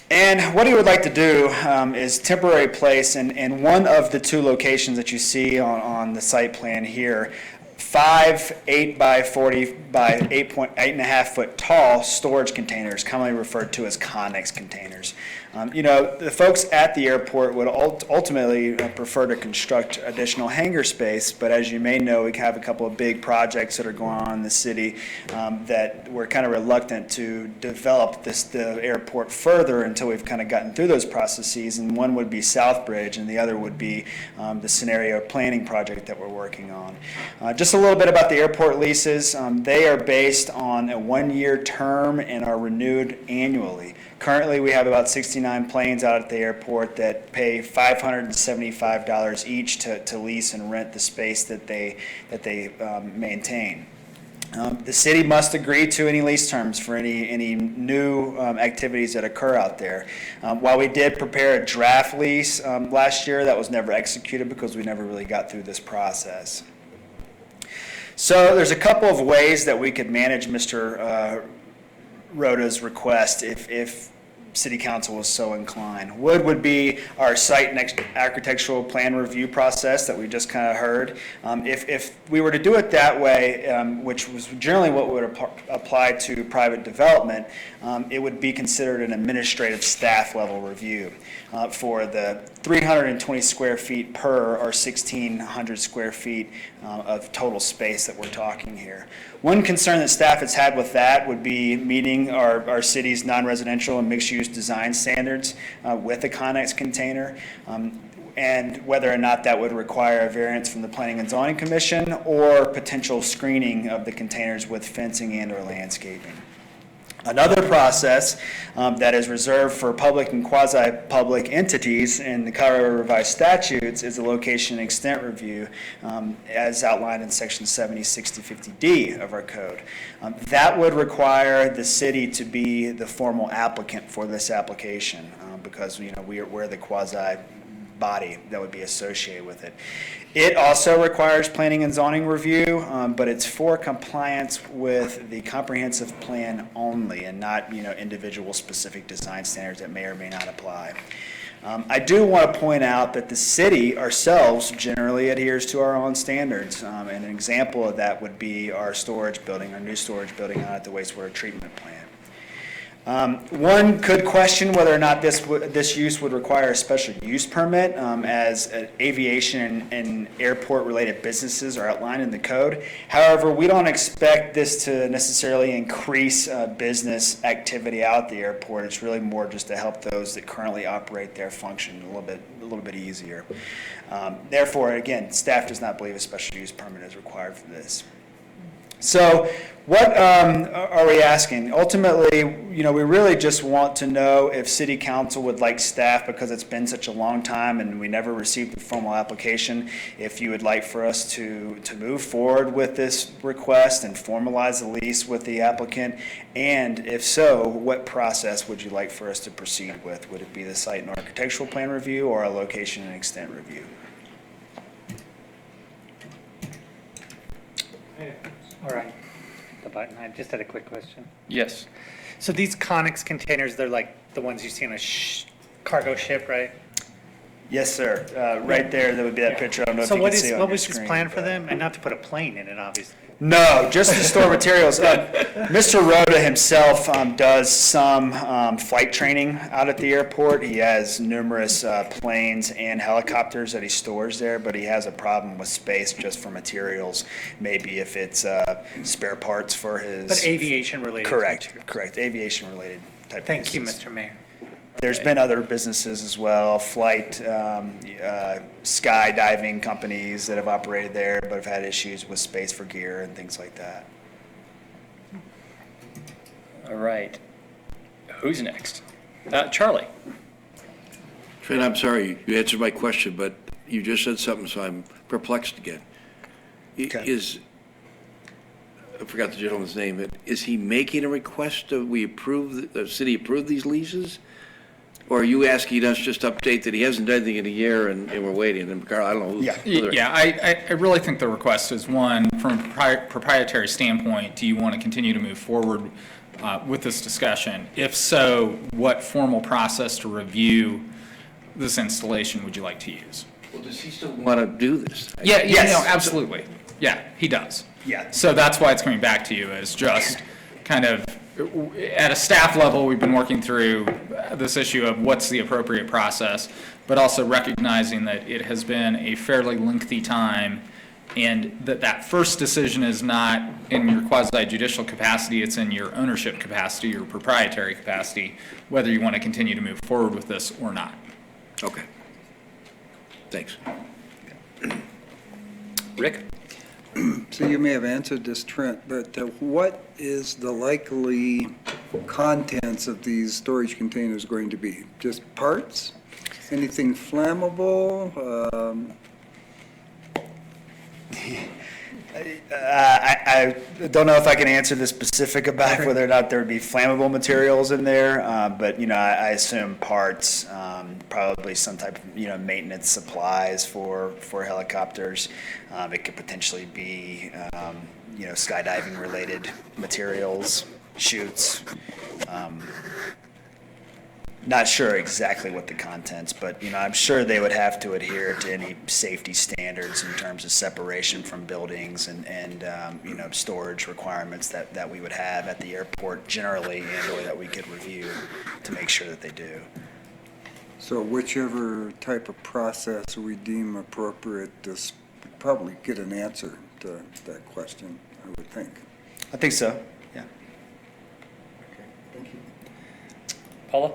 And what he would like to do is temporary place in one of the 2 locations that you see on the site plan here, 5 8 by 40 by 8.5 foot tall storage containers, commonly referred to as Connex containers. The folks at the airport would ultimately prefer to construct additional hangar space, but as you may know, we have a couple of big projects that are going on in the city that we're kind of reluctant to develop the airport further until we've kind of gotten through those processes, and one would be Southbridge and the other would be the scenario planning project that we're working on. Just a little bit about the airport leases. They are based on a 1-year term and are renewed annually. Currently, we have about 69 planes out at the airport that pay $575 each to lease and rent the space that they maintain. The city must agree to any lease terms for any new activities that occur out there. While we did prepare a draft lease last year, that was never executed because we never really got through this process. So there's a couple of ways that we could manage Mr. Rhoda's request if City Council was so inclined. Would be our site and architectural plan review process that we just kind of heard. If we were to do it that way, which was generally what would apply to private development, it would be considered an administrative staff level review for the 320 square feet per or 1,600 square feet of total space that we're talking here. One concern that staff has had with that would be meeting our city's non-residential and mixed-use design standards with a Connex container, and whether or not that would require a variance from the Planning and Zoning Commission or potential screening of the containers with fencing and or landscaping. Another process that is reserved for public and quasi-public entities in the Colorado Revised Statutes is a location and extent review as outlined in section 70, 60, 50D of our code. That would require the city to be the formal applicant for this application because we're the quasi body that would be associated with it. It also requires planning and zoning review, but it's for compliance with the comprehensive plan only and not, individual specific design standards that may or may not apply. I do want to point out that the city ourselves generally adheres to our own standards, and an example of that would be our storage building, our new storage building out at the wastewater treatment plant. One could question whether or not this use would require a special use permit, as aviation and airport-related businesses are outlined in the code. However, we don't expect this to necessarily increase business activity out at the airport. It's really more just to help those that currently operate their function a little bit easier. Therefore, again, staff does not believe a special use permit is required for this. So what are we asking? Ultimately, we really just want to know if City Council would like staff, because it's been such a long time and we never received a formal application, if you would like for us to move forward with this request and formalize the lease with the applicant, and if so, what process would you like for us to proceed with? Would it be the site and architectural plan review or a location and extent review? All right, the button. I just had a quick question. Yes. So these Connex containers, they're like the ones you see on a cargo ship, right? Yes, sir. Right there, that would be that picture. I don't know if you can see on your what was his screen, plan for but- them? And not to put a plane in it, obviously. No, just to store materials. Mr. Rhoda himself does some flight training out at the airport. He has numerous planes and helicopters that he stores there, but he has a problem with space just for materials. Maybe if it's spare parts for his... But aviation related. Correct. Aviation related type Thank of you, business. Mr. Mayor. There's been other businesses as well, flight, skydiving companies that have operated there, but have had issues with space for gear and things like that. All right. Who's next? Charlie. Trent, I'm sorry, you answered my question, but you just said something, so I'm perplexed again. I forgot the gentleman's name. Is he making a request that we approve, the city approve these leases? Or are you asking us just to update that he hasn't done anything in a year and we're waiting? And Carl, I don't know. I really think the request is, one, from a proprietary standpoint, do you want to continue to move forward with this discussion? If so, what formal process to review this installation would you like to use? Well, does he still want to do this? No, absolutely. Yeah, he does. Yeah. So that's why it's coming back to you, is just kind of, at a staff level, we've been working through this issue of what's the appropriate process, but also recognizing that it has been a fairly lengthy time, and that first decision is not in your quasi-judicial capacity, it's in your ownership capacity, your proprietary capacity, whether you want to continue to move forward with this or not. Okay. Thanks. Rick? So you may have answered this, Trent, but what is the likely contents of these storage containers going to be? Just parts? Anything flammable? I don't know if I can answer the specific about whether or not there would be flammable materials in there, but I assume parts, probably some type of maintenance supplies for helicopters. It could potentially be skydiving related materials, chutes. Not sure exactly what the contents, but, I'm sure they would have to adhere to any safety standards in terms of separation from buildings and storage requirements that we would have at the airport generally, and/or that we could review to make sure that they do. So whichever type of process we deem appropriate, this would probably get an answer to that question, I would think. I think so, yeah. Paula?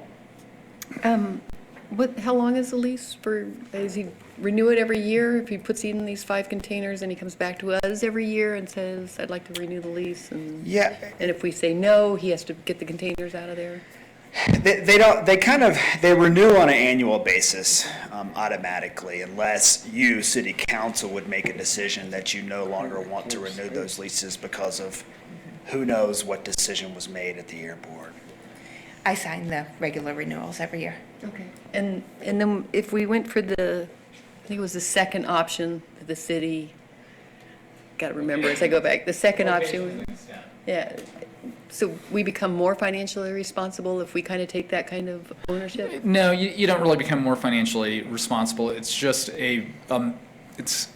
How long is the lease for, does he renew it every year? If he puts in these 5 containers and he comes back to us every year and says, I'd like to renew the lease? And Yeah. And if we say no, he has to get the containers out of there? They renew on an annual basis automatically, unless you, city council, would make a decision that you no longer want to renew those leases because of who knows what decision was made at the airport. I sign the regular renewals every year. Okay. And then if we went for I think it was the second option, the city, got to remember as I go back, the second option, yeah. So we become more financially responsible if we kind of take that kind of ownership? No, you don't really become more financially responsible. It's just this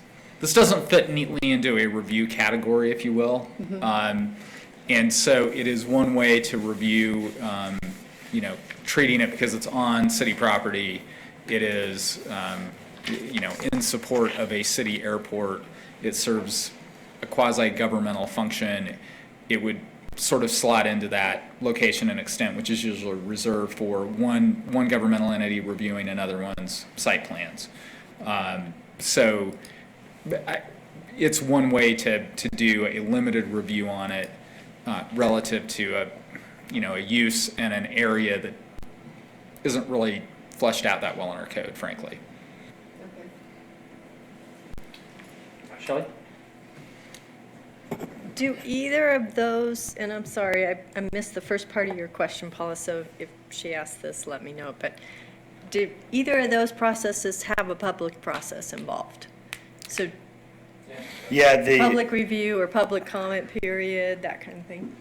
doesn't fit neatly into a review category, if you will. And so it is one way to review, treating it because it's on city property. It is, in support of a city airport. It serves a quasi-governmental function. It would sort of slot into that location and extent, which is usually reserved for one governmental entity reviewing another one's site plans. It's one way to do a limited review on it relative to a use and an area that isn't really fleshed out that well in our code, frankly. Shelley? Do either of those, and I'm sorry, I missed the first part of your question, Paula, so if she asked this, let me know, but do either of those processes have a public process involved? So Yeah, public review or public comment period, that kind of thing?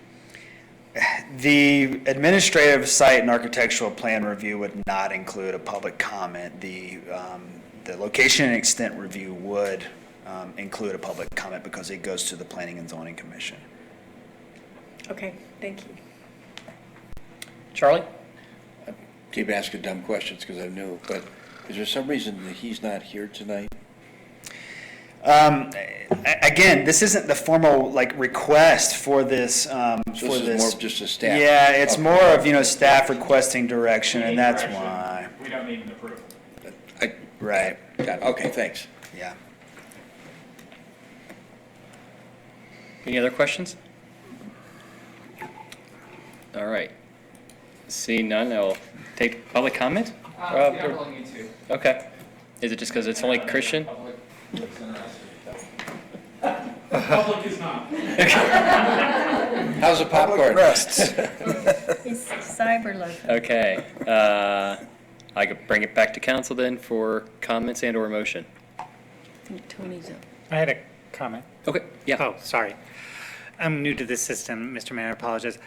The administrative site and architectural plan review would not include a public comment. The location and extent review would include a public comment because it goes to the Planning and Zoning Commission. Okay, thank you. Charlie? Keep asking dumb questions because I knew, but is there some reason that he's not here tonight? Again, this isn't the formal request for this. So this is more of just a staff? Yeah, it's more of staff requesting direction, and that's why. We don't need an approval. Right. Got it. Okay, thanks. Yeah. Any other questions? All right. Seeing none, I'll take public comment. We don't really need to. Okay. Is it just because it's only Christian? Public is interested. Public is not. How's the popcorn? It's cyber logo. Okay. I could bring it back to council then for comments and/or motion. I think Tony's up. I had a comment. Okay, yeah. Oh, sorry. I'm new to this system, Mr. Mayor, I apologize.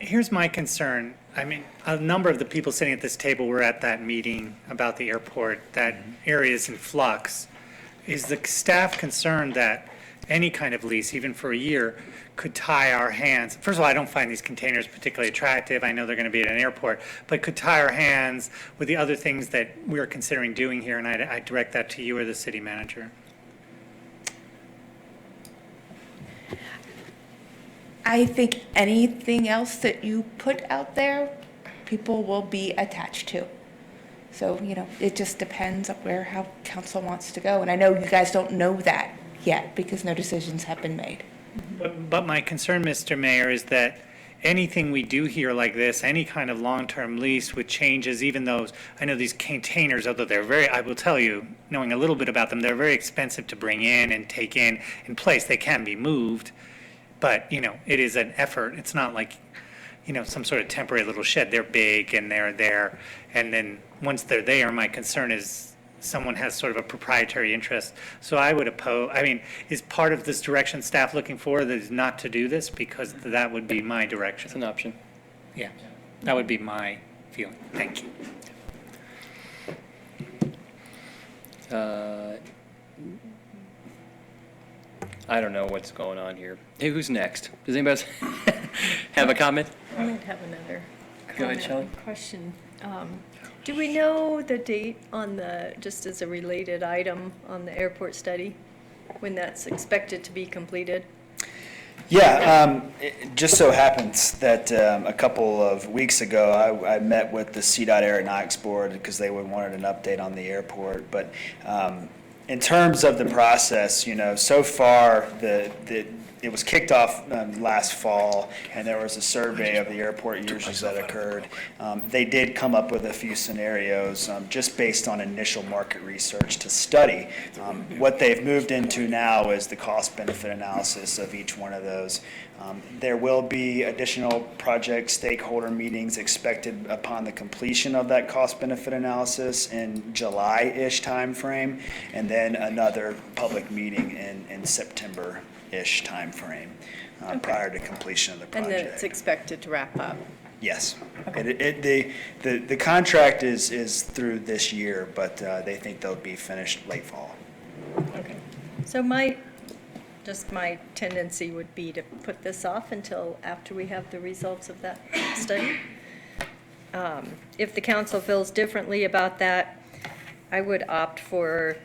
Here's my concern. I mean, a number of the people sitting at this table were at that meeting about the airport, that area is in flux. Is the staff concerned that any kind of lease, even for a year, could tie our hands? First of all, I don't find these containers particularly attractive. I know they're going to be at an airport, but could tie our hands with the other things that we're considering doing here, and I direct that to you or the city manager. I think anything else that you put out there, people will be attached to. So, it just depends on how council wants to go. And I know you guys don't know that yet because no decisions have been made. But my concern, Mr. Mayor, is that anything we do here like this, any kind of long-term lease with changes, even those, I know these containers, although they're I will tell you, knowing a little bit about them, they're very expensive to bring in and take in place. They can be moved, but, it is an effort. It's not like, some sort of temporary little shed. They're big and they're there. And then once they're there, my concern is someone has sort of a proprietary interest. So I would oppose, is part of this direction staff looking for that is not to do this? Because that would be my direction. It's an option. Yeah, that would be my feeling. Thank you. I don't know what's going on here. Hey, who's next? Does anybody else have a comment? I might have another Go ahead, Shelley. question. Do we know the date on the, just as a related item, on the airport study? When that's expected to be completed? Yeah, it just so happens that a couple of weeks ago, I met with the CDOT Aeronautics Board because they wanted an update on the airport. But in terms of the process, so far, it was kicked off last fall, and there was a survey of the airport users that occurred. They did come up with a few scenarios just based on initial market research to study. What they've moved into now is the cost-benefit analysis of each one of those. There will be additional project stakeholder meetings expected upon the completion of that cost-benefit analysis in July-ish timeframe, and then another public meeting in September-ish timeframe prior to completion of the And project. then it's expected to wrap up? Yes. The contract is through this year, but they think they'll be finished late fall. Okay. So just my tendency would be to put this off until after we have the results of that study. If the council feels differently about that, I would opt for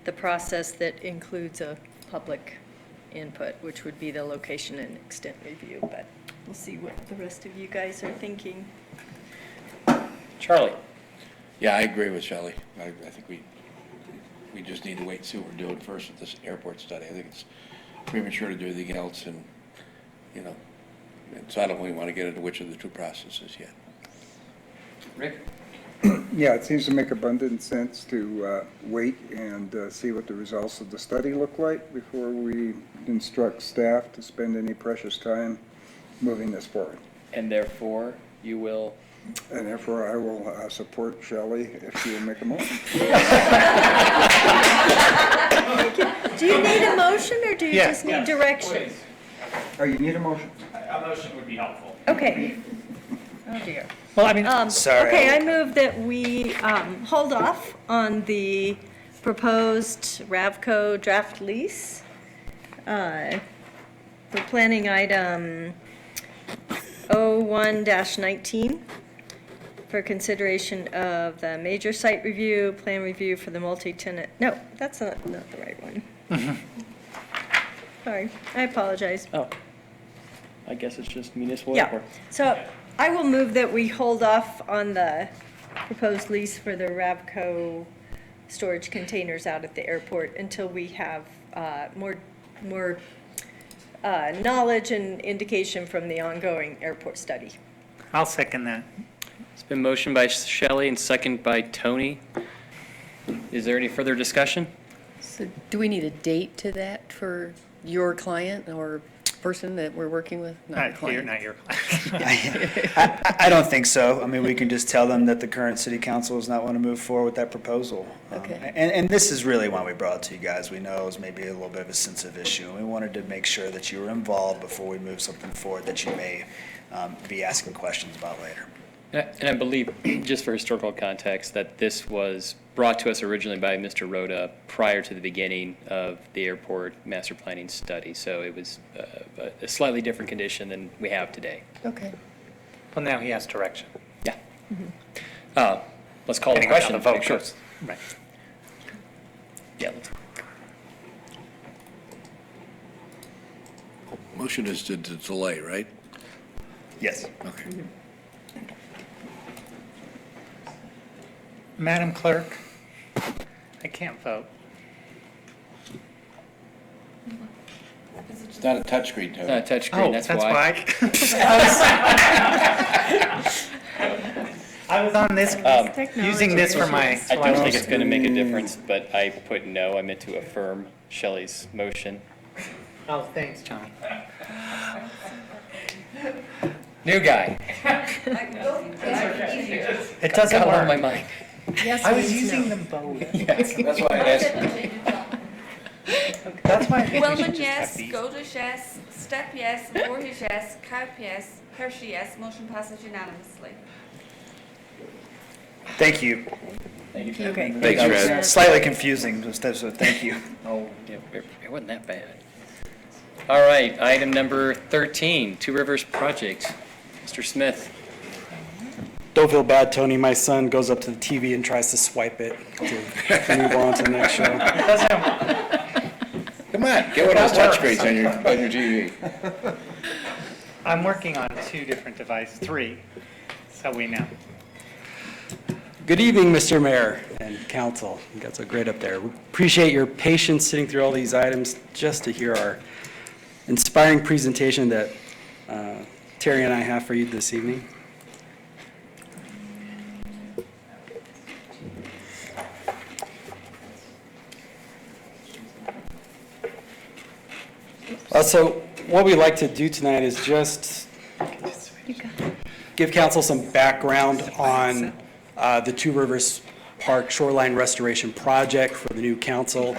the process that includes a public input, which would be the location and extent review, but we'll see what the rest of you guys are thinking. Charlie? Yeah, I agree with Shelley. I think we just need to wait and see what we're doing first with this airport study. I think it's premature to do anything else, and, so I don't really want to get into which of the two processes yet. Rick? Yeah, it seems to make abundant sense to wait and see what the results of the study look like before we instruct staff to spend any precious time moving this forward. And therefore, you will? And therefore, I will support Shelley if she will make a motion. Do you need a motion, or do you Yeah. just need direction? Oh, you need a motion? A motion would be helpful. Okay. Oh, dear. Well, I mean, Sorry. Okay, I move that we hold off on the proposed Ravco draft lease for planning item 01-19 for consideration of the major site review, plan review for the multi-tenant, no, that's not the right one. Sorry, I apologize. Oh, I guess it's just municipal Yeah, airport. so I will move that we hold off on the proposed lease for the Ravco storage containers out at the airport until we have more knowledge and indication from the ongoing airport study. I'll second that. It's been motioned by Shelley and second by Tony. Is there any further discussion? So do we need a date to that for your client or person that we're working with? Not client. your I don't think so. I mean, we can just tell them that the current city council does not want to move forward with that proposal. Okay. And this is really why we brought it to you guys. We know it was maybe a little bit of a sensitive issue, and we wanted to make sure that you were involved before we move something forward that you may be asking questions about later. And I believe, just for historical context, that this was brought to us originally by Mr. Rhoda prior to the beginning of the airport master planning study. So it was a slightly different condition than we have today. Okay. Well, now he has direction. Yeah. Let's call the Getting question. on the vote Make sure. first. Right. Yeah. let's- Motion is to delay, right? Yes. Okay. Madam Clerk, I can't vote. It's not a touchscreen, Tony. It's not a touchscreen, that's why. I was on this, using this for my. I don't think it's going to make a difference, but I put no. I meant to affirm Shelley's motion. Oh, thanks, John. New guy. It doesn't Got it on work. my mind. Yes, I was means using no. them both. Yes, that's why I asked. That's why I think we should Wellman, just yes. have these. Goldish, yes. Step, yes. Voorhees, yes. Kaup, yes. Hershey, yes. Motion passes unanimously. Thank you. Thank you. Okay. Thanks, Brad. Slightly confusing, so thank you. Oh, yeah, it wasn't that bad. All right, item number 13, Two Rivers Project. Mr. Smith. Don't feel bad, Tony. My son goes up to the TV and tries to swipe it to move on to the next show. Come on, get one of those touchscreens on your TV. I'm working on 2 different devices, 3, so we know. Good evening, Mr. Mayor and council. You guys are great up there. We appreciate your patience sitting through all these items just to hear our inspiring presentation that Terry and I have for you this evening. So what we like to do tonight is just give council some background on the Two Rivers Park Shoreline Restoration Project for the new council.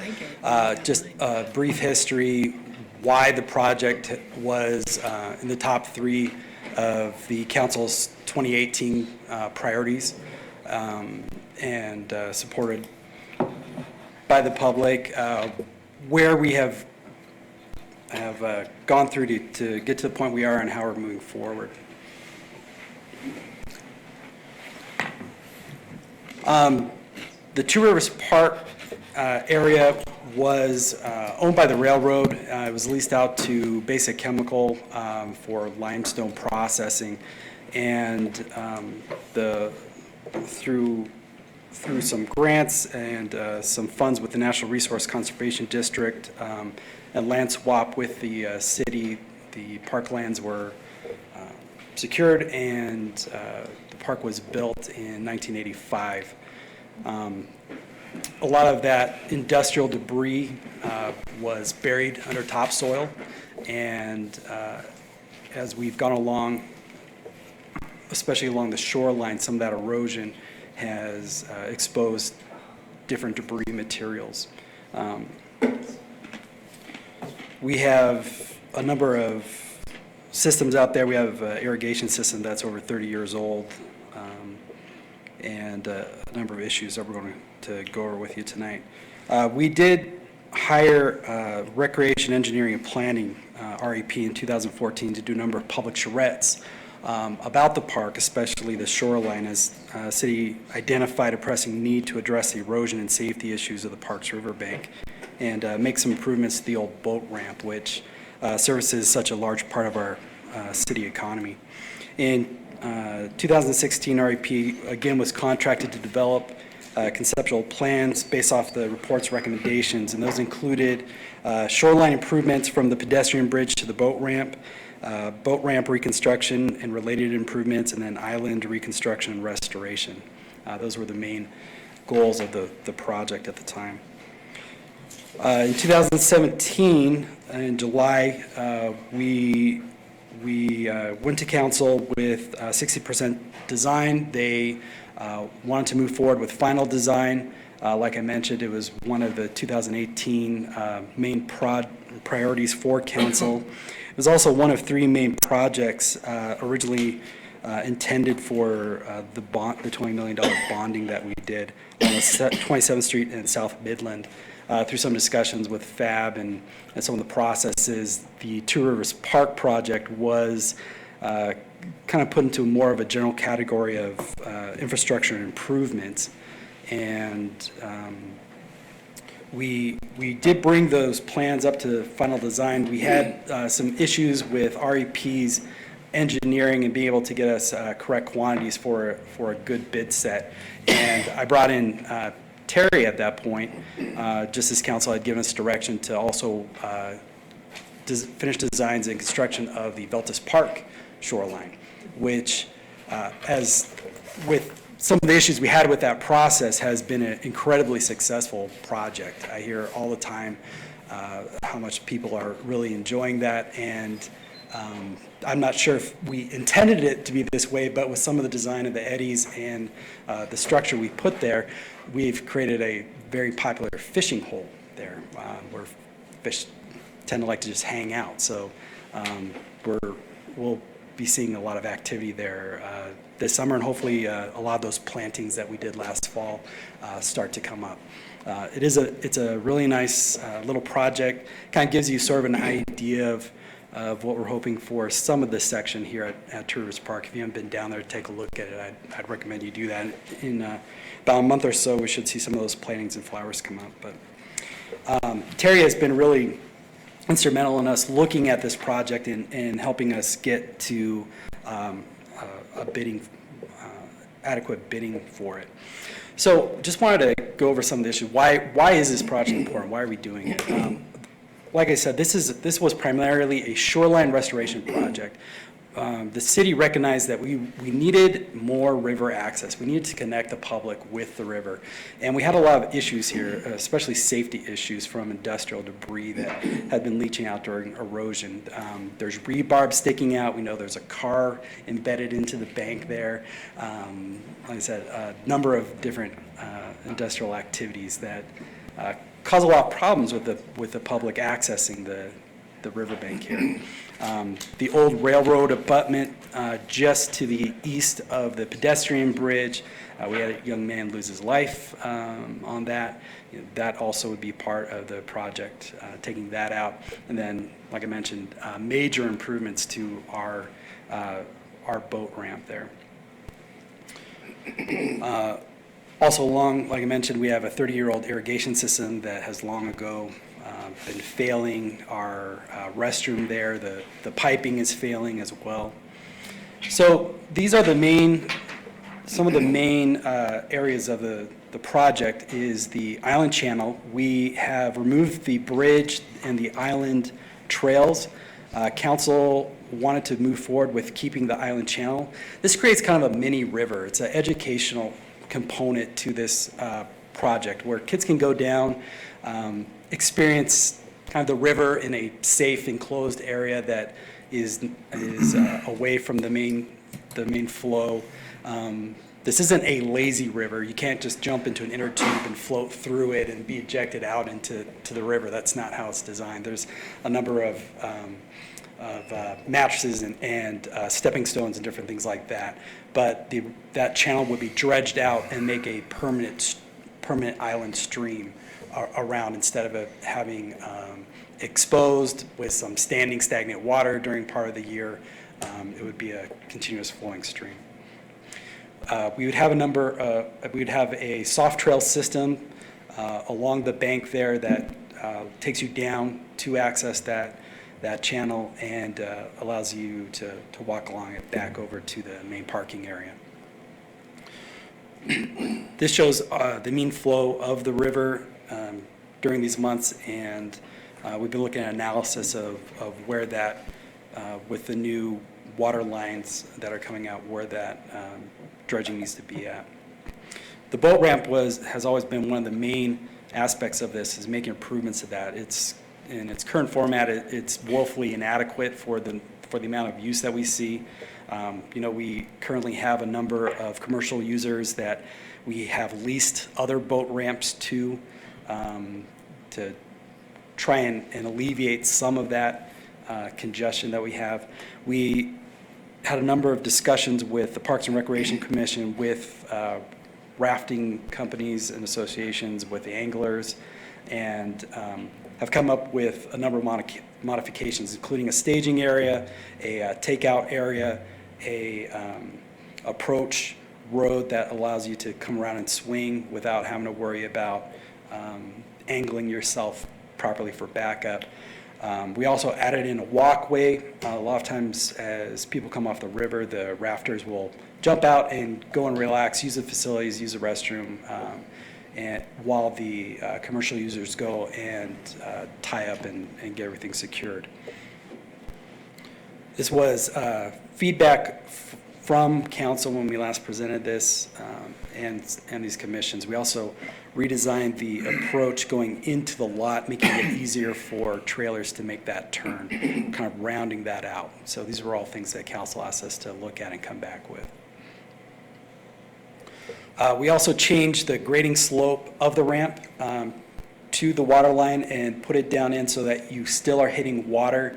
Just a brief history, why the project was in the top 3 of the council's 2018 priorities and supported by the public, where we have gone through to get to the point we are and how we're moving forward. The Two Rivers Park area was owned by the railroad. It was leased out to Basic Chemical for limestone processing, and through some grants and some funds with the National Resource Conservation District and land swap with the city, the park lands were secured, and the park was built in 1985. A lot of that industrial debris was buried under topsoil, and as we've gone along, especially along the shoreline, some of that erosion has exposed different debris materials. We have a number of systems out there. We have an irrigation system that's over 30 years old, and a number of issues that we're going to go over with you tonight. We did hire Recreation Engineering and Planning, REP, in 2014 to do a number of public charrettes about the park, especially the shoreline, as city identified a pressing need to address the erosion and safety issues of the park's riverbank and make some improvements to the old boat ramp, which services such a large part of our city economy. In 2016, REP again was contracted to develop conceptual plans based off the report's recommendations, and those included shoreline improvements from the pedestrian bridge to the boat ramp reconstruction and related improvements, and then island reconstruction and restoration. Those were the main goals of the project at the time. In 2017, in July, we went to council with 60% design. They wanted to move forward with final design. Like I mentioned, it was one of the 2018 main priorities for council. It was also one of 3 main projects originally intended for the $20 million bonding that we did on 27th Street and South Midland. Through some discussions with FAB and some of the processes, the Two Rivers Park project was kind of put into more of a general category of infrastructure and improvements. And we did bring those plans up to final design. We had some issues with REP's engineering and being able to get us correct quantities for a good bid set. And I brought in Terry at that point, just as council had given us direction to also finish designs and construction of the Veltus Park shoreline, which, as with some of the issues we had with that process, has been an incredibly successful project. I hear all the time how much people are really enjoying that, and I'm not sure if we intended it to be this way, but with some of the design of the eddies and the structure we put there, we've created a very popular fishing hole there where fish tend to like to just hang out. So we'll be seeing a lot of activity there this summer, and hopefully a lot of those plantings that we did last fall start to come up. It's a really nice little project. Kind of gives you sort of an idea of what we're hoping for some of this section here at Two Rivers Park. If you haven't been down there to take a look at it, I'd recommend you do that. In about a month or so, we should see some of those plantings and flowers come up. But Terry has been really instrumental in us looking at this project and helping us get to a bidding, adequate bidding for it. So just wanted to go over some of the issues. Why is this project important? Why are we doing it? Like I said, this was primarily a shoreline restoration project. The city recognized that we needed more river access. We needed to connect the public with the river. And we had a lot of issues here, especially safety issues from industrial debris that had been leaching out during erosion. There's rebarb sticking out. We know there's a car embedded into the bank there. Like I said, a number of different industrial activities that cause a lot of problems with the public accessing the riverbank here. The old railroad abutment just to the east of the pedestrian bridge, we had a young man lose his life on that. That also would be part of the project, taking that out. And then, like I mentioned, major improvements to our boat ramp there. Also along, like I mentioned, we have a 30-year-old irrigation system that has long ago been failing. Our restroom there, the piping is failing as well. So these are some of the main areas of the project is the island channel. We have removed the bridge and the island trails. Council wanted to move forward with keeping the island channel. This creates kind of a mini river. It's an educational component to this project where kids can go down, experience kind of the river in a safe, enclosed area that is away from the main flow. This isn't a lazy river. You can't just jump into an inner tube and float through it and be ejected out into the river. That's not how it's designed. There's a number of mattresses and stepping stones and different things like that. But that channel would be dredged out and make a permanent island stream around instead of it having exposed with some standing stagnant water during part of the year. It would be a continuous flowing stream. We would have a soft trail system along the bank there that takes you down to access that channel and allows you to walk along it back over to the main parking area. This shows the mean flow of the river during these months, and we've been looking at analysis of where that, with the new water lines that are coming out, where that dredging needs to be at. The boat ramp has always been one of the main aspects of this, is making improvements to that. In its current format, it's woefully inadequate for the amount of use that we see. We currently have a number of commercial users that we have leased other boat ramps to try and alleviate some of that congestion that we have. We had a number of discussions with the Parks and Recreation Commission, with rafting companies and associations, with the anglers, and have come up with a number of modifications, including a staging area, a takeout area, a approach road that allows you to come around and swing without having to worry about angling yourself properly for backup. We also added in a walkway. A lot of times as people come off the river, the rafters will jump out and go and relax, use the facilities, use the restroom, and while the commercial users go and tie up and get everything secured. This was feedback from council when we last presented this and these commissions. We also redesigned the approach going into the lot, making it easier for trailers to make that turn, kind of rounding that out. So these were all things that council asked us to look at and come back with. We also changed the grading slope of the ramp to the water line and put it down in so that you still are hitting water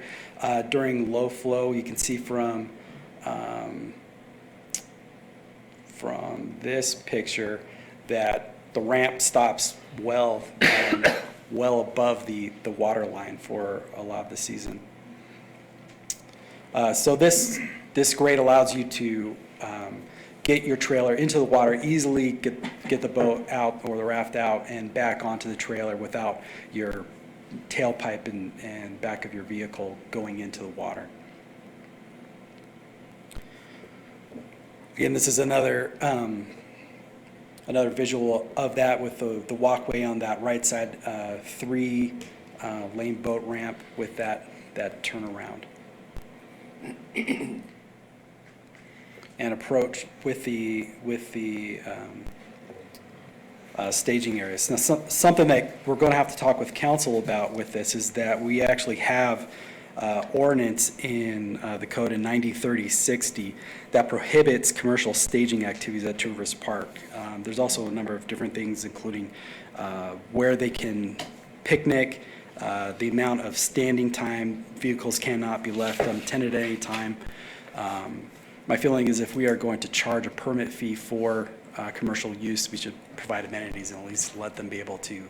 during low flow. You can see from from this picture that the ramp stops well above the water line for a lot of the season. So this grade allows you to get your trailer into the water easily, get the boat out or the raft out and back onto the trailer without your tailpipe and back of your vehicle going into the water. Again, this is another visual of that with the walkway on that right side, 3-lane boat ramp with that turnaround. And approach with the staging areas. Now, something that we're going to have to talk with council about with this is that we actually have ordinance in the code in 903060 that prohibits commercial staging activities at Traverse Park. There's also a number of different things, including where they can picnic, the amount of standing time, vehicles cannot be left unattended at any time. My feeling is if we are going to charge a permit fee for commercial use, we should provide amenities and at least let them be able to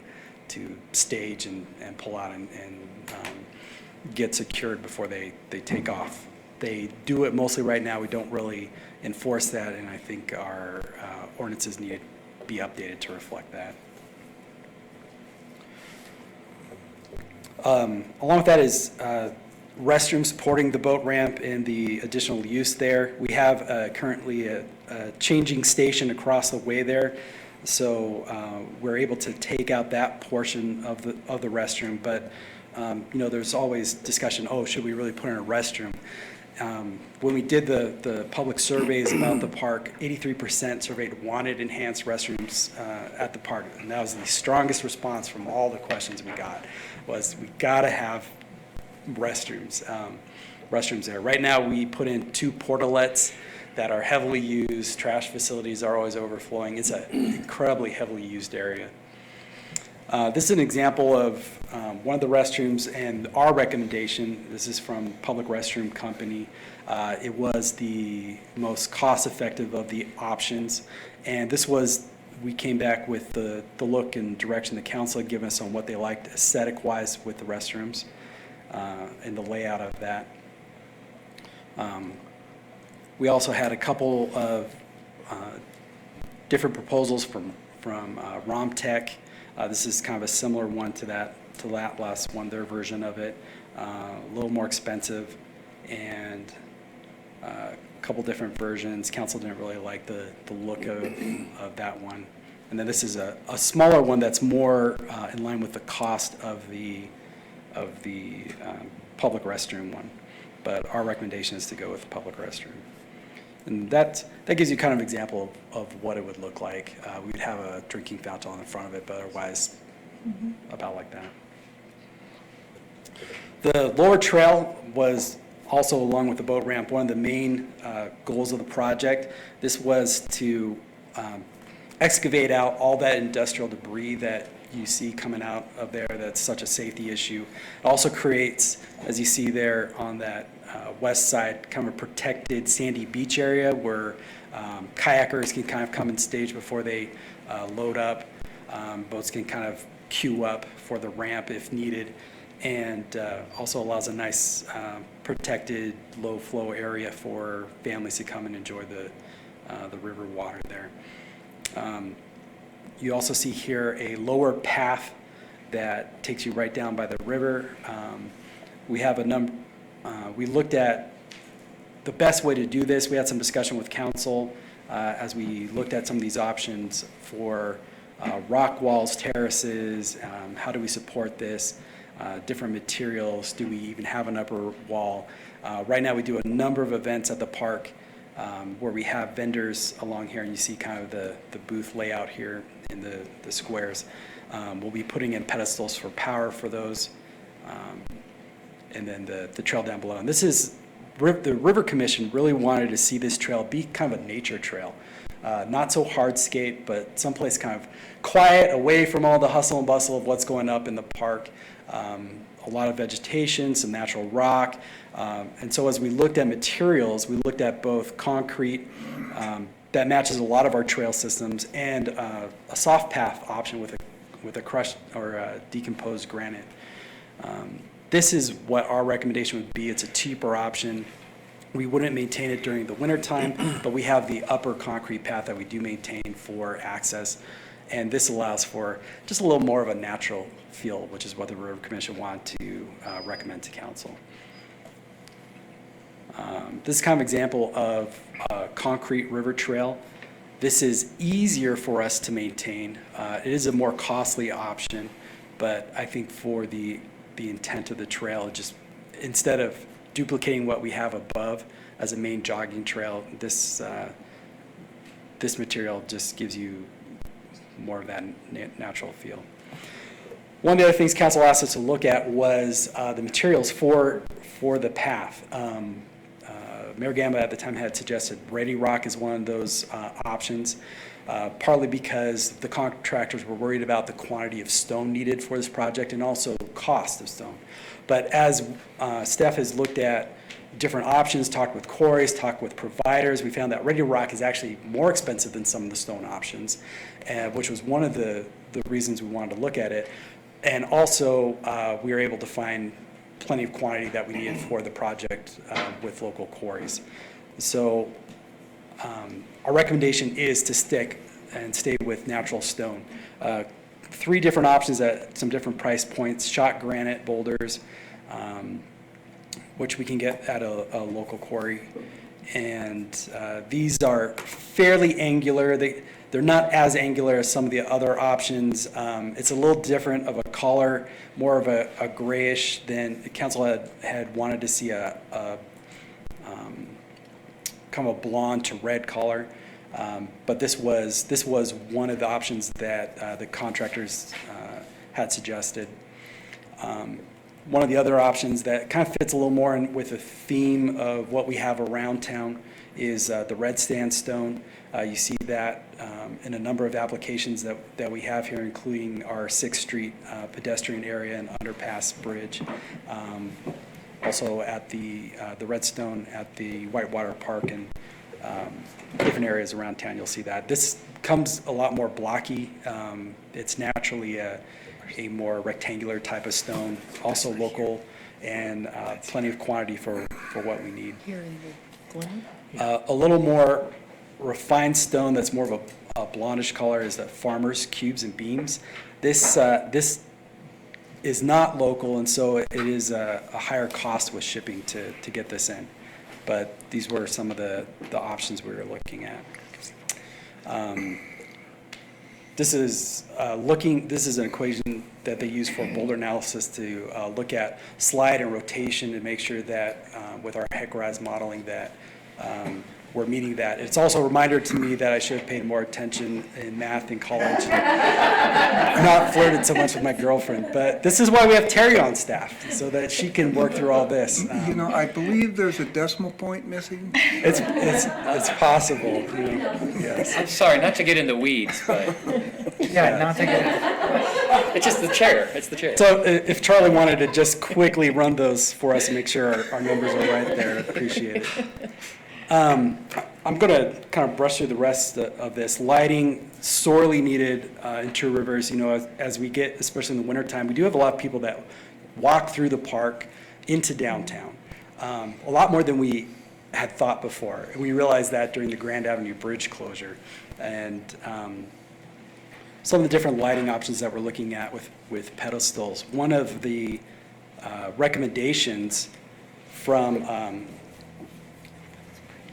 stage and pull out and get secured before they take off. They do it mostly right now. We don't really enforce that, and I think our ordinances need to be updated to reflect that. Along with that is restrooms supporting the boat ramp and the additional use there. We have currently a changing station across the way there, so we're able to take out that portion of the restroom. But there's always discussion. Oh, should we really put in a restroom? When we did the public surveys about the park, 83% surveyed wanted enhanced restrooms at the park, and that was the strongest response from all the questions we got. Was we got to have restrooms there. Right now, we put in 2 portalets that are heavily used. Trash facilities are always overflowing. It's an incredibly heavily used area. This is an example of one of the restrooms and our recommendation. This is from Public Restroom Company. It was the most cost-effective of the options, and this was, we came back with the look and direction the council had given us on what they liked aesthetic-wise with the restrooms and the layout of that. We also had a couple of different proposals from Romtech. This is kind of a similar one to that last one, their version of it, a little more expensive, and a couple different versions. Council didn't really like the look of that one. And then this is a smaller one that's more in line with the cost of the public restroom one. But our recommendation is to go with the public restroom. And that gives you kind of an example of what it would look like. We'd have a drinking fountain on the front of it, but otherwise about like that. The lower trail was also, along with the boat ramp, one of the main goals of the project. This was to excavate out all that industrial debris that you see coming out of there that's such a safety issue. It also creates, as you see there on that west side, kind of a protected sandy beach area where kayakers can kind of come and stage before they load up. Boats can kind of queue up for the ramp if needed, and also allows a nice protected low flow area for families to come and enjoy the river water there. You also see here a lower path that takes you right down by the river. We have we looked at the best way to do this. We had some discussion with council as we looked at some of these options for rock walls, terraces, how do we support this, different materials, do we even have an upper wall? Right now we do a number of events at the park where we have vendors along here, and you see kind of the booth layout here in the squares. We'll be putting in pedestals for power for those, and then the trail down below. And this is, the River Commission really wanted to see this trail be kind of a nature trail. Not so hardscape, but someplace kind of quiet, away from all the hustle and bustle of what's going up in the park. a lot of vegetation, some natural rock. And so as we looked at materials, we looked at both concrete that matches a lot of our trail systems and a soft path option with a crushed or decomposed granite. This is what our recommendation would be. It's a cheaper option. We wouldn't maintain it during the winter time, but we have the upper concrete path that we do maintain for access. And this allows for just a little more of a natural feel, which is what the River Commission wanted to recommend to council. This is kind of an example of a concrete river trail. This is easier for us to maintain. It is a more costly option, but I think for the intent of the trail, just instead of duplicating what we have above as a main jogging trail, this material just gives you more of that natural feel. One of the other things council asked us to look at was the materials for the path. Mayor Gamba at the time had suggested Ready Rock is one of those options, partly because the contractors were worried about the quantity of stone needed for this project and also cost of stone. But as staff has looked at different options, talked with quarries, talked with providers, we found that Ready Rock is actually more expensive than some of the stone options, which was one of the reasons we wanted to look at it. And also, we were able to find plenty of quantity that we needed for the project with local quarries. So our recommendation is to stick and stay with natural stone. 3 different options at some different price points: shot granite boulders, which we can get at a local quarry. And these are fairly angular. They're not as angular as some of the other options. It's a little different of a color, more of a grayish than the council had wanted to see a kind of a blonde to red color. But this was one of the options that the contractors had suggested. One of the other options that kind of fits a little more in with the theme of what we have around town is the red sandstone. You see that in a number of applications that we have here, including our 6th Street pedestrian area and underpass bridge. Also at the redstone at the Whitewater Park and different areas around town, you'll see that. This comes a lot more blocky. It's naturally a more rectangular type of stone, also local, and plenty of quantity for what we need. Here in the Glen? A little more refined stone that's more of a blondish color is the Farmers Cubes and Beams. This is not local, and so it is a higher cost with shipping to get this in. But these were some of the options we were looking at. This is an equation that they use for boulder analysis to look at slide and rotation and make sure that with our HEC-RAS modeling that we're meeting that. It's also a reminder to me that I should have paid more attention in math in college. Not flirted so much with my girlfriend, but this is why we have Terry on staff, so that she can work through all this. You know, I believe there's a decimal point missing. It's possible. Yes. I'm sorry, not to get in the weeds, but Yeah, not to get, it's just the chair. It's the chair. So if Charlie wanted to just quickly run those for us and make sure our numbers are right there, I'd appreciate it. I'm going to kind of brush through the rest of this. Lighting, sorely needed in Two Rivers. You know, as we get, especially in the wintertime, we do have a lot of people that walk through the park into downtown. A lot more than we had thought before. And we realized that during the Grand Avenue Bridge closure. And some of the different lighting options that we're looking at with pedestals. One of the recommendations from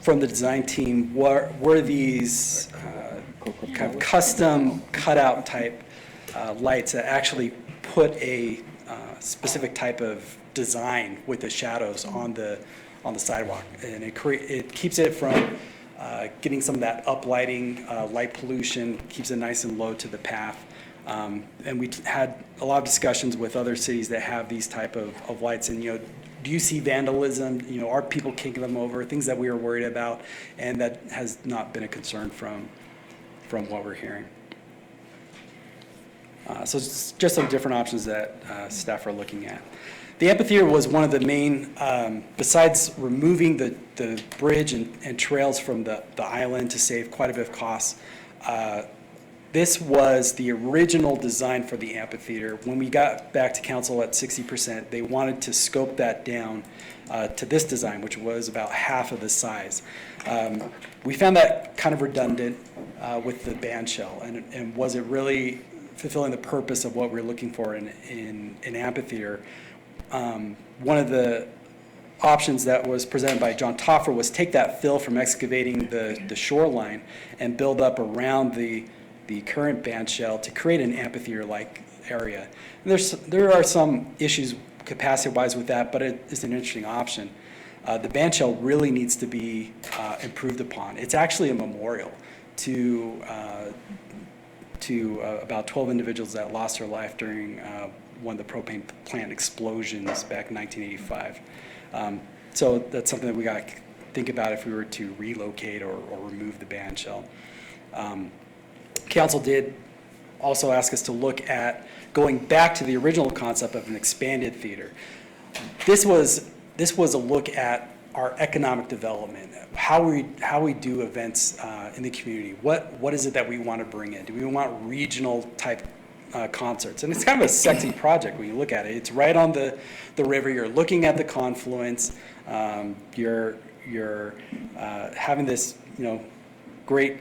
the design team were these kind of custom cutout type lights that actually put a specific type of design with the shadows on the sidewalk, and it keeps it from getting some of that uplighting, light pollution, keeps it nice and low to the path. And we had a lot of discussions with other cities that have these type of lights, and do you see vandalism? Are people kicking them over? Things that we were worried about, and that has not been a concern from what we're hearing. So it's just some different options that staff are looking at. The amphitheater was one of the main, besides removing the bridge and trails from the island to save quite a bit of costs, this was the original design for the amphitheater. When we got back to council at 60%, they wanted to scope that down to this design, which was about half of the size. We found that kind of redundant with the band shell, and was it really fulfilling the purpose of what we're looking for in an amphitheater? One of the options that was presented by John Toffer was take that fill from excavating the shoreline and build up around the current band shell to create an amphitheater-like area. And there are some issues capacity-wise with that, but it is an interesting option. The band shell really needs to be improved upon. It's actually a memorial to about 12 individuals that lost their life during one of the propane plant explosions back in 1985. So that's something that we got to think about if we were to relocate or remove the band shell. Council did also ask us to look at going back to the original concept of an expanded theater. This was a look at our economic development, how we do events in the community. What is it that we want to bring in? Do we want regional type concerts? And it's kind of a sexy project when you look at it. It's right on the river. You're looking at the confluence. You're having this great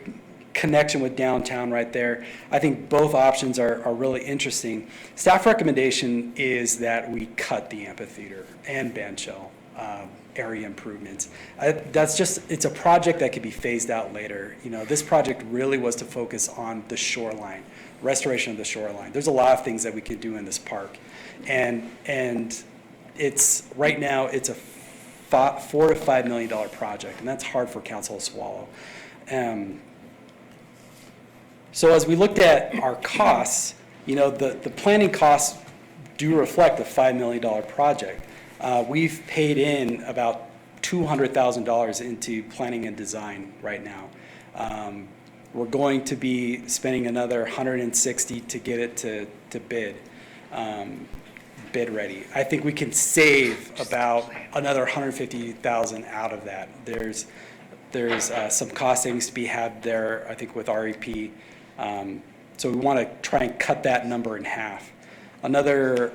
connection with downtown right there. I think both options are really interesting. Staff recommendation is that we cut the amphitheater and band shell area improvements. It's a project that could be phased out later. This project really was to focus on the shoreline, restoration of the shoreline. There's a lot of things that we could do in this park. And right now it's a $4 to $5 million project, and that's hard for council to swallow. So as we looked at our costs, the planning costs do reflect a $5 million project. We've paid in about $200,000 into planning and design right now. We're going to be spending another $160,000 to get it to bid ready. I think we can save about another $150,000 out of that. There's some cost savings to be had there, I think, with REP. So we want to try and cut that number in half. Another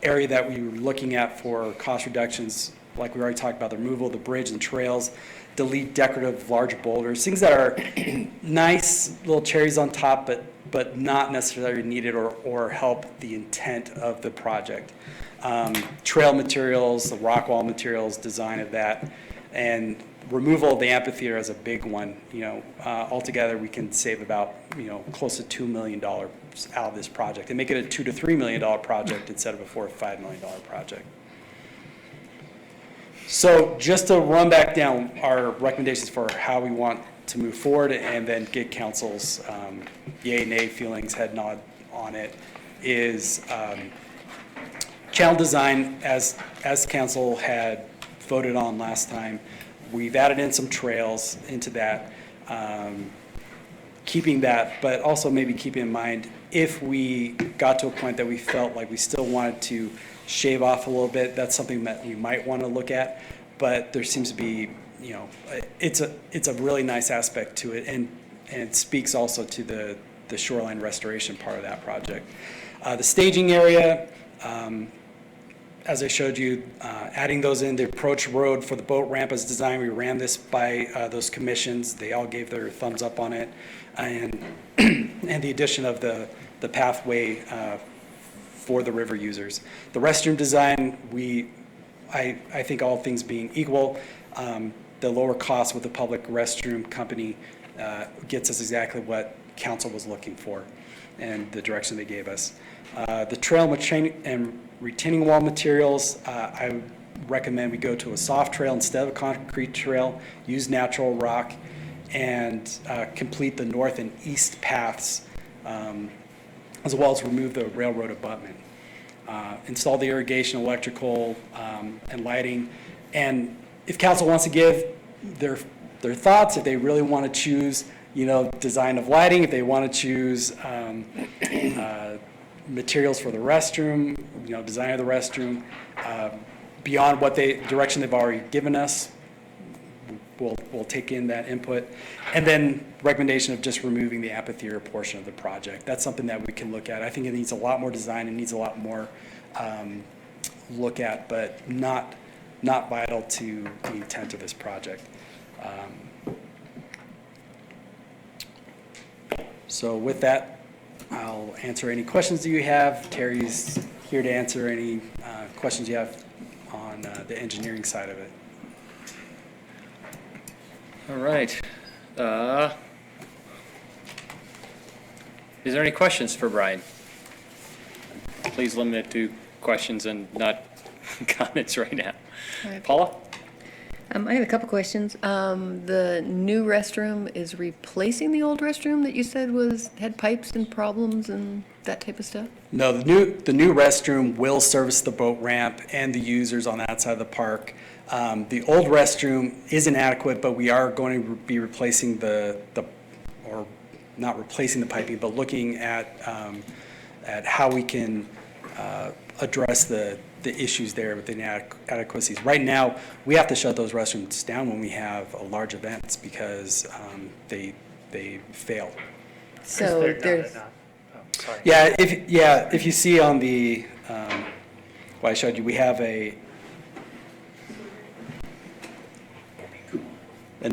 area that we were looking at for cost reductions, like we already talked about, the removal of the bridge and trails, delete decorative large boulders, things that are nice little cherries on top, but not necessarily needed or help the intent of the project. Trail materials, the rock wall materials, design of that, and removal of the amphitheater is a big one. Altogether we can save about close to $2 million out of this project and make it a $2 to $3 million project instead of a $4 to $5 million project. So just to run back down our recommendations for how we want to move forward and then get council's yay, nay feelings, head nod on it, is channel design, as council had voted on last time. We've added in some trails into that, keeping that, but also maybe keeping in mind if we got to a point that we felt like we still wanted to shave off a little bit, that's something that we might want to look at. But there seems to be, it's a really nice aspect to it, and it speaks also to the shoreline restoration part of that project. The staging area, as I showed you, adding those in, the approach road for the boat ramp as designed. We ran this by those commissions. They all gave their thumbs up on it. And the addition of the pathway for the river users. The restroom design, I think all things being equal, the lower cost with the public restroom company gets us exactly what council was looking for and the direction they gave us. The trail and retaining wall materials, I would recommend we go to a soft trail instead of a concrete trail, use natural rock, and complete the north and east paths, as well as remove the railroad abutment. Install the irrigation, electrical, and lighting. And if council wants to give their thoughts, if they really want to choose, design of lighting, if they want to choose, materials for the restroom, design of the restroom, beyond what direction they've already given us. We'll take in that input. And then recommendation of just removing the amphitheater portion of the project. That's something that we can look at. I think it needs a lot more design, it needs a lot more look at, but not vital to the intent of this project. So with that, I'll answer any questions that you have. Terry's here to answer any questions you have on the engineering side of it. All right. Is there any questions for Brian? Please limit it to questions and not comments right now. Right. Paula? I have a couple questions. The new restroom is replacing the old restroom that you said had pipes and problems and that type of stuff? No, the new restroom will service the boat ramp and the users on that side of the park. The old restroom is inadequate, but we are going to be replacing or not replacing the piping, but looking at how we can address the issues there with the inadequacies. Right now, we have to shut those restrooms down when we have large events because they fail. So there's. Yeah, if you see on the what I showed you, we have an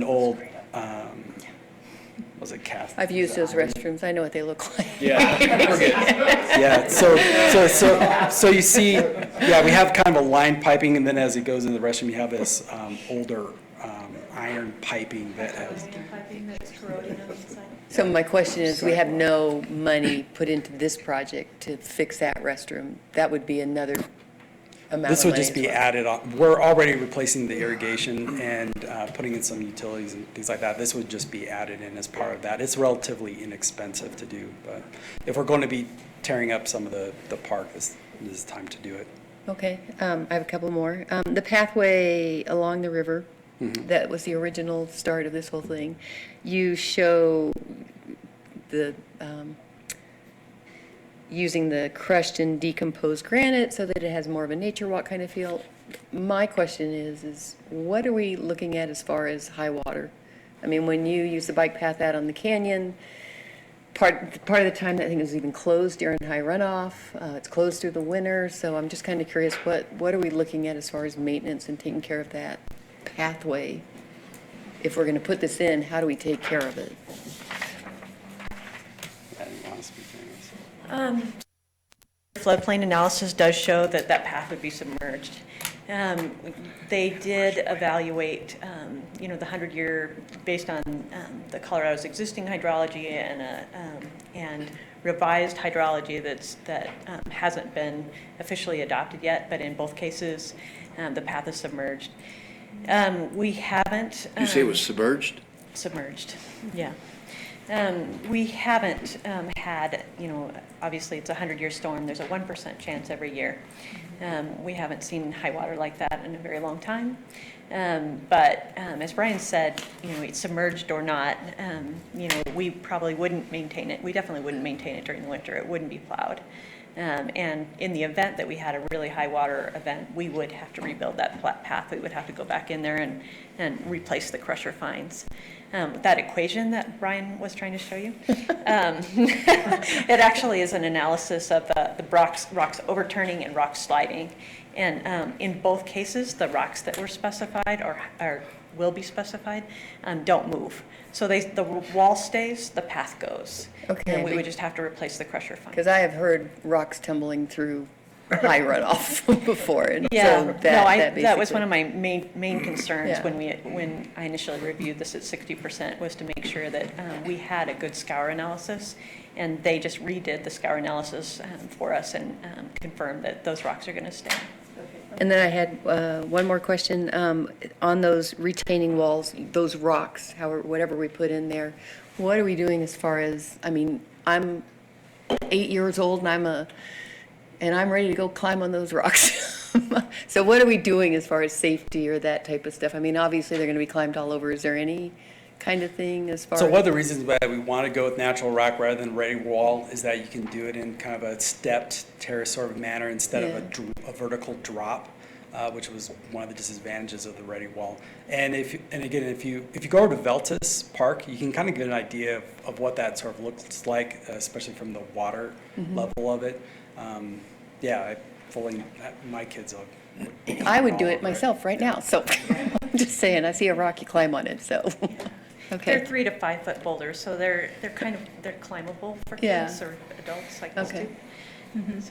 old was it cast? I've used those restrooms. I know what they look like. Yeah, we're good. Yeah, so you see, yeah, we have kind of a line piping, and then as it goes into the restroom, you have this older iron piping that has. So my question is, we have no money put into this project to fix that restroom. That would be another amount of money. This would just be added on. We're already replacing the irrigation and putting in some utilities and things like that. This would just be added in as part of that. It's relatively inexpensive to do, but if we're going to be tearing up some of the park, this is time to do it. Okay, I have a couple more. The pathway along the river, that was the original start of this whole thing. You show the using the crushed and decomposed granite so that it has more of a nature walk kind of feel. My question is what are we looking at as far as high water? I mean, when you use the bike path out on the canyon, part of the time that thing is even closed during high runoff. It's closed through the winter, so I'm just kind of curious, what are we looking at as far as maintenance and taking care of that pathway? If we're going to put this in, how do we take care of it? Floodplain analysis does show that that path would be submerged. They did evaluate, the 100-year, based on the Colorado's existing hydrology and revised hydrology that hasn't been officially adopted yet, but in both cases, the path is submerged. We haven't. You say it was submerged? Submerged, yeah. We haven't had, obviously it's a 100-year storm, there's a 1% chance every year. We haven't seen high water like that in a very long time. But as Brian said, it's submerged or not, we probably wouldn't maintain it. We definitely wouldn't maintain it during the winter. It wouldn't be plowed. And in the event that we had a really high water event, we would have to rebuild that path. We would have to go back in there and replace the crusher fines. That equation that Brian was trying to show you, it actually is an analysis of the rocks overturning and rocks sliding. And in both cases, the rocks that were specified or will be specified don't move. So the wall stays, the path goes. Okay. And we would just have to replace the crusher fines. Because I have heard rocks tumbling through high runoff before, and Yeah, so that was one of my main concerns Yeah. when I initially reviewed this at 60%, was to make sure that we had a good scour analysis, and they just redid the scour analysis for us and confirmed that those rocks are going to stay. And then I had one more question. On those retaining walls, those rocks, whatever we put in there, what are we doing as far as, I mean, I'm 8 years old and I'm ready to go climb on those rocks. So what are we doing as far as safety or that type of stuff? I mean, obviously they're going to be climbed all over. Is there any kind of thing as far So as? one of the reasons why we want to go with natural rock rather than ready wall is that you can do it in kind of a stepped terrace sort of manner instead of a vertical drop, which was one of the disadvantages of the ready wall. And again, if you go over to Veltus Park, you can kind of get an idea of what that sort of looks like, especially from the water level of it. My kids will. I would do it myself right now, so I'm just saying, I see a rock, you climb on it, so, They're okay. 3 to 5 foot boulders, so they're climbable for Yeah. kids or adults like us Okay. too.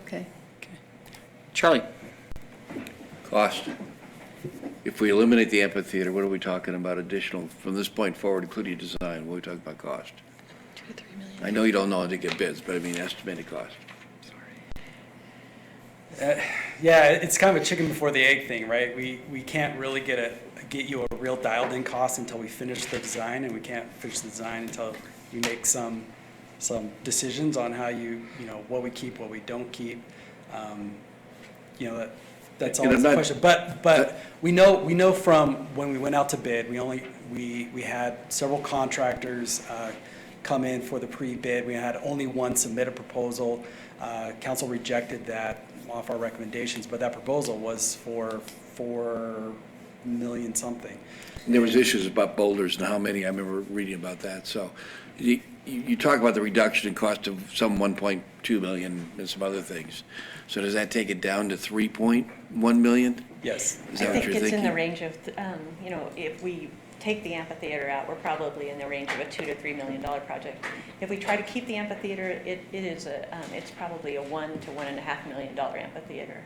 Okay. Charlie? Cost. If we eliminate the amphitheater, what are we talking about additional, from this point forward, including design, what are we talking about cost? 2 to 3 million. I know you don't know until you get bids, but I mean estimated cost. Yeah, it's kind of a chicken before the egg thing, right? We can't really get you a real dialed in cost until we finish the design, and we can't finish the design until we make some decisions on how what we keep, what we don't keep. That's always the question. But we know from when we went out to bid, we had several contractors come in for the pre-bid. We had only one submit a proposal. Council rejected that off our recommendations, but that proposal was for $4 million something. And there was issues about boulders and how many, I remember reading about that. So you talk about the reduction in cost of some 1.2 million and some other things. So does that take it down to 3.1 million? Yes. Is that what you're I think it's in thinking? the range of, if we take the amphitheater out, we're probably in the range of a $2 to $3 million project. If we try to keep the amphitheater, it's probably a $1 to $1.5 million amphitheater.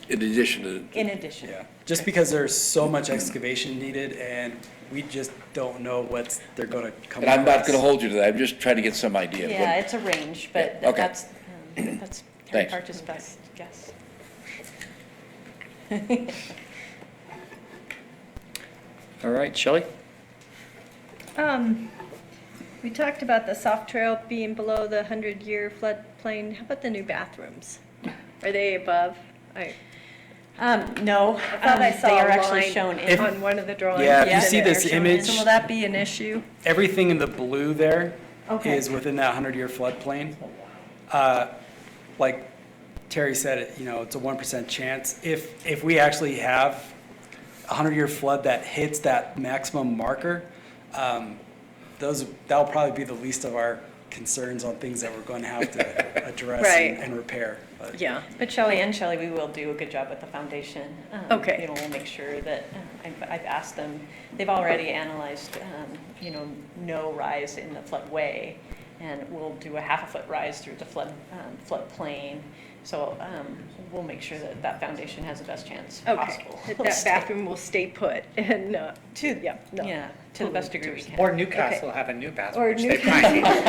In addition to. In addition. Yeah, just because there's so much excavation needed, and we just don't know what they're going to come up with. And I'm not going to hold you to that. I'm just trying to get some idea. of what- Yeah, it's a range, but Yeah, okay. that's Terry Thanks. Parch's best guess. All right, Shelley? We talked about the soft trail being below the 100-year floodplain. How about the new bathrooms? Are they above? No. I thought I saw they a are actually line shown in. on one of the drawings. Yeah, if you that see they're this shown in. image- So will that be an issue? Everything in the blue there Okay. is within that 100-year floodplain. Like Terry said, it's a 1% chance. If we actually have a 100-year flood that hits that maximum marker, that'll probably be the least of our concerns on things that we're going to have to address Right. and repair. But Yeah, but Shelley, we will do a good job with the foundation. Okay. We'll make sure that, I've asked them, they've already analyzed, no rise in the floodway, and we'll do a half a foot rise through the floodplain. So we'll make sure that that foundation has the best chance Okay, possible. that bathroom will stay put and, Yeah, to the best degree we can. Or Newcastle will have a new bathroom, Or which they Newcastle. might.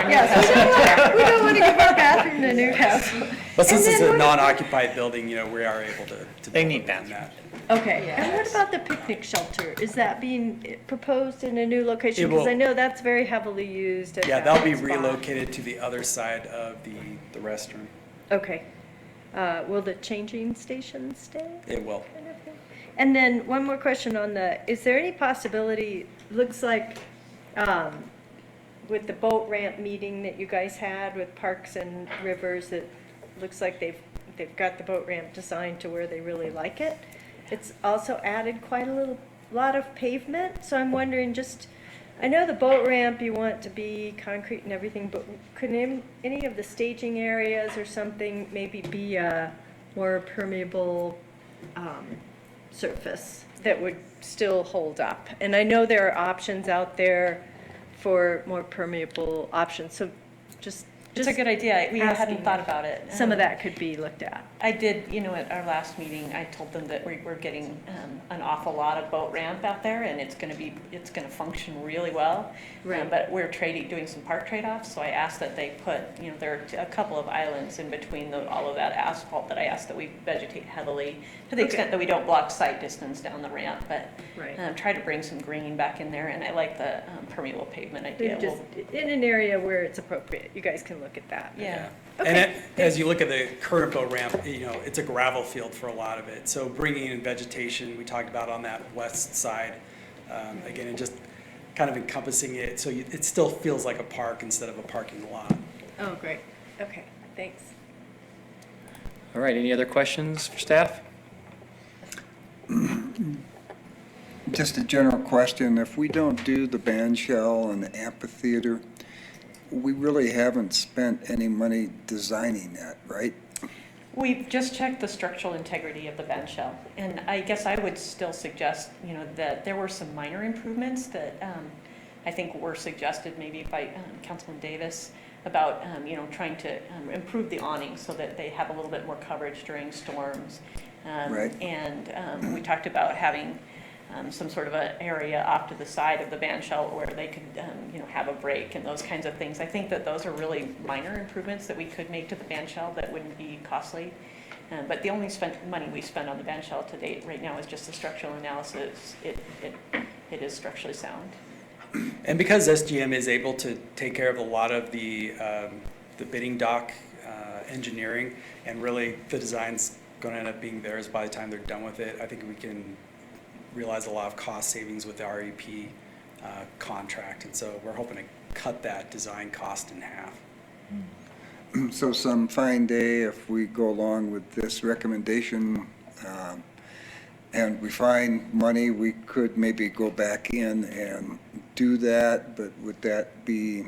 Yes, we don't want to give our bathroom to Newcastle. But since And it's then a what- non-occupied building, we are able to. They need bathrooms. Okay, and what about the picnic shelter? Is that being proposed in a new location? It Because will- I know that's very heavily used. at Yeah, that'll be that spot. relocated to the other side of the restroom. Okay. Will the changing station stay? It will. And then one more question on is there any possibility, looks like, with the boat ramp meeting that you guys had with Parks and Rivers, it looks like they've got the boat ramp designed to where they really like it. It's also added quite a lot of pavement, so I'm wondering I know the boat ramp you want to be concrete and everything, but could any of the staging areas or something maybe be a more permeable surface that would still hold up? And I know there are options out there for more permeable options, so just It's a good idea. We hadn't asking thought if about it. Some of that could be looked at. I did, at our last meeting, I told them that we're getting an awful lot of boat ramp out there, and it's going to function really well. Right. But we're doing some park trade-offs, so I asked that they put, there are a couple of islands in between all of that asphalt that I asked that we vegetate heavily, to the Okay. extent that we don't block sight distance down the ramp, but Right. try to bring some green back in there, and I like the permeable pavement idea. Just in an area where it's appropriate, you guys can look at that. Yeah. And as you look at the current boat ramp, it's a gravel field for a lot of it. So bringing in vegetation, we talked about on that west side, Again, and just kind of encompassing it, so it still feels like a park instead of a parking lot. Oh, great. Okay, thanks. All right, any other questions for staff? Just a general question, if we don't do the band shell and the amphitheater, we really haven't spent any money designing that, right? We've just checked the structural integrity of the band shell, and I guess I would still suggest, that there were some minor improvements that I think were suggested maybe by Councilman Davis about, trying to improve the awning so that they have a little bit more coverage during storms. Right. And we talked about having some sort of an area off to the side of the band shell where they could, have a break and those kinds of things. I think that those are really minor improvements that we could make to the band shell that wouldn't be costly. But the only money we spend on the band shell to date right now is just the structural analysis. It is structurally sound. And because SGM is able to take care of a lot of the bidding dock engineering, and really the design's going to end up being theirs by the time they're done with it, I think we can realize a lot of cost savings with the REP contract, and so we're hoping to cut that design cost in half. So some fine day, if we go along with this recommendation, and we find money, we could maybe go back in and do that, but would that be,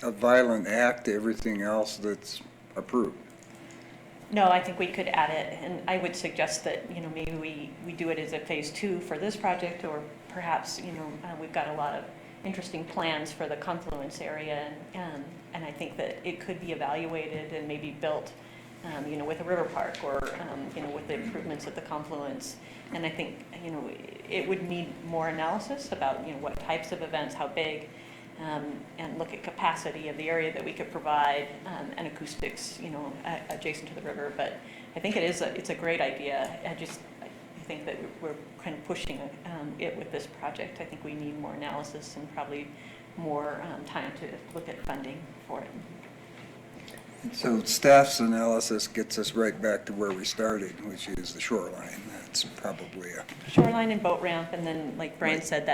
a violent act to everything else that's approved? No, I think we could add it, and I would suggest that, maybe we do it as a phase 2 for this project, or perhaps, we've got a lot of interesting plans for the confluence area, and I think that it could be evaluated and maybe built, with a river park, or, with the improvements at the confluence. And I think, it would need more analysis about, what types of events, how big, and look at capacity of the area that we could provide, and acoustics, adjacent to the river. But I think it's a great idea. I think that we're kind of pushing it with this project. I think we need more analysis and probably more time to look at funding for it. So staff's analysis gets us right back to where we started, which is the shoreline. That's probably a... Shoreline and boat ramp, and then, like Brian said,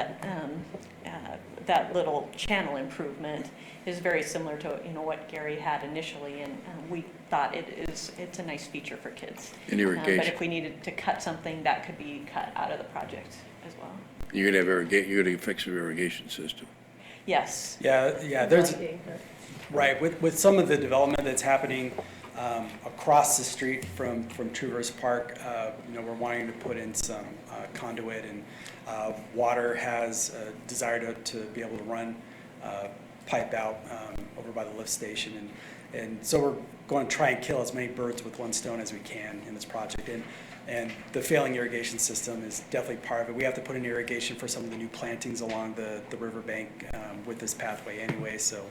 that little channel improvement is very similar to, what Gary had initially, and we thought it's a nice feature for kids. And irrigation. But if we needed to cut something, that could be cut out of the project as well. You're gonna fix the irrigation system. Yes. Yeah, there's, right, with some of the development that's happening across the street from Traverse Park, we're wanting to put in some conduit, and water has a desire to be able to run pipe out over by the lift station, and so we're going to try and kill as many birds with one stone as we can in this project, and the failing irrigation system is definitely part of it. We have to put in irrigation for some of the new plantings along the riverbank with this pathway anyway, so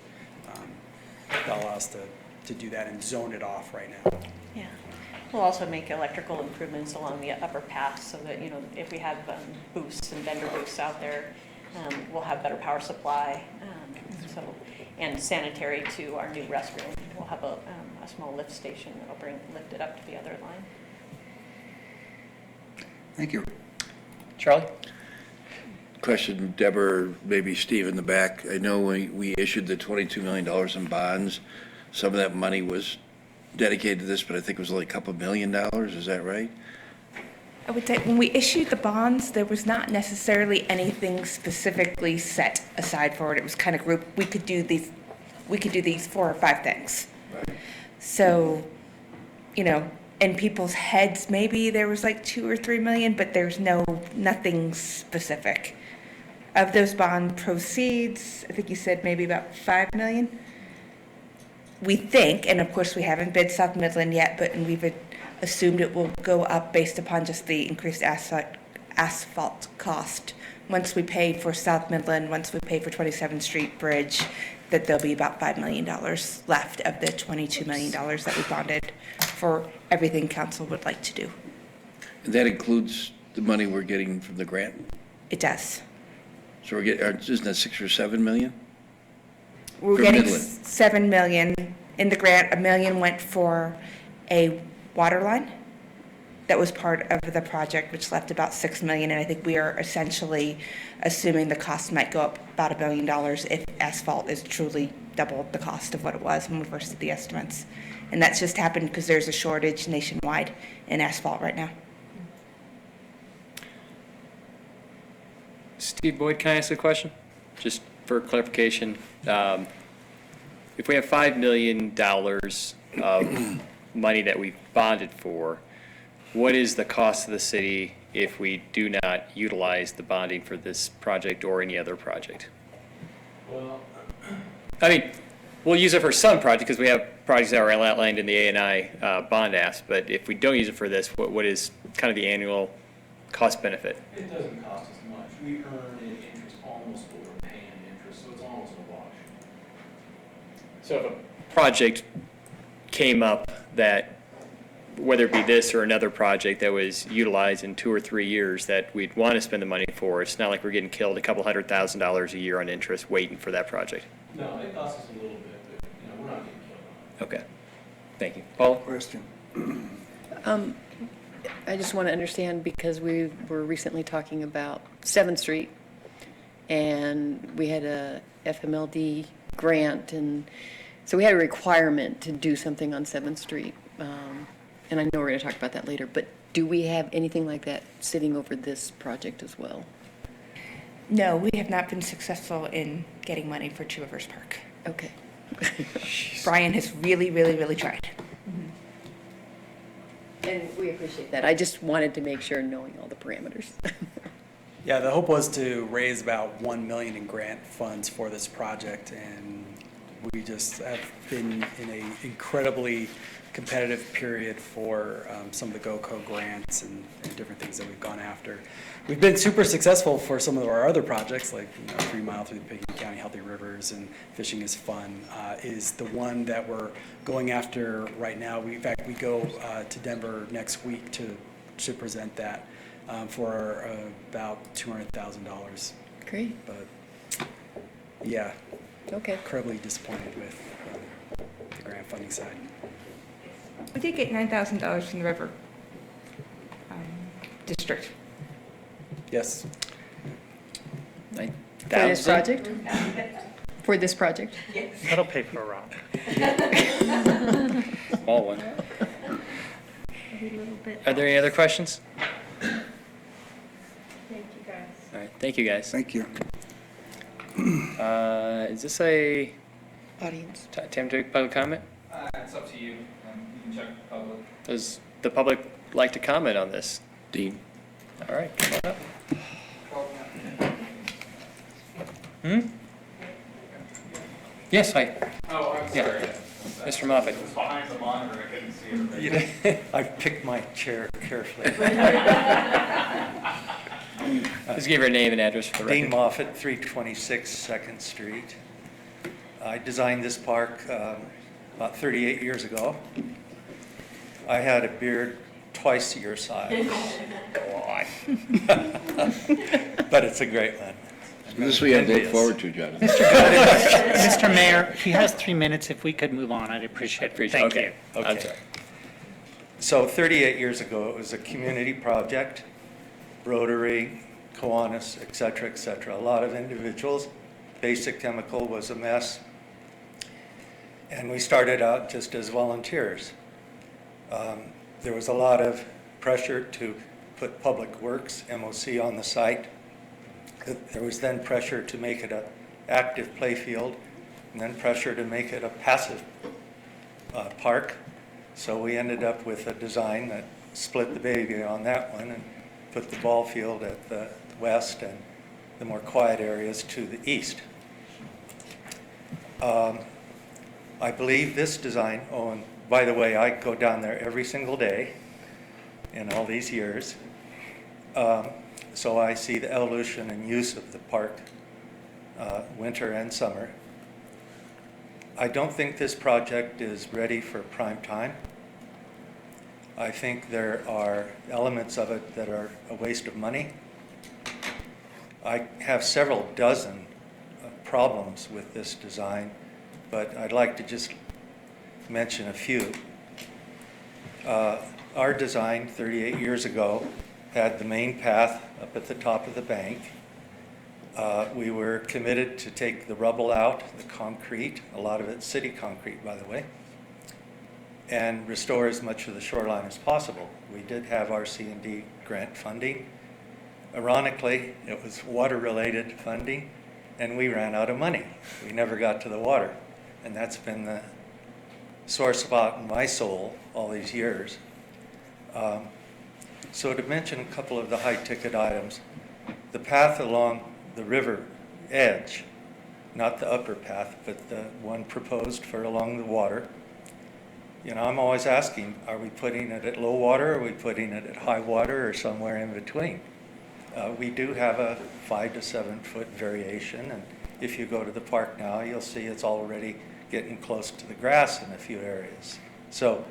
that'll allow us to do that and zone it off right now. Yeah. We'll also make electrical improvements along the upper path so that, if we have boosts and vendor booths out there, we'll have better power supply. And sanitary to our new restroom. We'll have a small lift station that'll lift it up to the other line. Thank you. Charlie? Question, Deborah, maybe Steve in the back. I know we issued the $22 million in bonds. Some of that money was dedicated to this, but I think it was only a couple $1 million. Is that right? I would say when we issued the bonds, there was not necessarily anything specifically set aside for it. It was kind of grouped. We could do these 4 or 5 things. Right. So, in people's heads, maybe there was like 2 or 3 million, but there's nothing specific. Of those bond proceeds, I think you said maybe about 5 million. We think, and of course we haven't bid South Midland yet, but we've assumed it will go up based upon just the increased asphalt cost. Once we pay for South Midland, once we pay for 27th Street Bridge, that there'll be about $5 million left of the $22 million that we bonded for everything council would like to do. And that includes the money we're getting from the grant? It does. So we're getting, isn't that 6 or 7 million? We're For getting Midland. 7 million in the grant. $1 million went for a water line. that was part of the project, which left about $6 million. And I think we are essentially assuming the cost might go up about $1 billion if asphalt is truly double the cost of what it was when we first did the estimates. And that's just happened because there's a shortage nationwide in asphalt right now. Steve Boyd, can I ask a question? Just for clarification. If we have $5 million of money that we've bonded for, what is the cost of the city if we do not utilize the bonding for this project or any other project? Well, I mean, we'll use it for some project because we have projects that are outlined in the A&I bond ask, but if we don't use it for this, what is kind of the annual cost benefit? it doesn't cost us much. We earn in interest almost what we're paying in interest, so it's almost a wash. So if a project came up that, whether it be this or another project that was utilized in 2 or 3 years that we'd want to spend the money for, it's not like we're getting killed a couple $100,000 a year on interest waiting for that project. No, it costs us a little bit, but, we're not getting killed on it. Okay. Thank you. Paul? Question. I just want to understand, because we were recently talking about 7th Street, and we had a FMLD grant, and so we had a requirement to do something on 7th Street. And I know we're going to talk about that later, but do we have anything like that sitting over this project as well? No, we have not been successful in getting money for Two Rivers Park. Okay. Brian has really, really, really tried. And we appreciate that. I just wanted to make sure, knowing all the parameters. Yeah, the hope was to raise about $1 million in grant funds for this project, and we just have been in an incredibly competitive period for some of the GOCO grants and different things that we've gone after. We've been super successful for some of our other projects, like 3 Mile Through the Pickens County Healthy Rivers and Fishing is Fun, is the one that we're going after right now. In fact, we go to Denver next week to present that for about $200,000. Great. But yeah, Okay. incredibly disappointed with the grant funding side. We did get $9,000 from the River District. Yes. For this project? For this project? That'll pay for a rock. Small one. Are there any other questions? Thank you, guys. All right, thank you, guys. Thank you. Is this a Audience. time to take public comment? It's up to you. You can check the public. Does the public like to comment on this? Dean? All right, come on up. Yes, hi. Oh, I'm Yeah. sorry. Mr. Moffett. It was behind the monitor, I couldn't see everybody. I've picked my chair carefully. Just give your name and address for the record. Dean Moffett, 326 Second Street. I designed this park about 38 years ago. I had a beard twice your size. Go on. But it's a great one. This is what you have to look forward to, Jonathan. Mr. Mayor, he has 3 minutes. If we could move on, I'd appreciate it. Thank you. Okay. So 38 years ago, it was a community project, Rotary, Kiwanis, et cetera, a lot of individuals. Basic Chemical was a mess. And we started out just as volunteers. There was a lot of pressure to put Public Works, MOC, on the site. There was then pressure to make it an active play field, and then pressure to make it a passive park. So we ended up with a design that split the baby on that one and put the ball field at the west and the more quiet areas to the east. I believe this design, oh, and by the way, I go down there every single day in all these years. So I see the evolution and use of the park, winter and summer. I don't think this project is ready for prime time. I think there are elements of it that are a waste of money. I have several dozen problems with this design, but I'd like to just mention a few. Our design 38 years ago had the main path up at the top of the bank. We were committed to take the rubble out, the concrete, a lot of it city concrete, by the way, and restore as much of the shoreline as possible. We did have our C&D grant funding. Ironically, it was water-related funding, and we ran out of money. We never got to the water, and that's been the sore spot in my soul all these years. So to mention a couple of the high-ticket items, the path along the river edge, not the upper path, but the one proposed for along the water. You know, I'm always asking, are we putting it at low water, are we putting it at high water, or somewhere in between? We do have a 5 to 7 foot variation, and if you go to the park now, you'll see it's already getting close to the grass in a few areas. So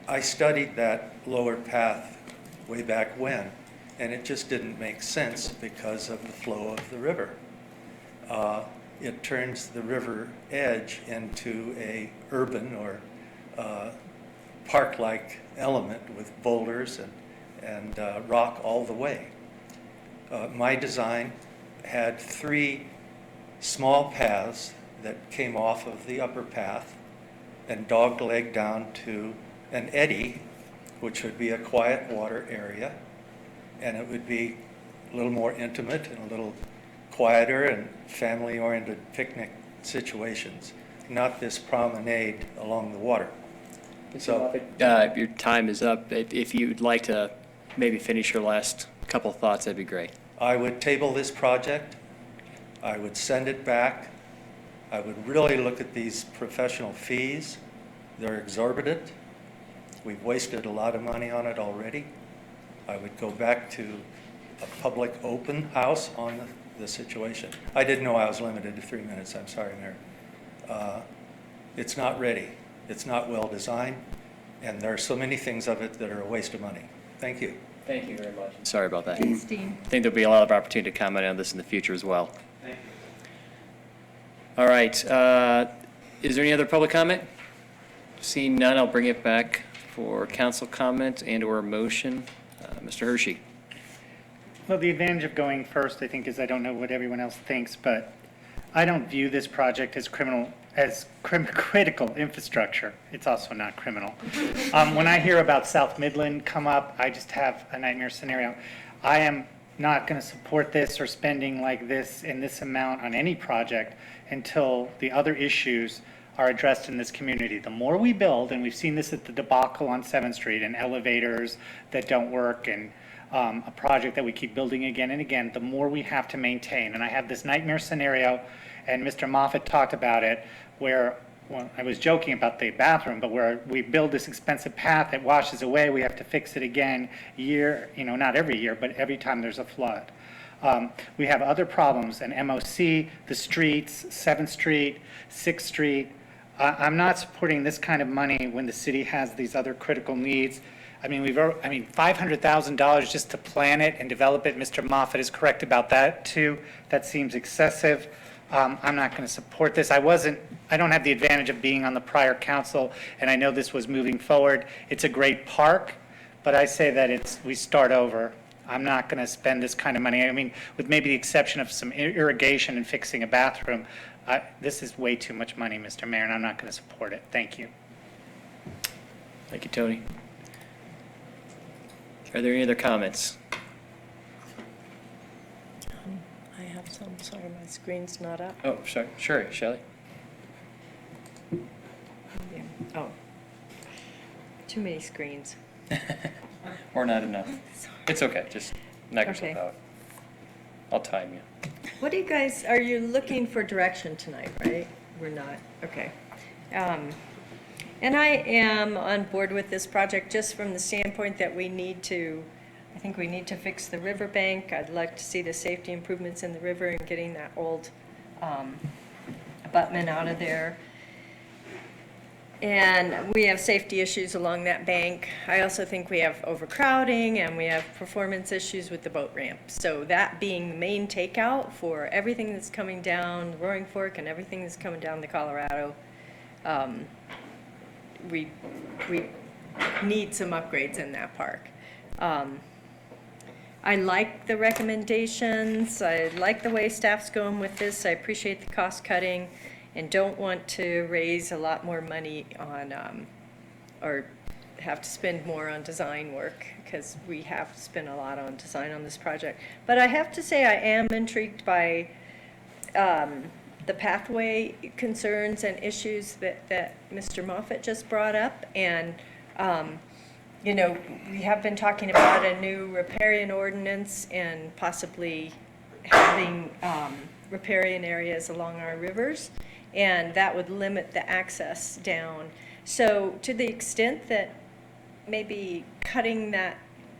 I studied that lower path way back when, and it just didn't make sense because of the flow of the river. It turns the river edge into a urban or park-like element with boulders and rock all the way. My design had 3 small paths that came off of the upper path and dogleg down to an eddy, which would be a quiet water area, and it would be a little more intimate and a little quieter and family-oriented picnic situations, not this promenade along the water. So, Your time is up. If you'd like to maybe finish your last couple of thoughts, that'd be great. I would table this project. I would send it back. I would really look at these professional fees. They're exorbitant. We've wasted a lot of money on it already. I would go back to a public open house on the situation. I didn't know I was limited to 3 minutes. I'm sorry, Mayor. It's not ready. It's not well designed, and there are so many things of it that are a waste of money. Thank you. Thank you very much. Sorry about that. Thanks, Dean. I think there'll be a lot of opportunity to comment on this in the future as well. Thank you. All right. Is there any other public comment? Seeing none, I'll bring it back for council comment and/or motion. Mr. Hershey. Well, the advantage of going first, I think, is I don't know what everyone else thinks, but I don't view this project as critical infrastructure. It's also not criminal. When I hear about South Midland come up, I just have a nightmare scenario. I am not going to support this or spending like this in this amount on any project until the other issues are addressed in this community. The more we build, and we've seen this at the debacle on 7th Street, and elevators that don't work, and a project that we keep building again and again, the more we have to maintain. And I have this nightmare scenario, and Mr. Moffett talked about it, where, well, I was joking about the bathroom, but where we build this expensive path that washes away, we have to fix it again not every year, but every time there's a flood. We have other problems, an MOC, the streets, 7th Street, 6th Street. I'm not supporting this kind of money when the city has these other critical needs. I mean, $500,000 just to plan it and develop it. Mr. Moffett is correct about that too. That seems excessive. I'm not going to support this. I don't have the advantage of being on the prior council, and I know this was moving forward. It's a great park, but I say that we start over. I'm not going to spend this kind of money. I mean, with maybe the exception of some irrigation and fixing a bathroom, this is way too much money, Mr. Mayor, and I'm not going to support it. Thank you. Thank you, Tony. Are there any other comments? I have some, sorry, my screen's not up. Oh, sorry. Sure, Shelley. Oh, too many screens. Or not enough. It's okay. Just knock yourself Okay. out. I'll time you. What do you guys, are you looking for direction tonight, right? We're not, okay. And I am on board with this project just from the standpoint that I think we need to fix the riverbank. I'd like to see the safety improvements in the river and getting that old abutment out of there. And we have safety issues along that bank. I also think we have overcrowding and we have performance issues with the boat ramp. So that being the main takeout for everything that's coming down the Roaring Fork and everything that's coming down the Colorado, we need some upgrades in that park. I like the recommendations, I like the way staff's going with this, I appreciate the cost cutting, and don't want to raise a lot more money on, or have to spend more on design work, because we have spent a lot on design on this project. But I have to say, I am intrigued by the pathway concerns and issues that Mr. Moffett just brought up, and you know, we have been talking about a new riparian ordinance and possibly having riparian areas along our rivers, and that would limit the access down. So to the extent that maybe cutting that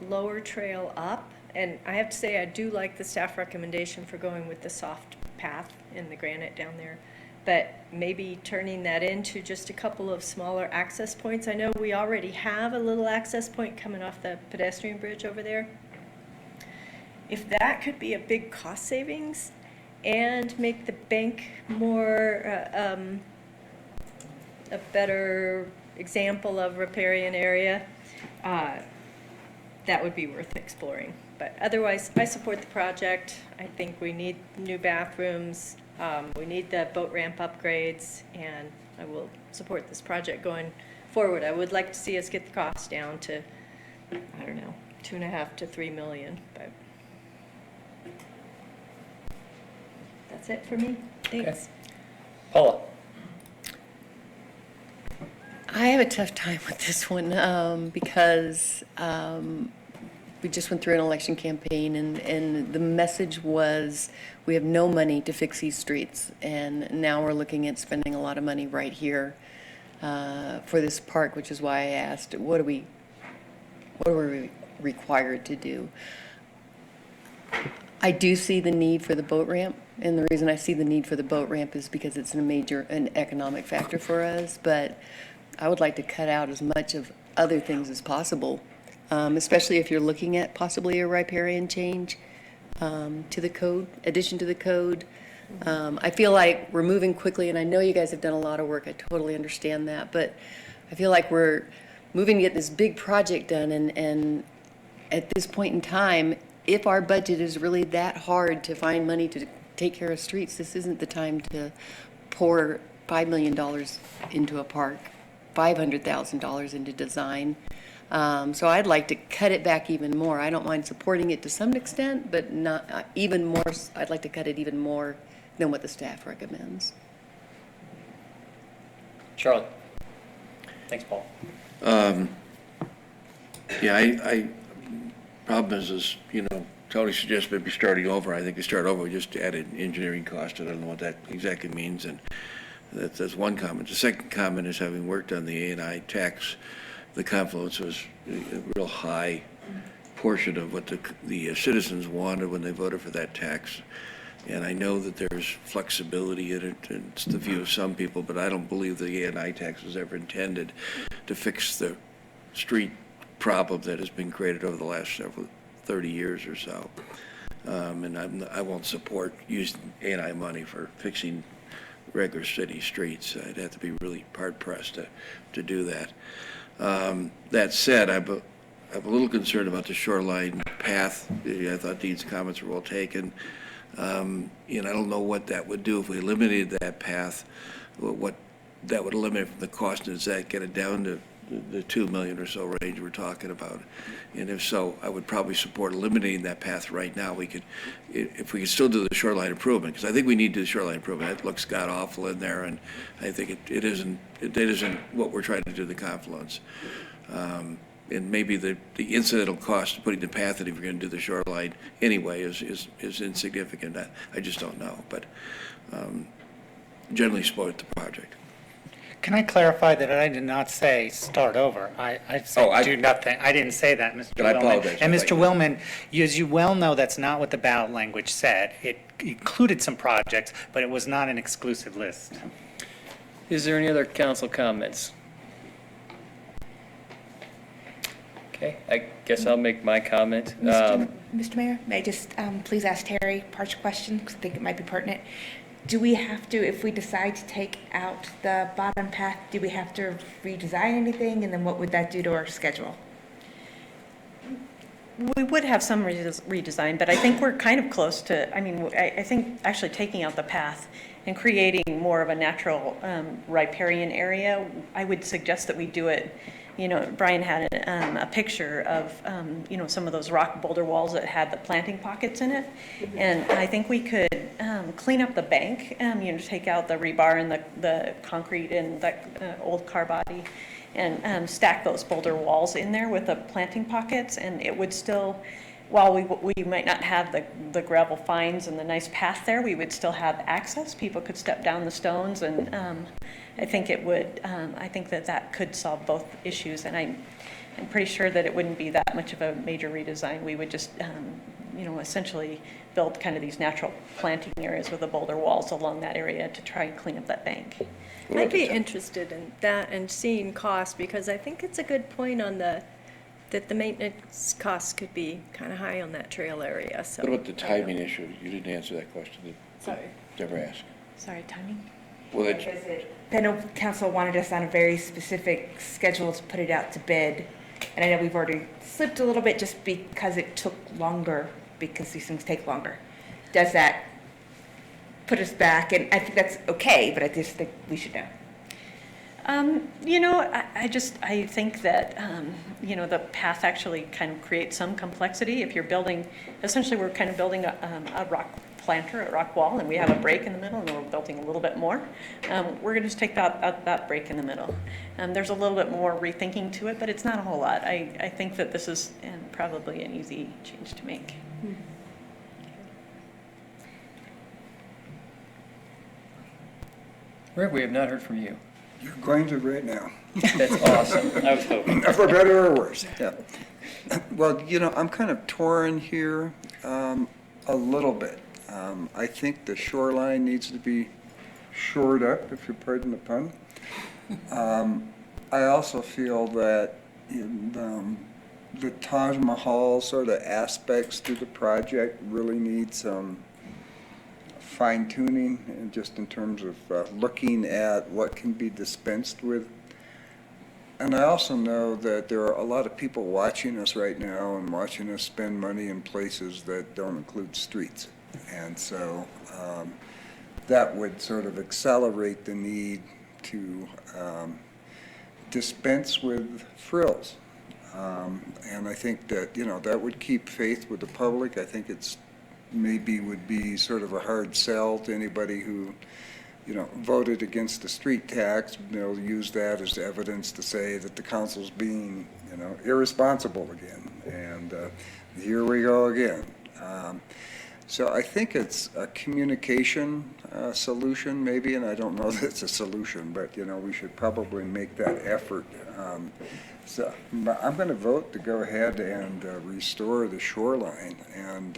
lower trail up, and I have to say I do like the staff recommendation for going with the soft path in the granite down there, but maybe turning that into just a couple of smaller access points. I know we already have a little access point coming off the pedestrian bridge over there. If that could be a big cost savings and make the bank more, a better example of riparian area, that would be worth exploring. But otherwise, I support the project. I think we need new bathrooms. We need the boat ramp upgrades, and I will support this project going forward. I would like to see us get the cost down to, I don't know, 2.5 to 3 million, but that's it for me. Thanks. Paula? I have a tough time with this one because we just went through an election campaign, and the message was we have no money to fix these streets, and now we're looking at spending a lot of money right here for this park, which is why I asked, what are we required to do? I do see the need for the boat ramp, and the reason I see the need for the boat ramp is because it's an economic factor for us, but I would like to cut out as much of other things as possible. Especially if you're looking at possibly a riparian change to the code, addition to the code. I feel like we're moving quickly, and I know you guys have done a lot of work. I totally understand that, but I feel like we're moving to get this big project done, and at this point in time, if our budget is really that hard to find money to take care of streets, this isn't the time to pour $5 million into a park, $500,000 into design. So I'd like to cut it back even more. I don't mind supporting it to some extent, but not even more. I'd like to cut it even more than what the staff recommends. Charlotte? Thanks, Paul. Yeah, problem is, you know, Tony suggests maybe starting over. I think we start over, we just added engineering cost. I don't know what that exactly means, and that's one comment. The second comment is, having worked on the A&I tax, the confluence was a real high portion of what the citizens wanted when they voted for that tax. And I know that there's flexibility in it, and it's the view of some people, but I don't believe the A&I tax was ever intended to fix the street problem that has been created over the last 30 years or so. And I won't support using A&I money for fixing regular city streets. I'd have to be really hard-pressed to do that. That said, I'm a little concerned about the shoreline path. I thought Dean's comments were well taken. And I don't know what that would do if we eliminated that path, what that would eliminate from the cost. Does that get it down to the 2 million or so range we're talking about? And if so, I would probably support eliminating that path right now. We could, if we could still do the shoreline improvement, because I think we need to do the shoreline improvement. It looks god awful in there, and I think it isn't what we're trying to do, the confluence. And maybe the incidental cost of putting the path in, if you're going to do the shoreline anyway, is insignificant. I just don't know, but generally support the project. Can I clarify that I did not say start over? I said do nothing. I didn't say that, Mr. But I Willman. apologize. And Mr. Willman, as you well know, that's not what the ballot language said. It included some projects, but it was not an exclusive list. Is there any other council comments? Okay, I guess I'll make my comment. Mr. Mayor, may I just please ask Terry Parch a question, because I think it might be pertinent. do we have to, if we decide to take out the bottom path, do we have to redesign anything? And then what would that do to our schedule? We would have some redesign, but I think we're kind of close to, I mean, I think actually taking out the path and creating more of a natural riparian area, I would suggest that we do it. You know, Brian had a picture of, you know, some of those rock boulder walls that had the planting pockets in it. And I think we could clean up the bank, you know, take out the rebar and the concrete and the old car body and stack those boulder walls in there with the planting pockets. And it would still, while we might not have the gravel fines and the nice path there, we would still have access. People could step down the stones, and I think it would, I think that could solve both issues. And I'm pretty sure that it wouldn't be that much of a major redesign. We would just, you know, essentially build kind of these natural planting areas with the boulder walls along that area to try and clean up that bank. I'd be interested in that and seeing cost, because I think it's a good point on that the maintenance costs could be kind of high on that trail area, so. What about the timing issue? You didn't answer that question. Sorry. Never asked. Sorry, timing? Well, it's, I know council wanted us on a very specific schedule to put it out to bid. And I know we've already slipped a little bit just because it took longer, because these things take longer. Does that put us back? And I think that's okay, but I just think we should know. You know, I think that, you know, the path actually kind of creates some complexity. If you're building, essentially we're kind of building a rock planter, a rock wall, and we have a break in the middle, and we're building a little bit more. We're going to just take that break in the middle. There's a little bit more rethinking to it, but it's not a whole lot. I think that this is probably an easy change to make. Rick, we have not heard from you. You're going to right now. That's awesome. I was hoping. For better or worse, yeah. Well, you know, I'm kind of torn here a little bit. I think the shoreline needs to be shored up, if you pardon the pun. I also feel that the Taj Mahal sort of aspects to the project really need some fine tuning, and just in terms of looking at what can be dispensed with. And I also know that there are a lot of people watching us right now and watching us spend money in places that don't include streets. And so that would sort of accelerate the need to dispense with frills. And I think that, you know, that would keep faith with the public. I think it's maybe would be sort of a hard sell to anybody who, you know, voted against the street tax. They'll use that as evidence to say that the council's being, you know, irresponsible again. And here we go again. So I think it's a communication solution maybe, and I don't know that it's a solution, but, you know, we should probably make that effort. So I'm going to vote to go ahead and restore the shoreline and,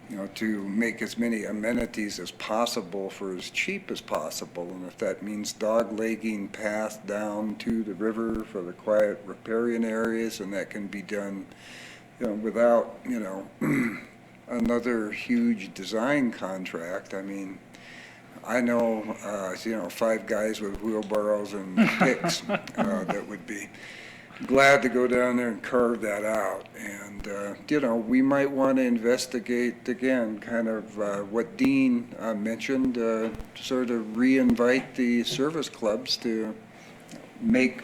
you know, to make as many amenities as possible for as cheap as possible. And if that means dog-legging path down to the river for the quiet riparian areas, and that can be done, you know, without, you know, another huge design contract. I mean, I know, you know, 5 guys with wheelbarrows and picks that would be glad to go down there and carve that out. And, you know, we might want to investigate, again, kind of what Dean mentioned, sort of re-invite the service clubs to make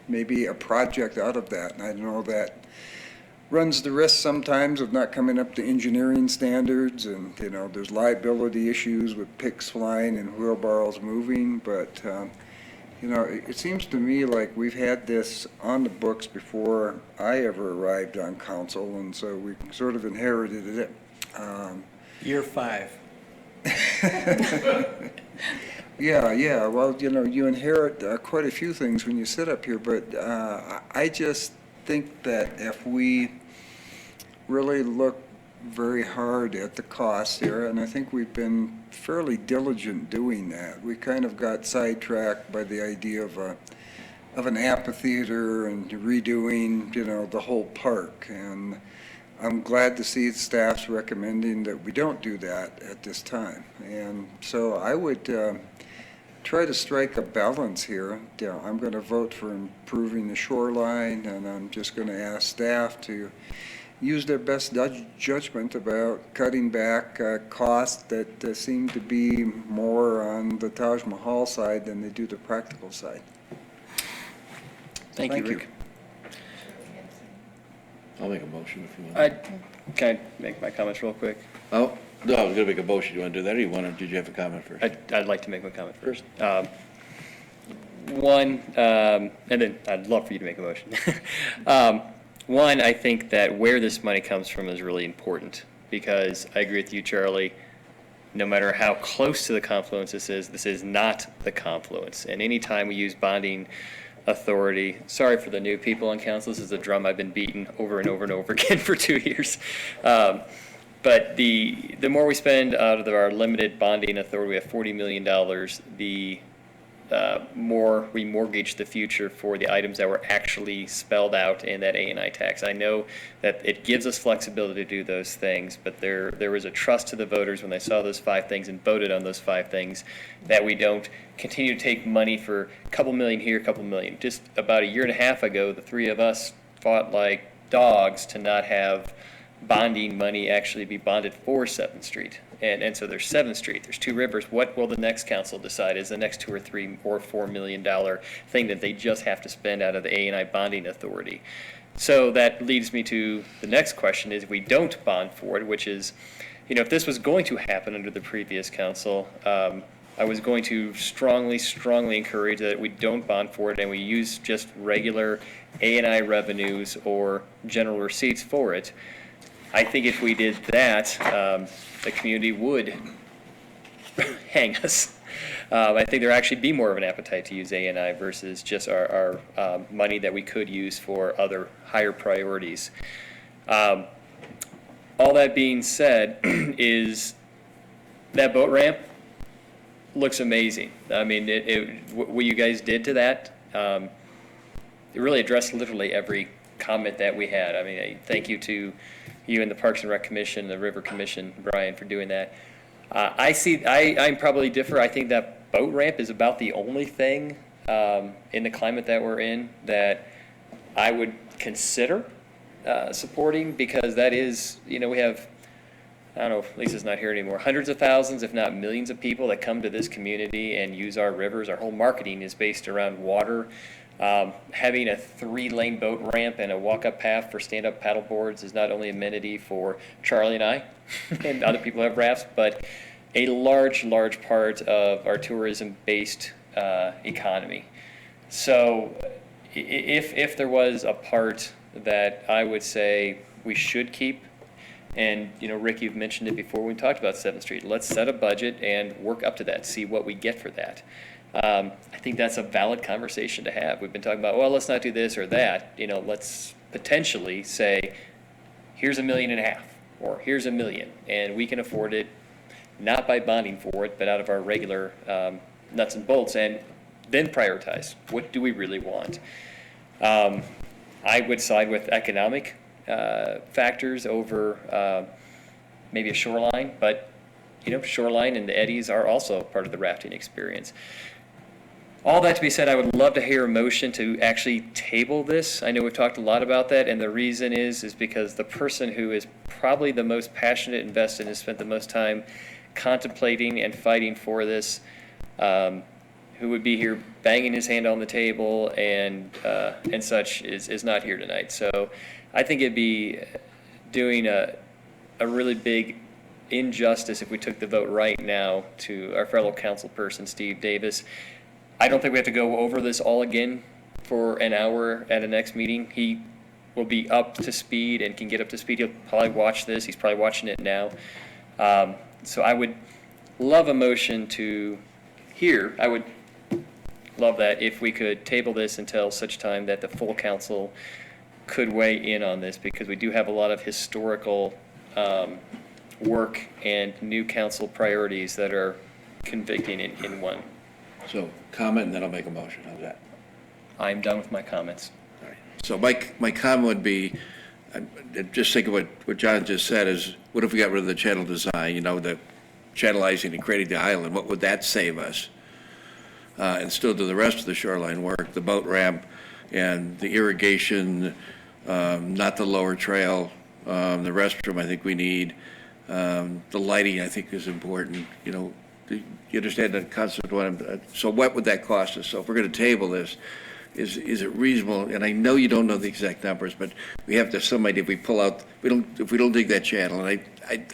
maybe a project out of that. And I know that runs the risk sometimes of not coming up to engineering standards, and, you know, there's liability issues with picks flying and wheelbarrows moving, but you know, it seems to me like we've had this on the books before I ever arrived on council, and so we sort of inherited it. Year 5. Yeah, well, you know, you inherit quite a few things when you sit up here, but I just think that if we really look very hard at the costs here, and I think we've been fairly diligent doing that. We kind of got sidetracked by the idea of an amphitheater and redoing, you know, the whole park. And I'm glad to see staff's recommending that we don't do that at this time. And so I would try to strike a balance here. Yeah, I'm going to vote for improving the shoreline, and I'm just going to ask staff to use their best judgment about cutting back costs that seem to be more on the Taj Mahal side than they do the practical side. Thank you, Rick. I'll make a motion if you want. Can I make my comments real quick? Oh, no, I was going to make a motion. You want to do that, or did you have a comment first? I'd like to make my comment first. One, and then I'd love for you to make a motion. One, I think that where this money comes from is really important, because I agree with you, Charlie. No matter how close to the confluence this is not the confluence. And anytime we use bonding authority, sorry for the new people on council, this is a drum I've been beating over and over and over again for 2 years. But the more we spend out of our limited bonding authority, we have $40 million, the more we mortgage the future for the items that were actually spelled out in that A&I tax. I know that it gives us flexibility to do those things, but there was a trust to the voters when they saw those 5 things and voted on those 5 things, that we don't continue to take money for a couple million here, a couple million. Just about a year and a half ago, the 3 of us fought like dogs to not have bonding money actually be bonded for 7th Street. And so there's 7th Street, there's 2 Rivers. What will the next council decide is the next $2 or $3 or $4 million thing that they just have to spend out of the A&I bonding authority? So that leads me to the next question is, we don't bond for it, which is, if this was going to happen under the previous council, I was going to strongly encourage that we don't bond for it and we use just regular A&I revenues or general receipts for it. I think if we did that, the community would hang us. I think there actually be more of an appetite to use A&I versus just our money that we could use for other higher priorities. All that being said, is that boat ramp looks amazing. I mean, what you guys did to that, it really addressed literally every comment that we had. I mean, thank you to you and the Parks and Rec Commission, the River Commission, Brian, for doing that. I'm probably differ. I think that boat ramp is about the only thing in the climate that we're in that I would consider supporting, because that is, we have, I don't know, Lisa's not here anymore, hundreds of thousands, if not millions of people that come to this community and use our rivers. Our whole marketing is based around water. Having a 3-lane boat ramp and a walk-up path for stand-up paddle boards is not only amenity for Charlie and I and other people who have rafts, but a large part of our tourism-based economy. So if there was a part that I would say we should keep, and Rick, you've mentioned it before when we talked about 7th Street, let's set a budget and work up to that, see what we get for that. I think that's a valid conversation to have. We've been talking about, well, let's not do this or that. Let's potentially say, here's $1.5 million, or here's $1 million, and we can afford it, not by bonding for it, but out of our regular nuts and bolts, and then prioritize. What do we really want? I would side with economic factors over maybe a shoreline, but shoreline and the eddies are also part of the rafting experience. All that to be said, I would love to hear a motion to actually table this. I know we've talked a lot about that, and the reason is because the person who is probably the most passionate, invested, and has spent the most time contemplating and fighting for this, who would be here banging his hand on the table and such, is not here tonight. So I think it'd be doing a really big injustice if we took the vote right now to our fellow council person, Steve Davis. I don't think we have to go over this all again for an hour at a next meeting. He will be up to speed and can get up to speed. He'll probably watch this. He's probably watching it now. So I would love a motion to hear. I would love that if we could table this until such time that the full council could weigh in on this, because we do have a lot of historical work and new council priorities that are convicting in one. So comment, and then I'll make a motion. How's that? I'm done with my comments. All right. So my comment would be, just think of what John just said is, what if we got rid of the channel design, the channelizing and creating the island? What would that save us? And still do the rest of the shoreline work, the boat ramp and the irrigation, not the lower trail, the restroom I think we need, the lighting I think is important, you understand the concept of what so what would that cost us? So if we're going to table this, is it reasonable? And I know you don't know the exact numbers, but we have to have some idea if we pull out, if we don't dig that channel, and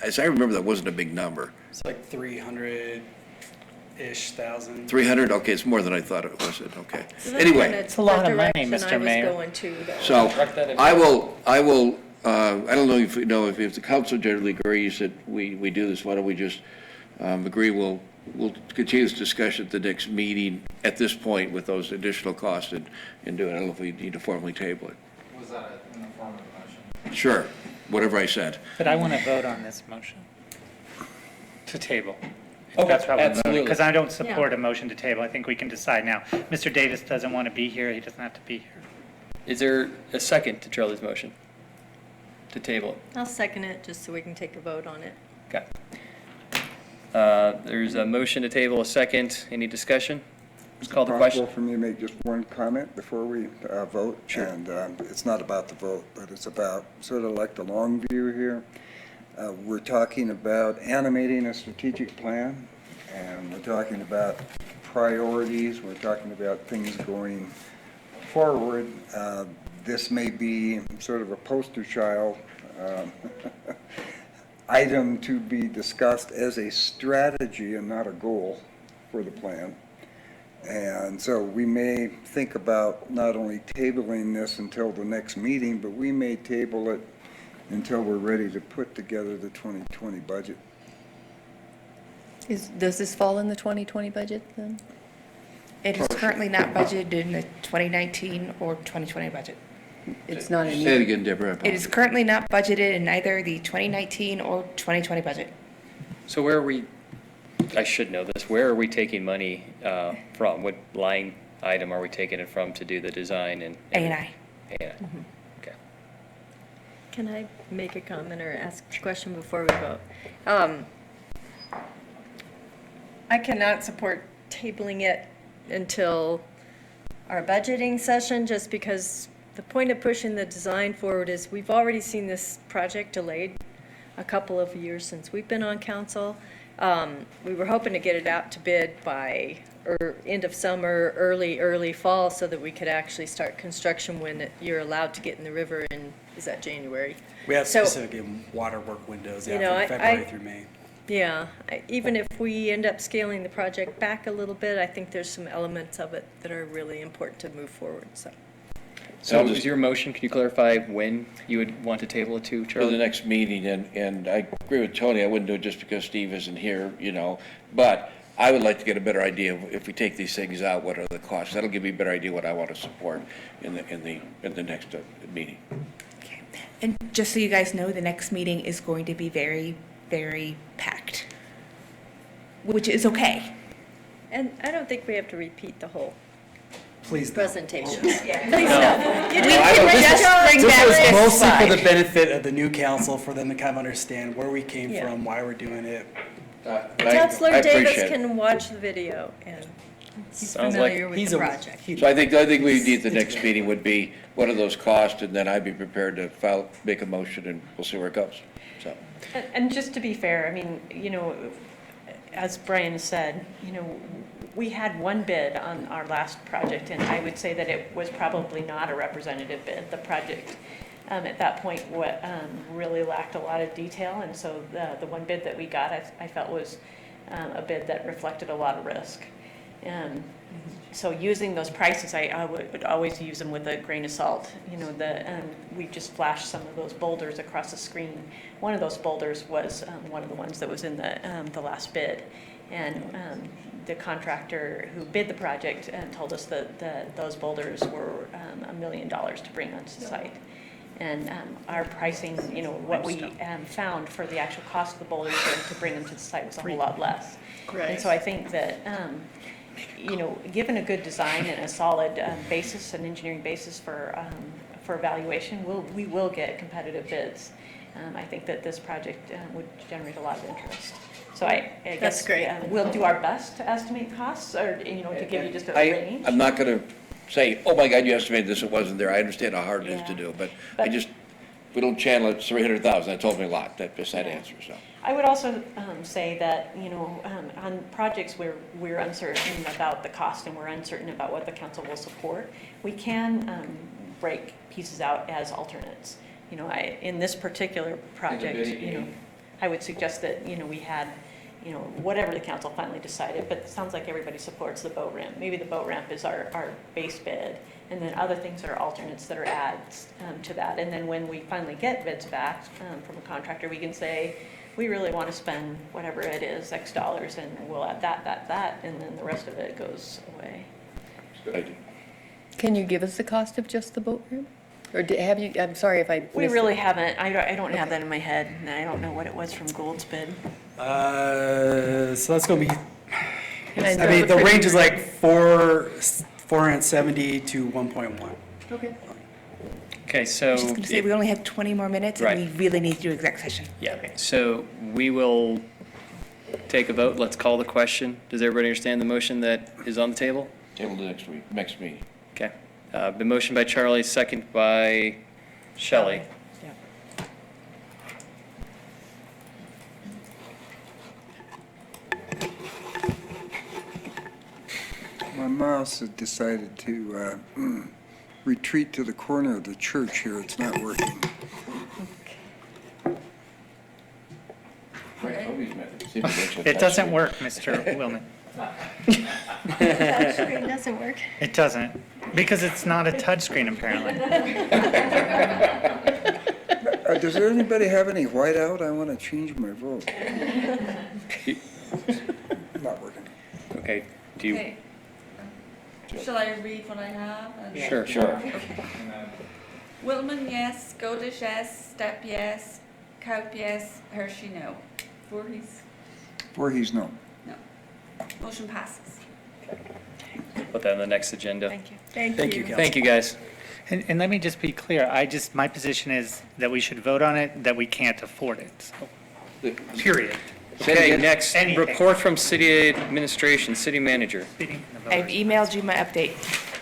as I remember, that wasn't a big number. It's like 300-ish thousand. 300? Okay, it's more than I thought it was. Okay. So that's Anyway. kinda It's a lot the of money, direction Mr. I was Mayor. going to, though. So I will, I don't know if the council generally agrees that we do this, why don't we just agree we'll continue this discussion at the next meeting at this point with those additional costs and do it. I don't know if we need to formally table it. Was that in the form of a motion? Sure, whatever I said. But I want to vote on this motion to table. Okay, That's what we're voting, absolutely. because I don't support a motion to table. I think we can decide now. Mr. Davis doesn't want to be here. He doesn't have to be here. Is there a second to Charlie's motion to table it? I'll second it, just so we can take a vote on it. Okay. There's a motion to table, a second. Any discussion? Just call the question. Possible for me to make just one comment before we vote? Sure. And it's not about the vote, but it's about sort of like the long view here. We're talking about animating a strategic plan, and we're talking about priorities, we're talking about things going forward. This may be sort of a poster child item to be discussed as a strategy and not a goal for the plan. And so we may think about not only tabling this until the next meeting, but we may table it until we're ready to put together the 2020 budget. Does this fall in the 2020 budget then? It is currently not budgeted in the 2019 or 2020 budget. It's not in Say it again, Deborah. I It is currently not budgeted in either the 2019 or 2020 budget. So where are we, I should know this, where are we taking money from? What line item are we taking it from to do the design and? A&I. A&I. Okay. Can I make a comment or ask a question before we vote? I cannot support tabling it until our budgeting session, just because the point of pushing the design forward is we've already seen this project delayed a couple of years since we've been on council. We were hoping to get it out to bid by end of summer, early fall, so that we could actually start construction when you're allowed to get in the river in, is that January? We have So- specific water work windows, You know, from February through May. Yeah, even if we end up scaling the project back a little bit, I think there's some elements of it that are really important to move forward, so. So is your motion, can you clarify when you would want to table it to, For Charlie? the next meeting, and I agree with Tony, I wouldn't do it just because Steve isn't here, but I would like to get a better idea of if we take these things out, what are the costs? That'll give me a better idea what I want to support in the next meeting. And just so you guys know, the next meeting is going to be very, very packed, which is okay. And I don't think we have to repeat the whole Please no. presentation. No. Please no. You No, can just bring This back was this mostly for slide. the benefit of the new council, for them to kind of understand where we came Yeah. from, why we're doing it. Councilor Davis can watch the video, and he's Sounds familiar like with the project. So I think we need the next meeting would be, what are those costs? And then I'd be prepared to make a motion, and we'll see where it goes, so. And just to be fair, I mean, as Brian said, we had one bid on our last project, and I would say that it was probably not a representative bid. The project at that point really lacked a lot of detail, and so the one bid that we got, I felt was a bid that reflected a lot of risk. So using those prices, I would always use them with a grain of salt. We just flashed some of those boulders across the screen. One of those boulders was one of the ones that was in the last bid. And the contractor who bid the project told us that those boulders were $1 million to bring onto the site. And our pricing, what we found for the actual cost of the boulders to bring them to the site was a whole lot less. Right. And so I think that, given a good design and a solid basis, an engineering basis for for evaluation, we will get competitive bids. I think that this project would generate a lot of interest. So I guess. That's great. We'll do our best to estimate costs, or, to give you just a range. I'm not going to say, oh my God, you estimated this, it wasn't there. I understand how hard it is to Yeah. do, but But- we don't channel it 300,000. That told me a lot, that answer, so. I would also say that, on projects where we're uncertain about the cost and we're uncertain about what the council will support, we can break pieces out as alternates. In this particular project, I would suggest that, we had, whatever the council finally decided, but it sounds like everybody supports the boat ramp. Maybe the boat ramp is our base bid, and then other things are alternates that are adds to that. And then when we finally get bids back from a contractor, we can say, we really want to spend whatever it is, X dollars, and we'll add that, and then the rest of it goes away. Can you give us the cost of just the boat ramp? Or have you, I'm sorry if I missed it. We really haven't, I don't have that in my head, and I don't know what it was from Gould's bid. So that's going to be, And I mean, the range is like 470 to 1.1. Okay. Okay, I so. was just going to say, we only have 20 more minutes, and Right. we really need to do exec session. Yeah, so we will take a vote. Let's call the question. Does everybody understand the motion that is on the table? Table to next meeting. Okay. Been motioned by Charlie, second by Shelley. Yeah. My mouse has decided to retreat to the corner of the church here. It's not working. It doesn't work, Mr. Willman. Touchscreen doesn't work. It doesn't, because it's not a touchscreen apparently. Does anybody have any whiteout? I want to change my vote. Not working. Okay, do you, Okay. Shall I read what I have? Sure. Okay. Willman, yes. Goldish, yes. Stepp, yes. Kaup, yes. Hershey, no. Voorhees, no. No. Motion passes. put that on the next agenda. Thank you. Thank you, Council. Thank you, guys. And let me just be clear, my position is that we should vote on it, that we can't afford it. So, period. Okay, next, Anything. report from city administration, city manager. Speaking of the I've voters. emailed you my update.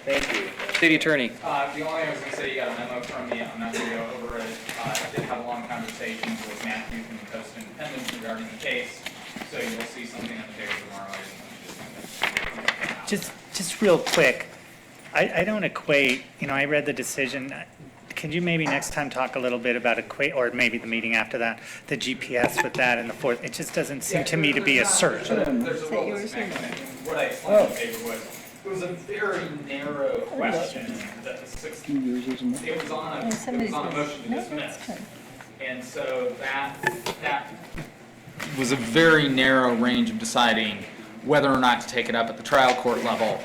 Thank you. City attorney. The only thing I was going to say, you got a memo from me, I'm not going to go over it. I did have a long conversation with Matthew from the Coast Independent regarding the case, so you'll see something on the paper tomorrow. Just real quick, I don't equate, I read the decision. Could you maybe next time talk a little bit about or maybe the meeting after that, the GPS with that and the fourth? It just doesn't seem to me to be a search. There's a role that's mechanism. What I explained in the paper was, it was a very narrow question that the sixth, it was on a motion to dismiss. And so that was a very narrow range of deciding whether or not to take it up at the trial court level.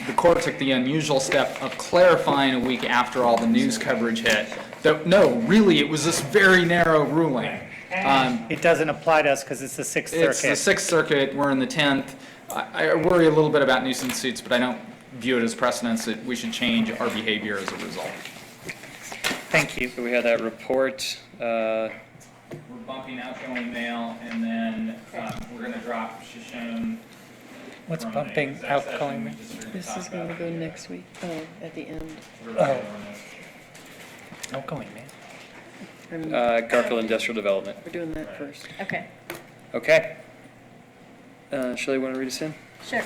The court took the unusual step of clarifying a week after all the news coverage hit that, no, really, it was this very narrow ruling. It doesn't apply to us because it's the Sixth Circuit. It's the Sixth Circuit, we're in the 10th. I worry a little bit about nuisance suits, but I don't view it as precedence that we should change our behavior as a result. Thank you. So we have that report. We're bumping outgoing mail, and then we're going to drop Shoshone. What's from bumping the exec outgoing session. mail? We just started This talking is going to about go it. next week, at the end. Oh. Outgoing, man. Garfield Industrial Development. We're doing that first. Okay. Okay. Shelley, want to read us in? Sure.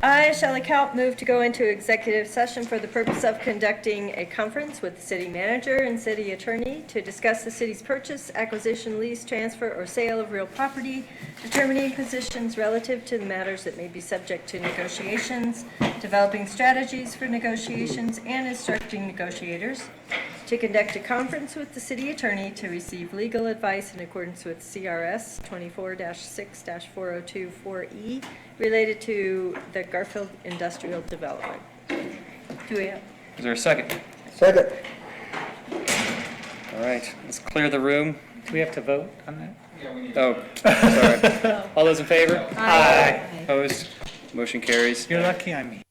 I, Shelley Kaup, move to go into executive session for the purpose of conducting a conference with the city manager and city attorney to discuss the city's purchase, acquisition, lease, transfer, or sale of real property, determining positions relative to the matters that may be subject to negotiations, developing strategies for negotiations, and instructing negotiators, to conduct a conference with the city attorney to receive legal advice in accordance with CRS 24-6-4024E related to the Garfield Industrial Development. Do we have? Is there a second? Second. All right, let's clear the room. Do we have to vote on that? Yeah, we need Oh, sorry. All those in favor? Aye. Opposed? Motion carries. You're lucky I'm here.